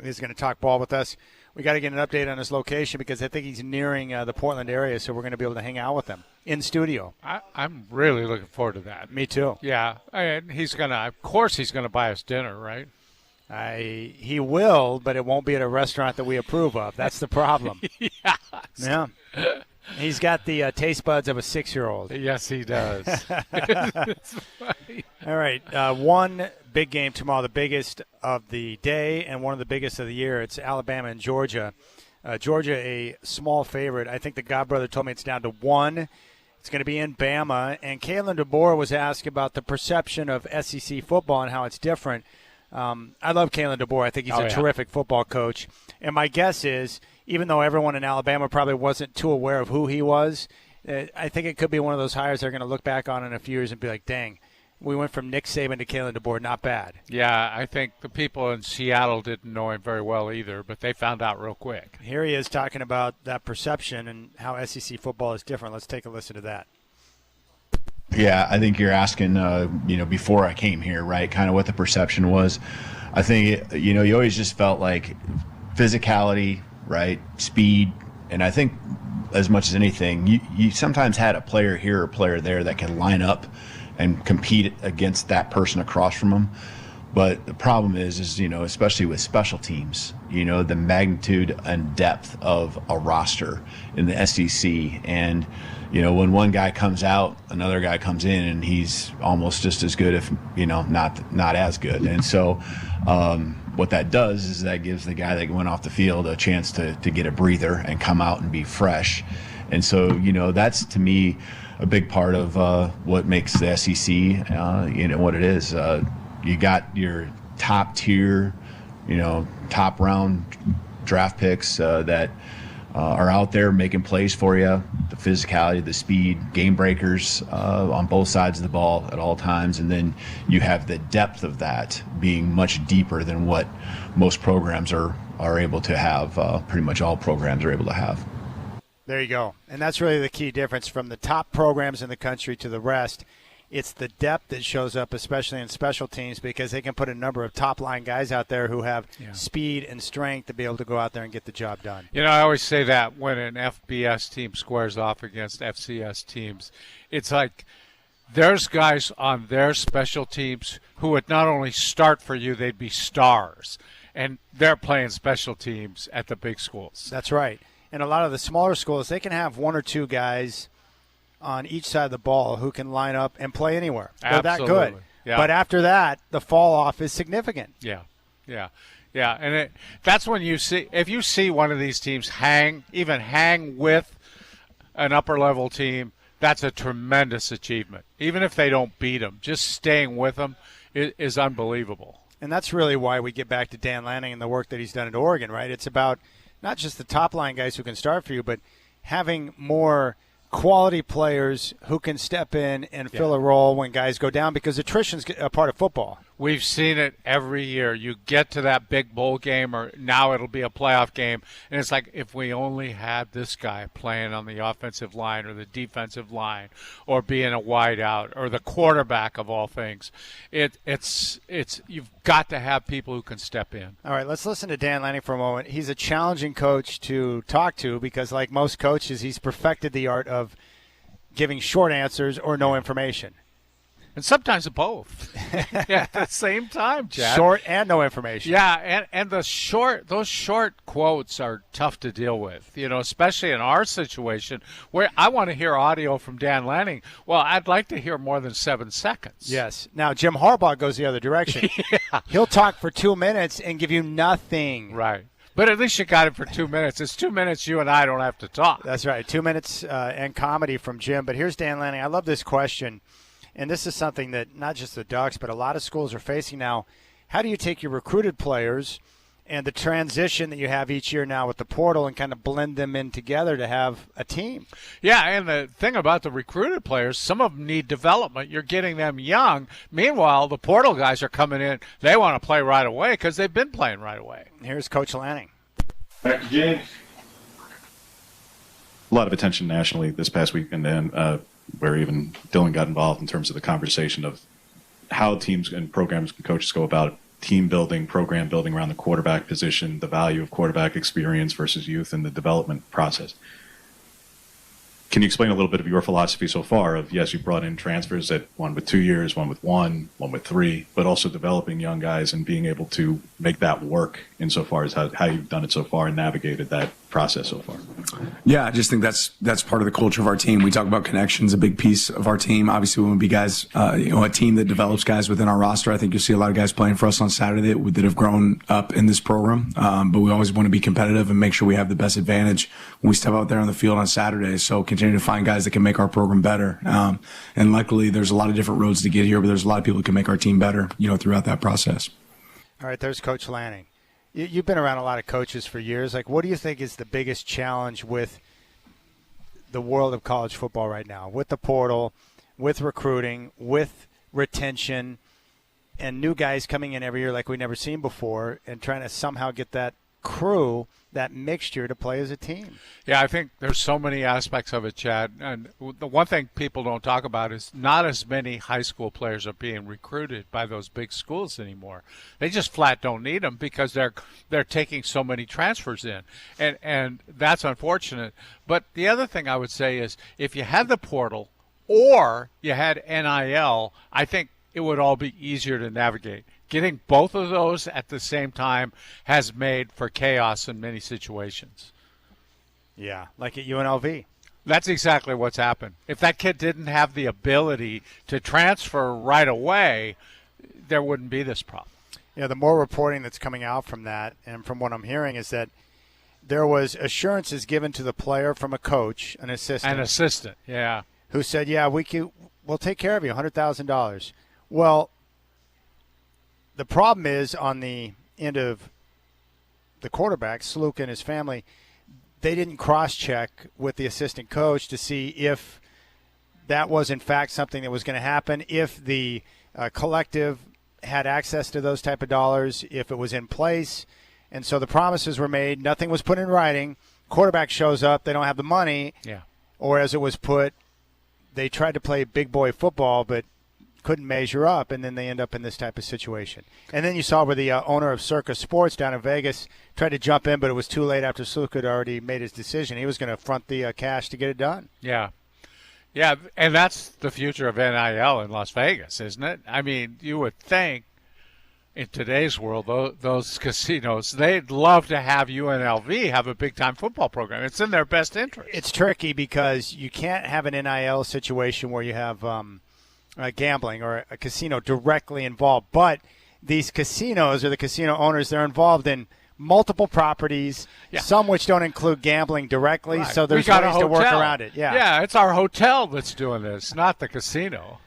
A: is going to talk ball with us. We got to get an update on his location because I think he's nearing the Portland area, so we're going to be able to hang out with him in studio.
B: I'm really looking forward to that.
A: Me too.
B: Yeah, and he's going to, of course, he's going to buy us dinner, right?
A: He will, but it won't be at a restaurant that we approve of. That's the problem. Yeah. He's got the taste buds of a 6-year-old.
B: Yes, he does.
A: All right. One big game tomorrow, the biggest of the day and one of the biggest of the year. It's Alabama and Georgia. Georgia, a small favorite. I think the Godbrother told me it's down to 1. It's going to be in Bama. And Kalen DeBoer was asked about the perception of SEC football and how it's different. I love Kalen DeBoer. I think he's a terrific football coach. And my guess is, even though everyone in Alabama probably wasn't too aware of who he was, I think it could be one of those hires they're going to look back on in a few years and be like, dang, we went from Nick Saban to Kalen DeBoer. Not bad.
B: Yeah, I think the people in Seattle didn't know him very well either, but they found out real quick.
A: Here he is talking about that perception and how SEC football is different. Let's take a listen to that.
J: Yeah, I think you're asking, before I came here, right, kind of what the perception was. I think, you always just felt like physicality, right, speed, and I think as much as anything, you sometimes had a player here or a player there that can line up and compete against that person across from them. But the problem is, especially with special teams, the magnitude and depth of a roster in the SEC. And, when one guy comes out, another guy comes in, and he's almost just as good, if, not as good. And so what that does is that gives the guy that went off the field a chance to get a breather and come out and be fresh. And so, that's, to me, a big part of what makes the SEC, what it is. You got your top tier, top round draft picks that are out there making plays for you, the physicality, the speed, game breakers on both sides of the ball at all times. And then you have the depth of that being much deeper than what most programs are able to have, pretty much all programs are able to have.
A: There you go. And that's really the key difference from the top programs in the country to the rest. It's the depth that shows up, especially in special teams, because they can put a number of top-line guys out there who have speed and strength to be able to go out there and get the job done.
B: I always say that when an FBS team squares off against FCS teams, it's like there's guys on their special teams who would not only start for you, they'd be stars. And they're playing special teams at the big schools.
A: That's right. And a lot of the smaller schools, they can have one or two guys on each side of the ball who can line up and play anywhere. They're that good.
B: Yeah.
A: But after that, the fall off is significant.
B: Yeah. And that's when you see, if you see one of these teams hang with an upper level team, that's a tremendous achievement. Even if they don't beat them, just staying with them is unbelievable.
A: And that's really why we get back to Dan Lanning and the work that he's done at Oregon, right? It's about not just the top line guys who can start for you, but having more quality players who can step in and fill a role when guys go down, because attrition's a part of football.
B: We've seen it every year. You get to that big bowl game, or now it'll be a playoff game, and it's like, if we only had this guy playing on the offensive line or the defensive line or being a wideout or the quarterback of all things. It's you've got to have people who can step in.
A: All right, let's listen to Dan Lanning for a moment. He's a challenging coach to talk to because, like most coaches, he's perfected the art of giving short answers or no information.
B: And sometimes both. Yeah, at the same time, Chad.
A: Short and no information.
B: Yeah, and those short quotes are tough to deal with, especially in our situation where I want to hear audio from Dan Lanning. Well, I'd like to hear more than 7 seconds.
A: Yes. Now, Jim Harbaugh goes the other direction.
B: Yeah.
A: He'll talk for 2 minutes and give you nothing.
B: Right. But at least you got it for 2 minutes. It's 2 minutes you and I don't have to talk.
A: That's right. 2 minutes and comedy from Jim. But here's Dan Lanning. I love this question. And this is something that not just the Ducks, but a lot of schools are facing now. How do you take your recruited players and the transition that you have each year now with the portal and kind of blend them in together to have a team?
B: Yeah, and the thing about the recruited players, some of them need development. You're getting them young. Meanwhile, the portal guys are coming in. They want to play right away because they've been playing right away.
A: Here's Coach Lanning.
K: Back to James. A lot of attention nationally this past weekend, and where even Dylan got involved in terms of the conversation of how teams and programs and coaches go about team building, program building around the quarterback position, the value of quarterback experience versus youth in the development process. Can you explain a little bit of your philosophy so far of, yes, you brought in transfers that one with 2 years, one with one with three, but also developing young guys and being able to make that work insofar as how you've done it so far and navigated that process so far?
L: Yeah, I just think that's part of the culture of our team. We talk about connections, a big piece of our team. Obviously, when we be guys, a team that develops guys within our roster. I think you'll see a lot of guys playing for us on Saturday that have grown up in this program. But we always want to be competitive and make sure we have the best advantage when we step out there on the field on Saturday. So continue to find guys that can make our program better. And luckily, there's a lot of different roads to get here, but there's a lot of people who can make our team better, throughout that process.
A: All right, there's Coach Lanning. You've been around a lot of coaches for years. Like, what do you think is the biggest challenge with the world of college football right now, with the portal, with recruiting, with retention, and new guys coming in every year like we've never seen before, and trying to somehow get that crew, that mixture to play as a team?
B: Yeah, I think there's so many aspects of it, Chad. And the one thing people don't talk about is not as many high school players are being recruited by those big schools anymore. They just flat don't need them because they're taking so many transfers in. And that's unfortunate. But the other thing I would say is if you had the portal or you had NIL, I think it would all be easier to navigate. Getting both of those at the same time has made for chaos in many situations.
A: Yeah, like at UNLV.
B: That's exactly what's happened. If that kid didn't have the ability to transfer right away, there wouldn't be this problem.
A: Yeah, the more reporting that's coming out from that, and from what I'm hearing, is that there was assurances given to the player from a coach, an assistant.
B: Yeah.
A: Who said, yeah, we'll take care of you, $100,000. Well, the problem is on the end of the quarterback, Sluka and his family, they didn't cross-check with the assistant coach to see if that was in fact something that was going to happen, if the collective had access to those type of dollars, if it was in place. And so the promises were made. Nothing was put in writing. Quarterback shows up. They don't have the money.
B: Yeah.
A: Or as it was put, they tried to play big boy football, but couldn't measure up, and then they end up in this type of situation. And then you saw where the owner of Circus Sports down in Vegas tried to jump in, but it was too late after Sluka had already made his decision. He was going to front the cash to get it done.
B: Yeah. Yeah, and that's the future of NIL in Las Vegas, isn't it? I mean, you would think in today's world, those casinos, they'd love to have UNLV have a big-time football program. It's in their best interest.
A: It's tricky because you can't have an NIL situation where you have gambling or a casino directly involved. But these casinos or the casino owners, they're involved in multiple properties, some which don't include gambling directly. Right. So there's ways to work around it.
B: Yeah, it's our hotel that's doing this, not the casino.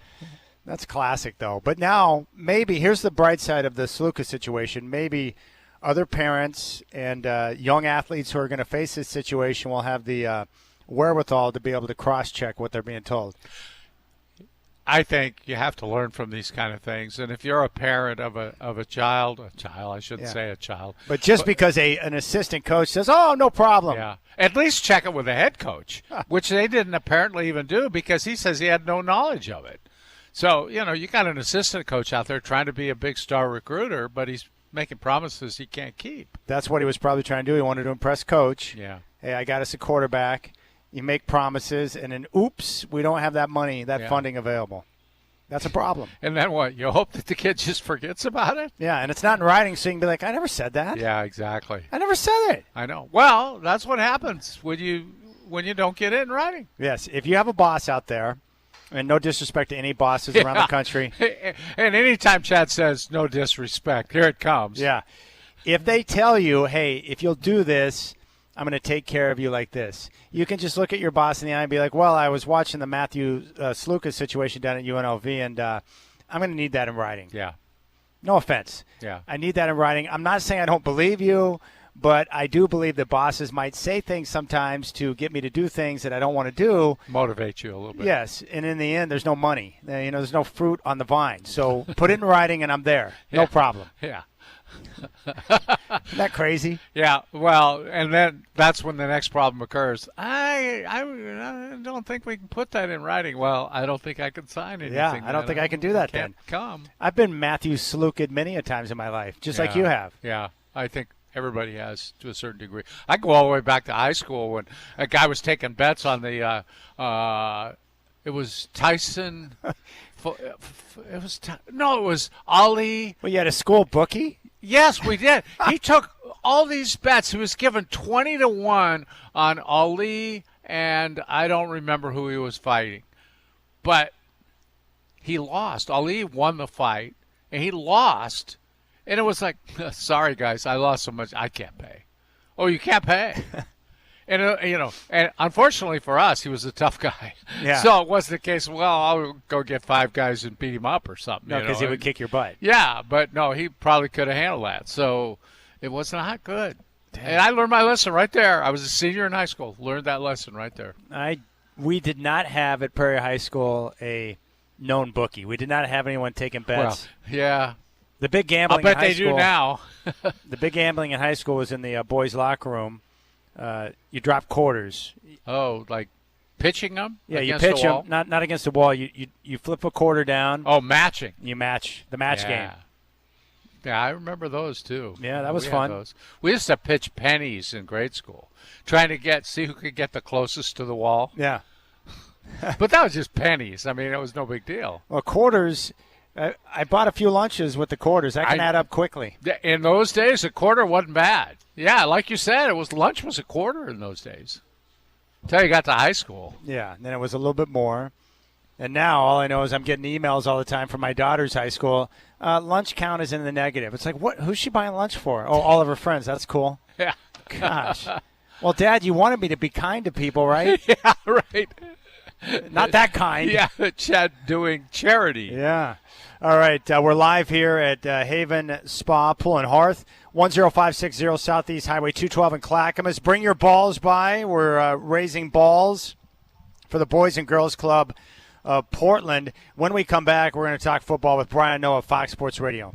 A: That's classic, though. But now maybe here's the bright side of the Sluka situation. Maybe other parents and young athletes who are going to face this situation will have the wherewithal to be able to cross-check what they're being told.
B: I think you have to learn from these kind of things. And if you're a parent of a child, I shouldn't say a child.
A: But because an assistant coach says, oh, no problem.
B: Yeah. At least check it with the head coach, which they didn't apparently even do because he says he had no knowledge of it. So, you got an assistant coach out there trying to be a big star recruiter, but he's making promises he can't keep.
A: That's what he was probably trying to do. He wanted to impress coach.
B: Yeah.
A: Hey, I got us a quarterback. You make promises, and then, oops, we don't have that money, that funding available. That's a problem.
B: And then what? You hope that the kid just forgets about it?
A: Yeah, and it's not in writing, so you can be like, I never said that.
B: Yeah, exactly.
A: I never said it.
B: I know. Well, that's what happens when you don't get it in writing.
A: Yes, if you have a boss out there, and no disrespect to any bosses around the country.
B: And anytime Chad says no disrespect, here it comes.
A: Yeah. If they tell you, hey, if you'll do this, I'm going to take care of you like this, you can just look at your boss in the eye and be like, well, I was watching the Matthew Sluka situation down at UNLV, and I'm going to need that in writing.
B: Yeah.
A: No offense.
B: Yeah.
A: I need that in writing. I'm not saying I don't believe you, but I do believe that bosses might say things sometimes to get me to do things that I don't want to do.
B: Motivate you a little bit.
A: Yes, and in the end, there's no money. There's no fruit on the vine. So put it in writing, and I'm there. No problem.
B: Yeah.
A: Isn't that crazy?
B: Yeah, well, and then that's when the next problem occurs. I don't think we can put that in writing. Well, I don't think I can sign anything.
A: Yeah, I don't think I can do that then.
B: Come.
A: I've been Matthew Sluked many a times in my life, just like you have.
B: Yeah, I think everybody has to a certain degree. I go all the way back to high school when a guy was taking bets on the it was Tyson. It was Ali.
A: Well, you had a school bookie?
B: Yes, we did. He took all these bets. He was given 20-1 on Ali, and I don't remember who he was fighting. But he lost. Ali won the fight, and he lost. And it was like, sorry, guys, I lost so much, I can't pay. Oh, you can't pay? And, and unfortunately for us, he was a tough guy.
A: Yeah.
B: So it wasn't the case, well, I'll go get 5 guys and beat him up or something.
A: No, because he would kick your butt.
B: Yeah, but no, he probably could have handled that. So it was not good. Damn. And I learned my lesson right there. I was a senior in high school. Learned that lesson right there.
A: We did not have at Prairie High School a known bookie. We did not have anyone taking bets.
B: Well, yeah.
A: The big gambling
B: I'll
A: in
B: bet
A: high
B: they
A: school,
B: do now.
A: The big gambling in high school was in the boys' locker room. You drop quarters.
B: Oh, like pitching them?
A: Yeah, you pitch them, not against the wall. You flip a quarter down.
B: Oh, matching.
A: You match the match game.
B: Yeah, I remember those too.
A: Yeah, that was fun.
B: We used to pitch pennies in grade school, trying to see who could get the closest to the wall.
A: Yeah.
B: But that was just pennies. I mean, it was no big deal.
A: Well, quarters, I bought a few lunches with the quarters. That can add up quickly.
B: In those days, a quarter wasn't bad. Yeah, like you said, lunch was a quarter in those days. Until you got to high school.
A: Yeah, and then it was a little bit more. And now all I know is I'm getting emails all the time from my daughter's high school. Lunch count is in the negative. It's like, what? Who's she buying lunch for? Oh, all of her friends. That's cool.
B: Yeah.
A: Gosh. Well, Dad, you wanted me to be kind to people, right?
B: Yeah, right.
A: Not that kind.
B: Yeah, Chad doing charity.
A: Yeah. All right, we're live here at Haven Spa Pool and Hearth, 10560 Southeast Highway 212 in Clackamas. Bring your balls by. We're raising balls for the Boys and Girls Club of Portland. When we come back, we're going to talk football with Brian Noah of Fox Sports Radio.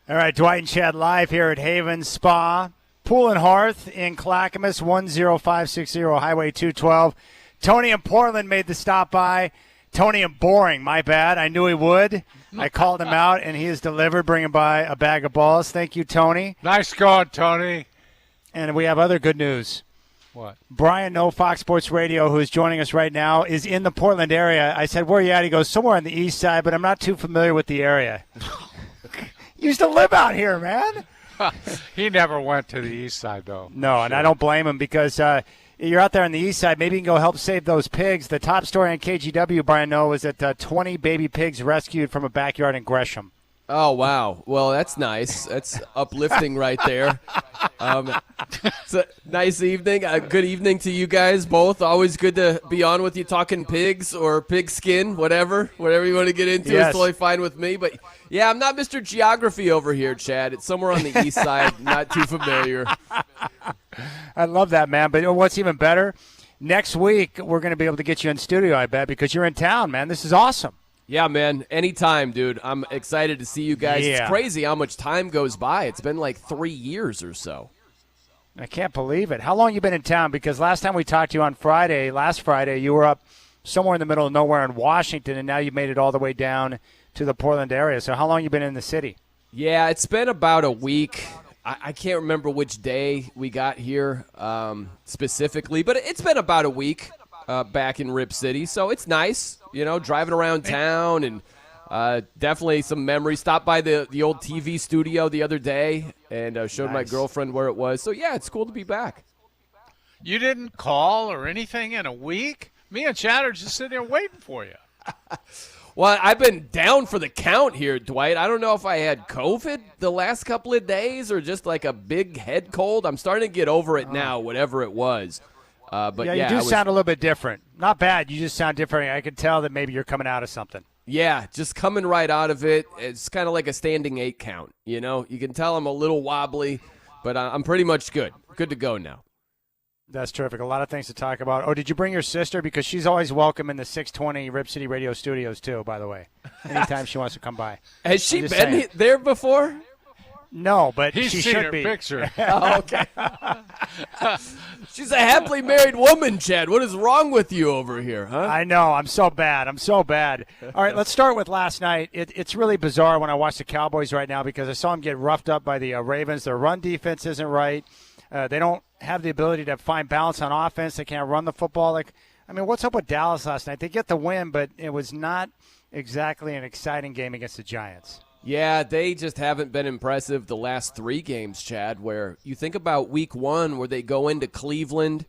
A: All right, Dwight and Chad live here at Haven Spa. Pool and Hearth in Clackamas, 10560 Highway 212. Tony in Portland made the stop by. Tony in Boring, my bad. I knew he would. I called him out, and he has delivered, bringing by a bag of balls. Thank you, Tony.
B: Nice going, Tony.
A: And we have other good news.
B: What?
A: Brian No Fox Sports Radio, who is joining us right now, is in the Portland area. I said, where are you at? He goes, somewhere on the east side, but I'm not too familiar with the area. Used to live out here, man.
B: He never went to the east side, though.
A: No, and I don't blame him because you're out there on the east side. Maybe you can go help save those pigs. The top story on KGW, Brian Noah, is that 20 baby pigs rescued from a backyard in Gresham.
M: Oh, wow. Well, that's nice. That's uplifting right there. It's a nice evening. Good evening to you guys both. Always good to be on with you talking pigs or pig skin, whatever you want to get into.
A: Yes.
M: Is totally fine with me. But, yeah, I'm not Mr. Geography over here, Chad. It's somewhere on the east side, not too familiar.
A: I love that, man. But what's even better, next week we're going to be able to get you in studio, I bet, because you're in town, man. This is awesome.
M: Yeah, man. Anytime, dude. I'm excited to see you guys.
A: Yeah.
M: It's crazy how much time goes by. It's been like 3 years or so.
A: I can't believe it. How long you been in town? Because last time we talked to you on last Friday, you were up somewhere in the middle of nowhere in Washington, and now you've made it all the way down to the Portland area. So how long you been in the city?
M: Yeah, it's been about a week. I can't remember which day we got here specifically, but it's been about a week back in Rip City. So it's nice, driving around town and definitely some memories. Stopped by the old TV studio the other day and showed my girlfriend where it was. So, yeah, it's cool to be back.
B: You didn't call or anything in a week? Me and Chad are just sitting there waiting for you.
M: Well, I've been down for the count here, Dwight. I don't know if I had COVID the last couple of days or just like a big head cold. I'm starting to get over it now, whatever it was. But
A: you do sound a little bit different. Not bad. You just sound different. I could tell that maybe you're coming out of something.
M: Yeah, just coming right out of it. It's kind of like a standing 8 count, You can tell I'm a little wobbly, but I'm pretty much good. Good to go now.
A: That's terrific. A lot of things to talk about. Oh, did you bring your sister? Because she's always welcome in the 620 Rip City Radio Studios, too, by the way. Anytime she wants to come by.
M: Has she been there before?
A: No, but
B: He's
A: she
B: seen
A: should
B: her
A: be.
B: picture.
M: Oh, okay. She's a happily married woman, Chad. What is wrong with you over here, huh?
A: I know. I'm so bad. All right, let's start with last night. It's really bizarre when I watch the Cowboys right now because I saw them get roughed up by the Ravens. Their run defense isn't right. They don't have the ability to find balance on offense. They can't run the football. What's up with Dallas last night? They get the win, but it was not exactly an exciting game against the Giants.
M: Yeah, they just haven't been impressive the last 3 games, Chad, where you think about week 1 where they go into Cleveland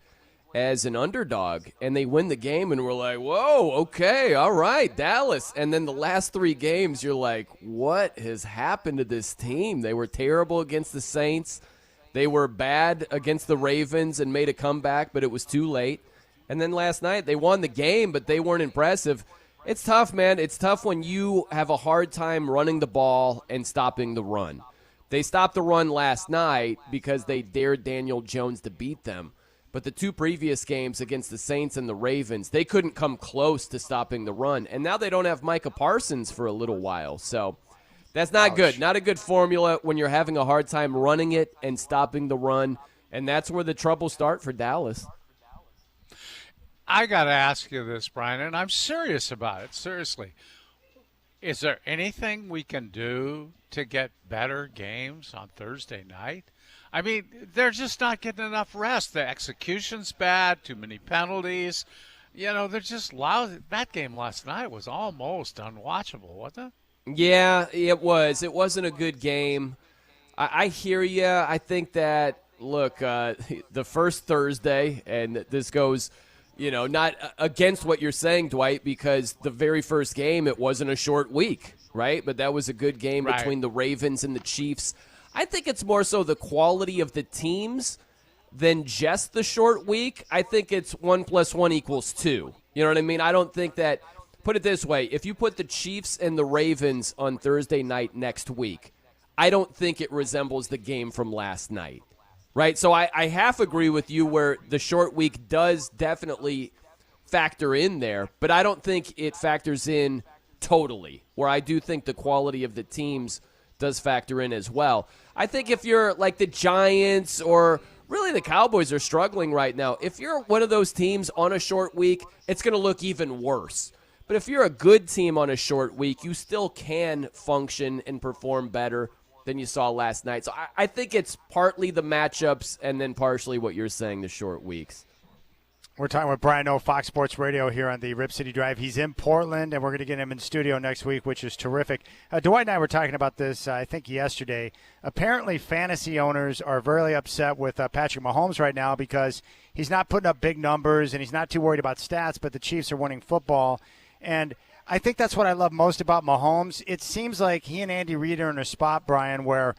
M: as an underdog and they win the game and we're like, whoa, okay, all right, Dallas. And then the last 3 games, you're like, what has happened to this team? They were terrible against the Saints. They were bad against the Ravens and made a comeback, but it was too late. And then last night they won the game, but they weren't impressive. It's tough, man. It's tough when you have a hard time running the ball and stopping the run. They stopped the run last night because they dared Daniel Jones to beat them. But the 2 previous games against the Saints and the Ravens, they couldn't come close to stopping the run. And now they don't have Micah Parsons for a little while. So that's not good. Not a good formula when you're having a hard time running it and stopping the run. And that's where the troubles start for Dallas.
B: I got to ask you this, Brian, and I'm serious about it. Seriously. Is there anything we can do to get better games on Thursday night? They're just not getting enough rest. The execution's bad, too many penalties. They're just lousy. That game last night was almost unwatchable, wasn't it?
M: Yeah, it was. It wasn't a good game. I hear you. I think that, look, the first Thursday, and this goes – not against what you're saying, Dwight, because the very first game, it wasn't a short week, right? But that was a good game between the Ravens and the Chiefs. I think it's more so the quality of the teams than just the short week. I think it's 1 + 1 = 2. You know what I mean? I don't think that – put it this way. If you put the Chiefs and the Ravens on Thursday night next week, I don't think it resembles the game from last night. Right, so I half agree with you where the short week does definitely factor in there, but I don't think it factors in totally, where I do think the quality of the teams does factor in as well. I think if you're like the Giants or really the Cowboys are struggling right now, if you're one of those teams on a short week, it's going to look even worse. But if you're a good team on a short week, you still can function and perform better than you saw last night. So I think it's partly the matchups and then partially what you're saying, the short weeks.
A: We're talking with Brian O, Fox Sports Radio here on the Rip City Drive. He's in Portland, and we're going to get him in studio next week, which is terrific. Dwight and I were talking about this, I think, yesterday. Apparently, fantasy owners are very upset with Patrick Mahomes right now because he's not putting up big numbers, and he's not too worried about stats, but the Chiefs are winning football. And I think that's what I love most about Mahomes. It seems like he and Andy Reid are in a spot, Brian, where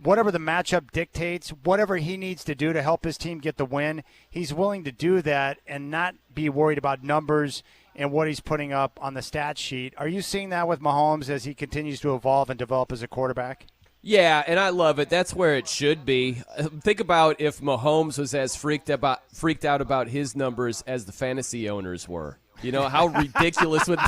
A: whatever the matchup dictates, whatever he needs to do to help his team get the win, he's willing to do that and not be worried about numbers and what he's putting up on the stat sheet. Are you seeing that with Mahomes as he continues to evolve and develop as a quarterback?
M: Yeah, and I love it. That's where it should be. Think about if Mahomes was as freaked out about his numbers as the fantasy owners were. You know, how ridiculous would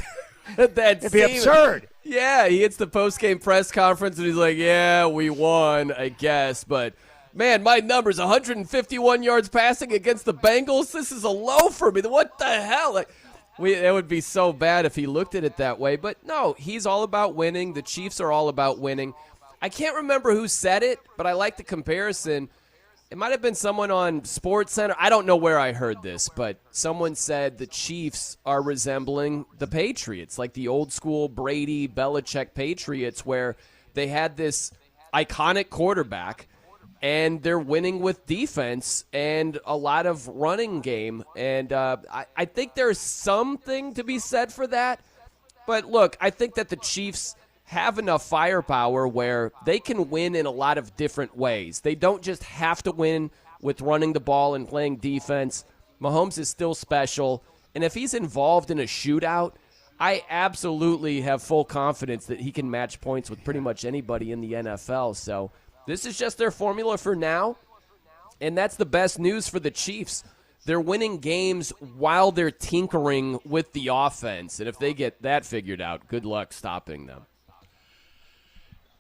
M: that
A: It'd be absurd.
M: Yeah, he hits the post-game press conference, and he's like, yeah, we won, I guess. But, man, my numbers, 151 yards passing against the Bengals. This is a low for me. What the hell? It would be so bad if he looked at it that way. But, no, he's all about winning. The Chiefs are all about winning. I can't remember who said it, but I like the comparison. It might have been someone on SportsCenter. I don't know where I heard this, but someone said the Chiefs are resembling the Patriots, like the old school Brady, Belichick Patriots, where they had this iconic quarterback, and they're winning with defense and a lot of running game. And I think there's something to be said for that. But, look, I think that the Chiefs have enough firepower where they can win in a lot of different ways. They don't just have to win with running the ball and playing defense. Mahomes is still special, and if he's involved in a shootout, I absolutely have full confidence that he can match points with pretty much anybody in the NFL. So this is just their formula for now, and that's the best news for the Chiefs. They're winning games while they're tinkering with the offense, and if they get that figured out, good luck stopping them.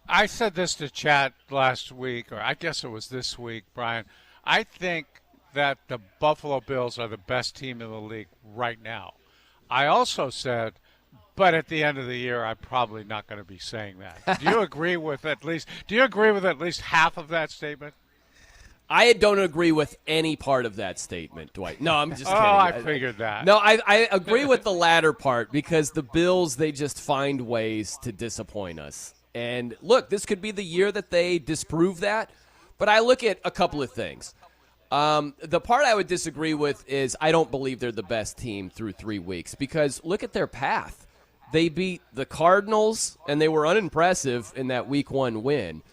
B: I said this to Chad last week, or I guess it was this week, Brian. I think that the Buffalo Bills are the best team in the league right now. I also said, but at the end of the year, I'm probably not going to be saying that. Do you agree with at least half of that statement?
M: I don't agree with any part of that statement, Dwight. No, I'm just kidding.
B: I figured that.
M: No, I agree with the latter part because the Bills, they just find ways to disappoint us. And, look, this could be the year that they disprove that. But I look at a couple of things. The part I would disagree with is I don't believe they're the best team through 3 weeks because look at their path. They beat the Cardinals, and they were unimpressive in that Week 1 win.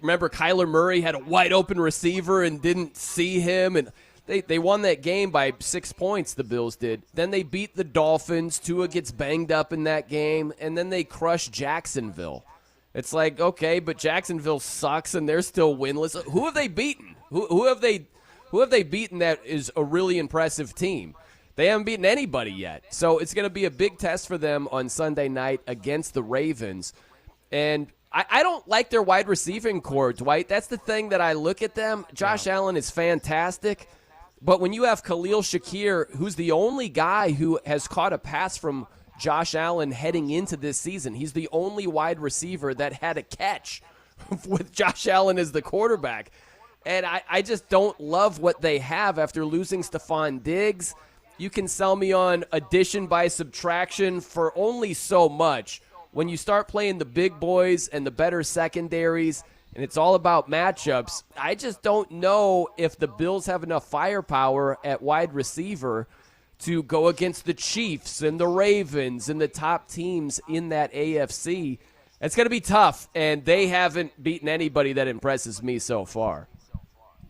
M: Remember, Kyler Murray had a wide-open receiver and didn't see him, and they won that game by 6 points, the Bills did. Then they beat the Dolphins. Tua gets banged up in that game, and then they crushed Jacksonville. It's like, okay, but Jacksonville sucks and they're still winless. Who have they beaten? Who have they beaten that is a really impressive team? They haven't beaten anybody yet. So it's going to be a big test for them on Sunday night against the Ravens. And I don't like their wide receiving core, Dwight. That's the thing that I look at them. Josh Allen is fantastic. But when you have Khalil Shakir, who's the only guy who has caught a pass from Josh Allen heading into this season. He's the only wide receiver that had a catch with Josh Allen as the quarterback. And I just don't love what they have after losing Stephon Diggs. You can sell me on addition by subtraction for only so much. When you start playing the big boys and the better secondaries, and it's all about matchups, I just don't know if the Bills have enough firepower at wide receiver to go against the Chiefs and the Ravens and the top teams in that AFC. It's going to be tough, and they haven't beaten anybody that impresses me so far.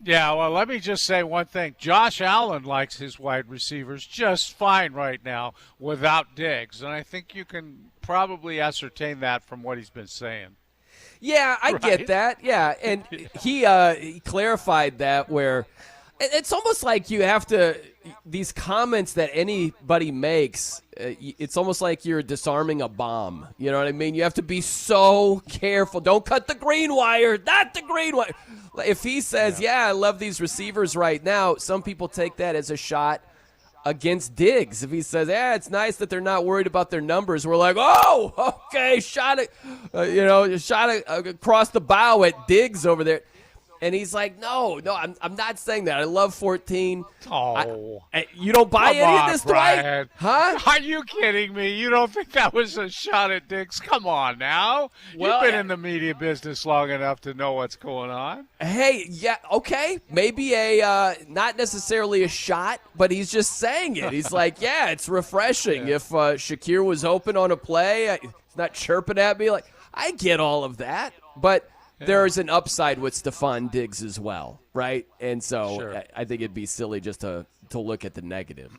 B: Yeah, well, let me just say one thing. Josh Allen likes his wide receivers just fine right now without Diggs, and I think you can probably ascertain that from what he's been saying.
M: Yeah, I get that. Yeah, and he clarified that where It's almost like you have to – these comments that anybody makes, it's almost like you're disarming a bomb. You know what I mean? You have to be so careful. Don't cut the green wire. Not the green wire. If he says, I love these receivers right now, some people take that as a shot against Diggs. If he says, it's nice that they're not worried about their numbers, we're like, oh, okay, shot it across the bow at Diggs over there. And he's like, no, I'm not saying that. I love 14.
B: Oh.
M: You don't buy any of this,
B: Brian.
M: Dwight? Huh?
B: Are you kidding me? You don't think that was a shot at Diggs? Come on now.
M: Well,
B: You've been in the media business long enough to know what's going on.
M: Hey, yeah, okay. Maybe not necessarily a shot, but he's just saying it. He's like, it's refreshing. If Shakir was open on a play, he's not chirping at me. Like, I get all of that, but there's an upside with Stephon Diggs as well, right? And so I think it'd be silly just to look at the negative.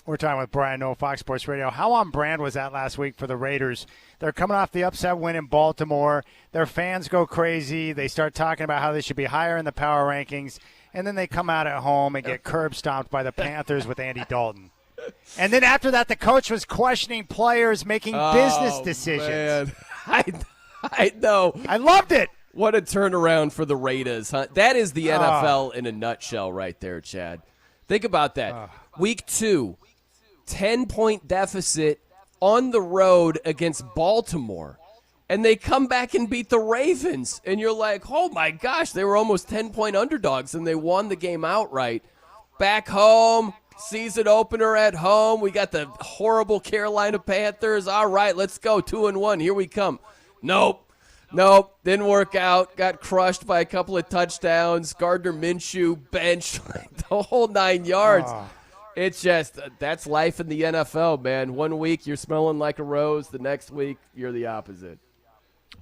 A: We're talking with Brian Noe, Fox Sports Radio. How on brand was that last week for the Raiders? They're coming off the upset win in Baltimore. Their fans go crazy. They start talking about how they should be higher in the power rankings, and then they come out at home and get curb stomped by the Panthers with Andy Dalton. And then after that, the coach was questioning players making business decisions.
M: Man. I know.
A: I loved it.
M: What a turnaround for the Raiders, huh? That is the NFL in a nutshell right there, Chad. Think about that. Week 2, 10-point deficit on the road against Baltimore. And they come back and beat the Ravens. And you're like, oh, my gosh, they were almost 10-point underdogs, and they won the game outright. Back home, season opener at home. We got the horrible Carolina Panthers. All right, let's go. 2-1. Here we come. Nope. Didn't work out. Got crushed by a couple of touchdowns. Gardner Minshew benched the whole 9 yards. It's just, that's life in the NFL, man. 1 week you're smelling like a rose. The next week you're the opposite.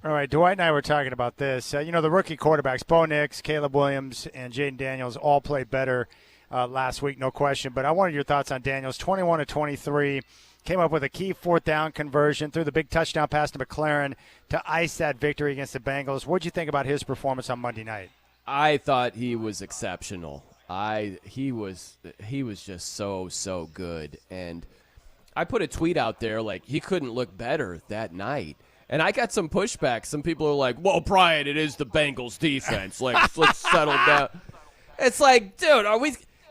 A: All right, Dwight and I were talking about this. The rookie quarterbacks, Bo Nix, Caleb Williams, and Jaden Daniels all played better last week, no question. But I wanted your thoughts on Daniels. 21 of 23. Came up with a key fourth down conversion, threw the big touchdown pass to McLaren to ice that victory against the Bengals. What did you think about his performance on Monday night?
M: I thought he was exceptional. He was just so good. And I put a tweet out there like he couldn't look better that night. And I got some pushback. Some people are like, well, Brian, it is the Bengals defense. Like, let's settle down. It's like, dude,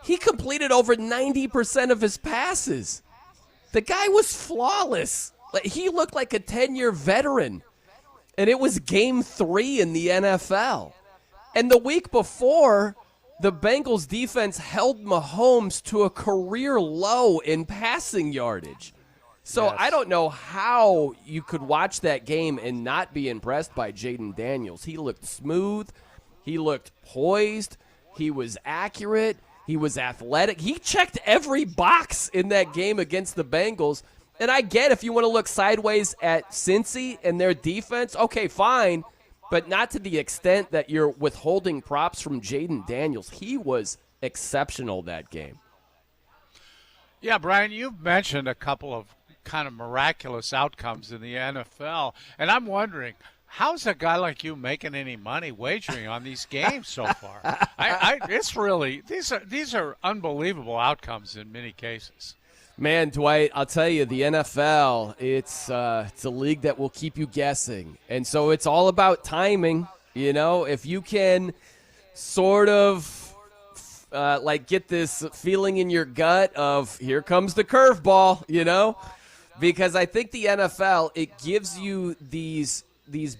M: he completed over 90% of his passes. The guy was flawless. He looked like a 10-year veteran. And it was game 3 in the NFL. And the week before, the Bengals defense held Mahomes to a career low in passing yardage. So I don't know how you could watch that game and not be impressed by Jaden Daniels. He looked smooth. He looked poised. He was accurate. He was athletic. He checked every box in that game against the Bengals. And I get if you want to look sideways at Cincy and their defense, okay, fine, but not to the extent that you're withholding props from Jaden Daniels. He was exceptional that game.
B: Yeah, Brian, you've mentioned a couple of kind of miraculous outcomes in the NFL, and I'm wondering, how's a guy like you making any money wagering on these games so far? It's really these are unbelievable outcomes in many cases.
M: Man, Dwight, I'll tell you, the NFL, it's a league that will keep you guessing, and so it's all about timing. You know, if you can sort of get this feeling in your gut of here comes the curveball, you know, because I think the NFL, it gives you these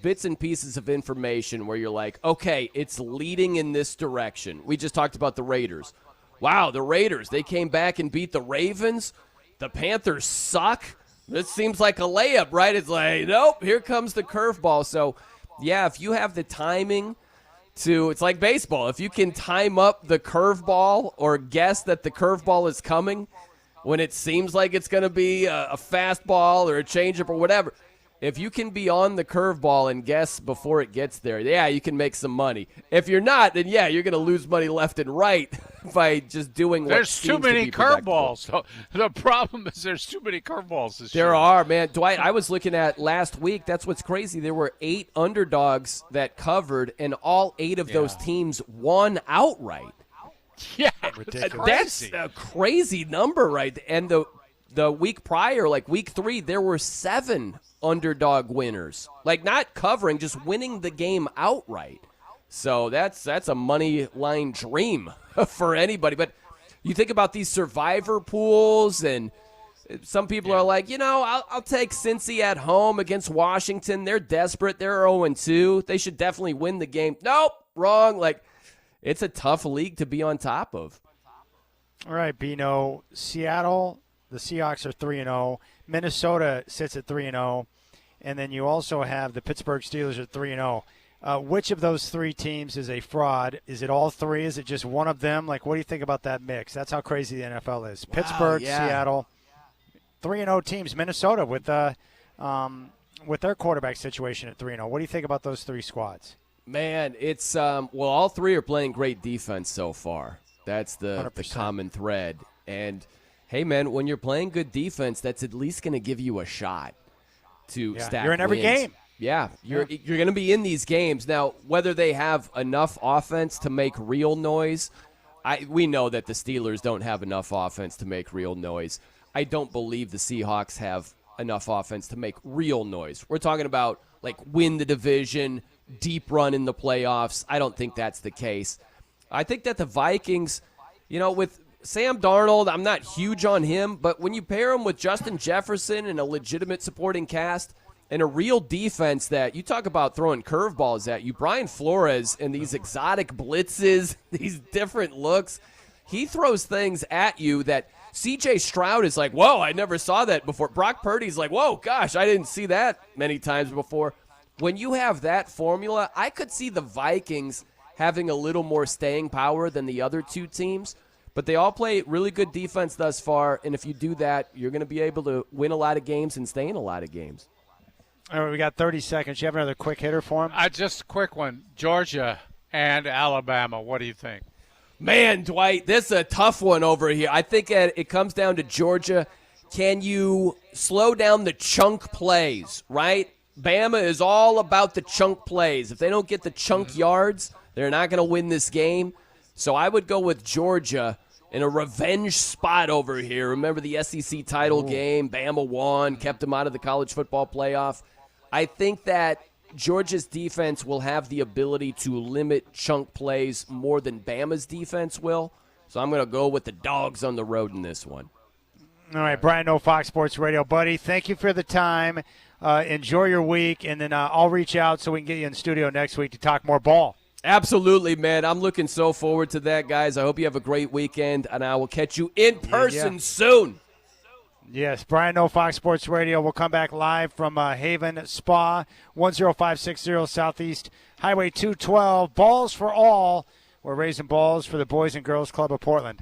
M: bits and pieces of information where you're like, okay, it's leading in this direction. We just talked about the Raiders. Wow, the Raiders, they came back and beat the Ravens. The Panthers suck. This seems like a layup, right? It's like, nope, here comes the curveball. So, yeah, if you have the timing it's like baseball. If you can time up the curveball or guess that the curveball is coming when it seems like it's going to be a fastball or a changeup or whatever, if you can be on the curveball and guess before it gets there, yeah, you can make some money. If you're not, then, yeah, you're going to lose money left and right by just doing what
B: there's
M: seems
B: too many
M: to be predictable.
B: curveballs. So the problem is there's too many curveballs this year.
M: There are, man. Dwight, I was looking at last week. That's what's crazy. There were 8 underdogs that covered, and all 8 of those teams won outright. Yeah,
A: Ridiculous.
M: that's a crazy number, right? And the week prior, like week 3, there were 7 underdog winners. Like not covering, just winning the game outright. So that's a money line dream for anybody. But you think about these survivor pools, and some people are like, I'll take Cincy at home against Washington. They're desperate. They're 0-2. They should definitely win the game. Nope, wrong. Like, it's a tough league to be on top of.
A: All right, Bino. Seattle, the Seahawks are 3-0. Minnesota sits at 3-0. And then you also have the Pittsburgh Steelers at 3-0. Which of those 3 teams is a fraud? Is it all 3? Is it just one of them? Like, what do you think about that mix? That's how crazy the NFL is. Pittsburgh, Seattle, 3-0 teams. Minnesota with their quarterback situation at 3-0. What do you think about those 3 squads?
M: Man, it's all 3 are playing great defense so far. That's the common thread. And hey, man, when you're playing good defense, that's at least going to give you a shot to stack.
A: You're in every
M: wins.
A: game.
M: Yeah, you're going to be in these games. Now, whether they have enough offense to make real noise, we know that the Steelers don't have enough offense to make real noise. I don't believe the Seahawks have enough offense to make real noise. We're talking about, like, win the division, deep run in the playoffs. I don't think that's the case. I think that the Vikings, with Sam Darnold, I'm not huge on him, but when you pair him with Justin Jefferson and a legitimate supporting cast – and a real defense that you talk about throwing curveballs at you, Brian Flores and these exotic blitzes, these different looks, he throws things at you that C.J. Stroud is like, whoa, I never saw that before. Brock Purdy's like, whoa, gosh, I didn't see that many times before. When you have that formula, I could see the Vikings having a little more staying power than the other 2 teams. But they all play really good defense thus far, and if you do that, you're going to be able to win a lot of games and stay in a lot of games.
A: All right, we got 30 seconds. You have another quick hitter for him?
B: Just a quick one. Georgia and Alabama. What do you think?
M: Man, Dwight, this is a tough one over here. I think it comes down to Georgia. Can you slow down the chunk plays, right? Bama is all about the chunk plays. If they don't get the chunk yards, they're not going to win this game. So I would go with Georgia in a revenge spot over here. Remember the SEC title game? Bama won, kept them out of the college football playoff. I think that Georgia's defense will have the ability to limit chunk plays more than Bama's defense will. So I'm going to go with the Dogs on the road in this one.
A: All right, Brian Noe, Fox Sports Radio. Buddy, thank you for the time. Enjoy your week, and then I'll reach out so we can get you in studio next week to talk more ball.
M: Absolutely, man. I'm looking so forward to that, guys. I hope you have a great weekend, and I will catch you in person soon.
A: Yes, Brian Noe, Fox Sports Radio. We'll come back live from Haven Spa, 10560 Southeast Highway 212. Balls for all. We're raising balls for the Boys and Girls Club of Portland.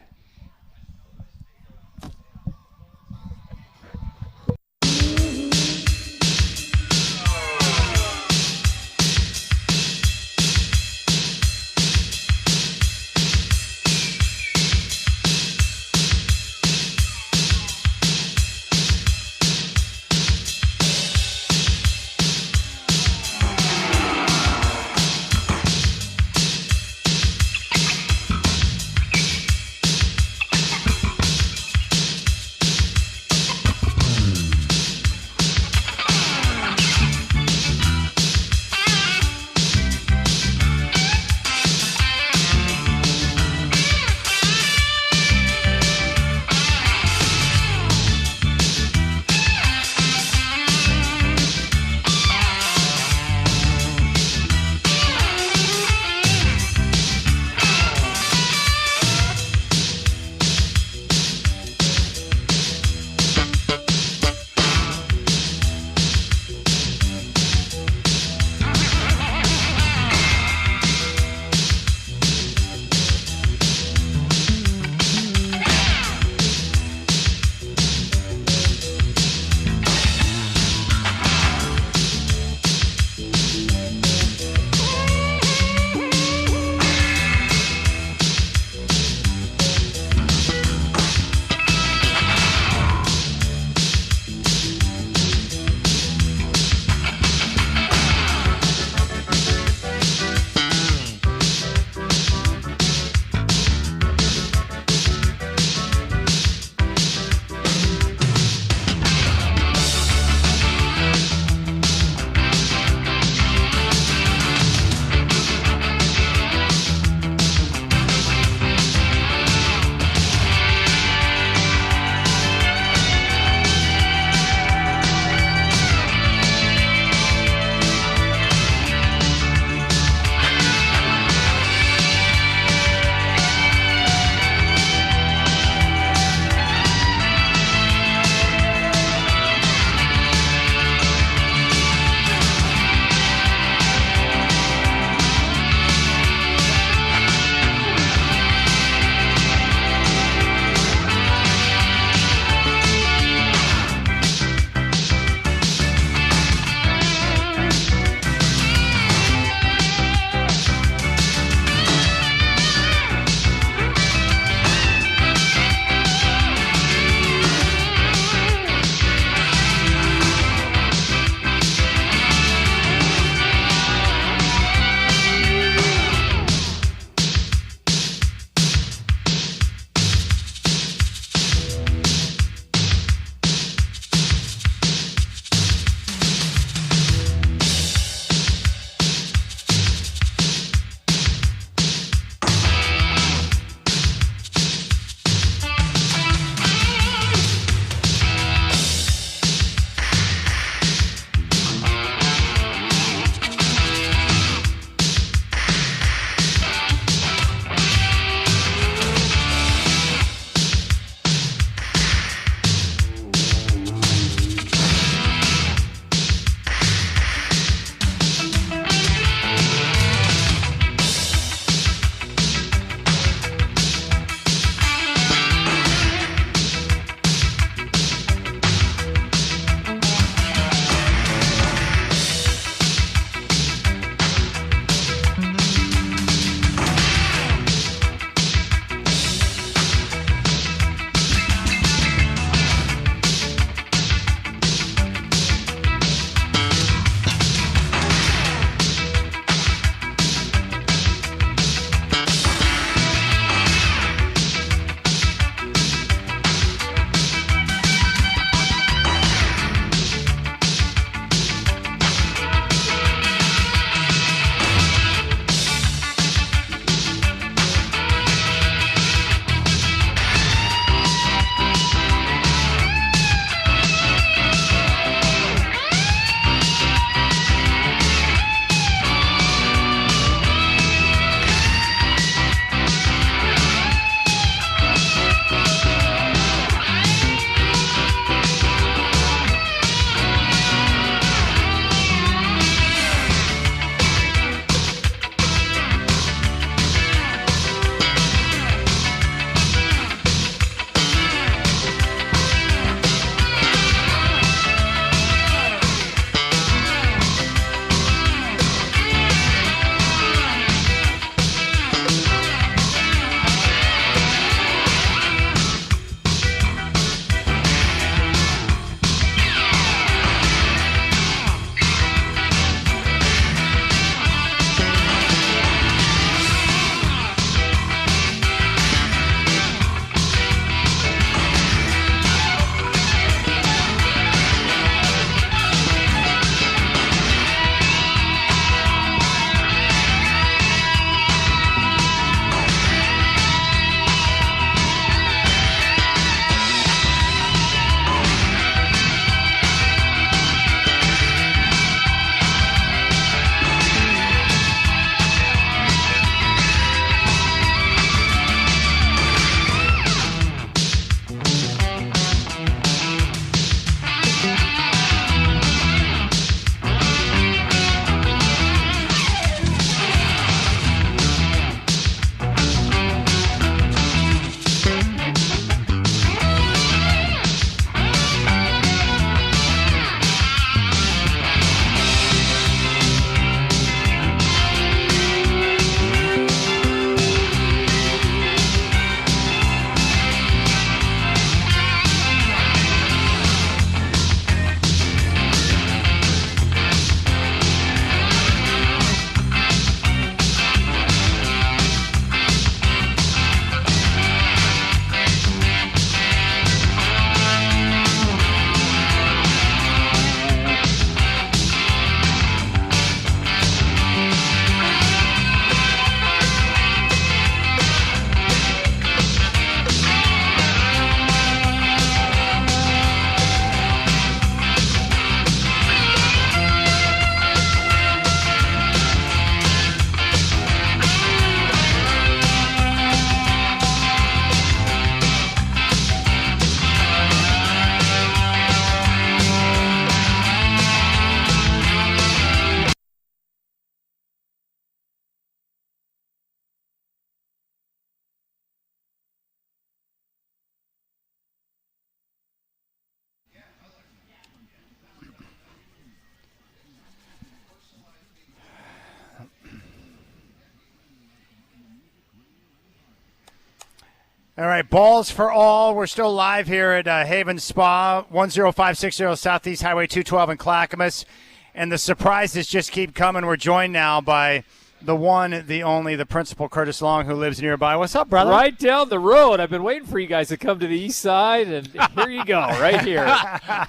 A: All right, balls for all. We're still live here at Haven Spa, 10560 Southeast Highway 212 in Clackamas. And the surprises just keep coming. We're joined now by the one, the only, the principal, Curtis Long, who lives nearby. What's up, brother?
N: Right down the road. I've been waiting for you guys to come to the east side, and here you go, right here.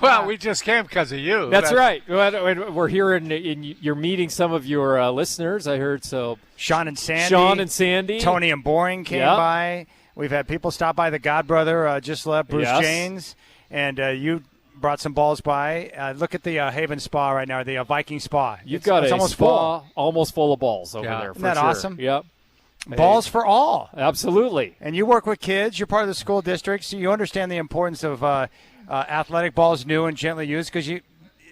B: Well, we just came because of you.
N: That's right. We're here, in you're meeting some of your listeners, I heard. So
A: Sean and Sandy. Tony and Boring came by. We've had people stop by. The Godbrother just left, Bruce Janes. And you brought some balls by. Look at the Haven Spa right now, the Viking Spa.
N: You've got a
A: almost
N: spa
A: full.
N: almost full of balls over there.
A: Isn't that awesome?
N: Yep.
A: Balls for all.
N: Absolutely.
A: And you work with kids. You're part of the school district, so you understand the importance of athletic balls, new and gently used, because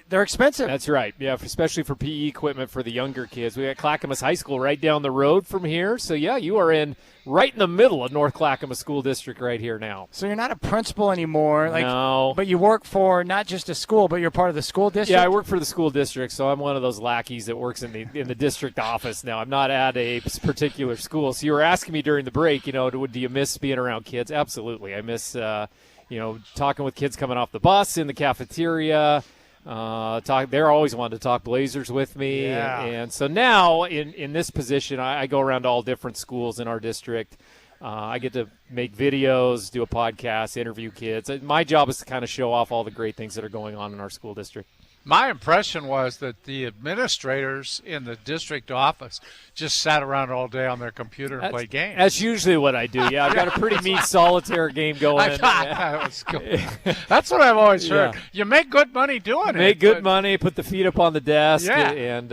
A: they're expensive.
N: That's right. Yeah, especially for PE equipment for the younger kids. We got Clackamas High School right down the road from here. So, yeah, you are right in the middle of North Clackamas School District right here now.
A: So you're not a principal anymore.
N: No.
A: But you work for not just a school, but you're part of the school district?
N: Yeah, I work for the school district, so I'm one of those lackeys that works in the district office now. I'm not at a particular school. So you were asking me during the break, do you miss being around kids? Absolutely. I miss, talking with kids coming off the bus, in the cafeteria. They're always wanting to talk Blazers with me, and so now in this position, I go around to all different schools in our district. I get to make videos, do a podcast, interview kids. My job is to kind of show off all the great things that are going on in our school district.
B: My impression was that the administrators in the district office just sat around all day on their computer and played games.
N: That's usually what I do, yeah. I've got a pretty neat solitaire game going.
B: I thought that was cool. That's what I've always heard. Yeah. You make good money doing it.
N: Make good money, put the feet up on the desk, and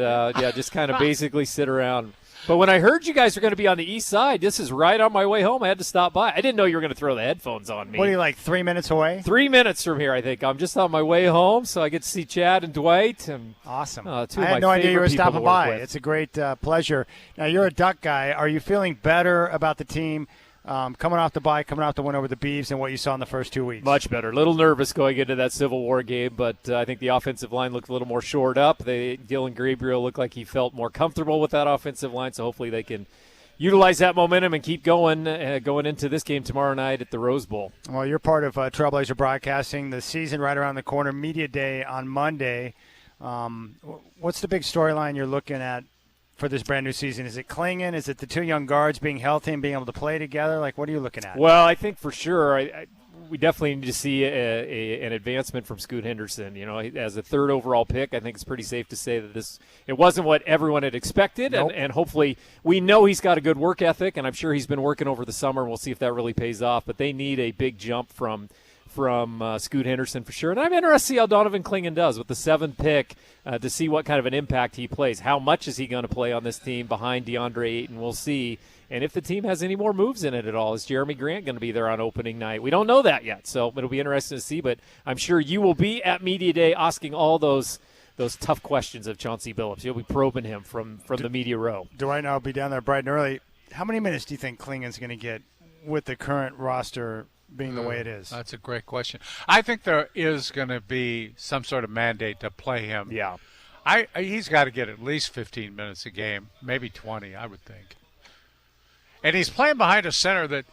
N: just kind of basically sit around. But when I heard you guys are going to be on the east side, this is right on my way home. I had to stop by. I didn't know you were going to throw the headphones on me.
A: What are you, 3 minutes away?
N: 3 minutes from here, I think. I'm just on my way home, so I get to see Chad and Dwight. And
A: awesome.
N: Two of
A: I had
N: my
A: no idea you were
N: favorite people
A: stopping
N: to work
A: by.
N: with.
A: It's a great pleasure. Now, you're a Duck guy. Are you feeling better about the team coming off the bye, coming off the win over the Beavs, and what you saw in the first 2 weeks?
N: Much better. A little nervous going into that Civil War game, but I think the offensive line looked a little more shored up. Dylan Gabriel looked like he felt more comfortable with that offensive line, so hopefully they can utilize that momentum and keep going into this game tomorrow night at the Rose Bowl.
A: Well, you're part of Trailblazer Broadcasting. The season right around the corner, media day on Monday. What's the big storyline you're looking at for this brand new season? Is it Clingan? Is it the two young guards being healthy and being able to play together? What are you looking at?
N: Well, I think for sure we definitely need to see an advancement from Scoot Henderson. As a third overall pick, I think it's pretty safe to say that it wasn't what everyone had expected,
A: nope.
N: and hopefully we know he's got a good work ethic, and I'm sure he's been working over the summer, and we'll see if that really pays off. But they need a big jump from Scoot Henderson for sure. And I'm interested to see how Donovan Clingan does with the 7th pick to see what kind of an impact he plays. How much is he going to play on this team behind DeAndre Ayton? We'll see. And if the team has any more moves in it at all, is Jeremy Grant going to be there on opening night? We don't know that yet, so it'll be interesting to see. But I'm sure you will be at Media Day asking all those tough questions of Chauncey Billups. You'll be probing him from the media row.
A: Dwight and I will be down there bright and early. How many minutes do you think Clingan's going to get with the current roster being the way it is?
B: That's a great question. I think there is going to be some sort of mandate to play him.
N: Yeah.
B: He's got to get at least 15 minutes a game, maybe 20, I would think. And he's playing behind a center that,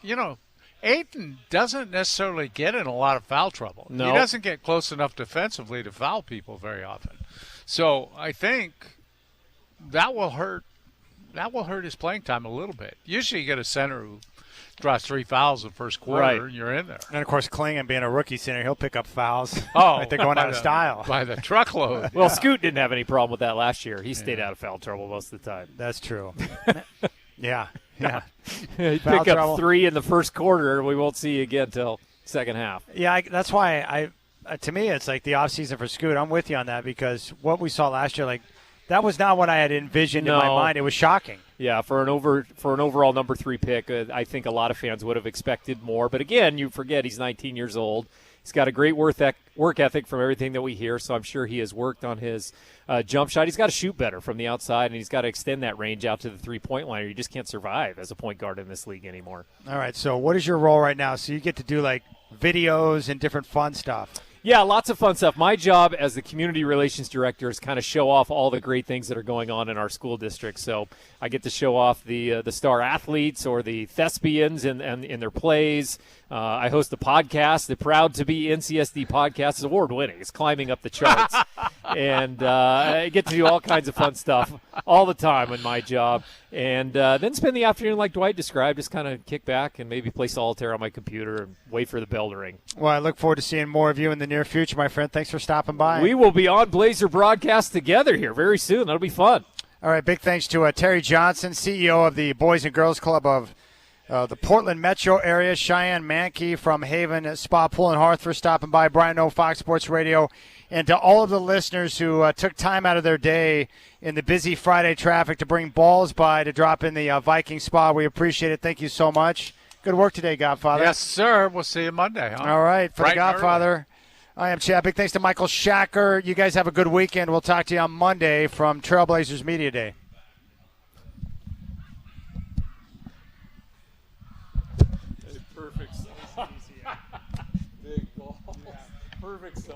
B: Ayton doesn't necessarily get in a lot of foul trouble.
N: No.
B: He doesn't get close enough defensively to foul people very often. So I think that will hurt his playing time a little bit. Usually you get a center who draws 3 fouls in the first quarter, and you're in there.
A: And, of course, Clingan being a rookie center, he'll pick up fouls.
B: Oh,
A: they're going out of style.
B: By the truckload.
N: Well, Scoot didn't have any problem with that last year. He stayed out of foul trouble most of the time.
A: That's true. Yeah.
N: He'd pick up 3 in the first quarter, and we won't see you again till second half.
A: Yeah, that's why to me, it's like the offseason for Scoot. I'm with you on that because what we saw last year, that was not what I had envisioned in my mind. It was shocking.
N: Yeah, for an overall number 3 pick, I think a lot of fans would have expected more. But again, you forget he's 19 years old. He's got a great work ethic from everything that we hear, so I'm sure he has worked on his jump shot. He's got to shoot better from the outside, and he's got to extend that range out to the three-point line, or you just can't survive as a point guard in this league anymore.
A: All right, so what is your role right now? So you get to do, videos and different fun stuff.
N: Yeah, lots of fun stuff. My job as the community relations director is kind of show off all the great things that are going on in our school district. So I get to show off the star athletes or the thespians in their plays. I host a podcast. The Proud to Be NCSD podcast is award-winning. It's climbing up the charts. And I get to do all kinds of fun stuff all the time in my job. And then spend the afternoon like Dwight described, just kind of kick back and maybe play solitaire on my computer and wait for the bell to ring.
A: Well, I look forward to seeing more of you in the near future, my friend. Thanks for stopping by.
N: We will be on Blazer broadcast together here very soon. That'll be fun.
A: All right, big thanks to Terry Johnson, CEO of the Boys and Girls Club of the Portland metro area, Cheyenne Mankey from Haven Spa Pool and Hearth for stopping by, Brian O, Fox Sports Radio, and to all of the listeners who took time out of their day in the busy Friday traffic to bring balls by to drop in the Viking Spa. We appreciate it. Thank you so much. Good work today, Godfather.
B: Yes, sir. We'll see you Monday. Huh?
A: All right. For
B: Bright
A: the Godfather, I am Chad. Big thanks to Michael Shacker. You guys have a good weekend. We'll talk to you on Monday from Trailblazers Media Day.
N: Perfect. Big ball. Perfect.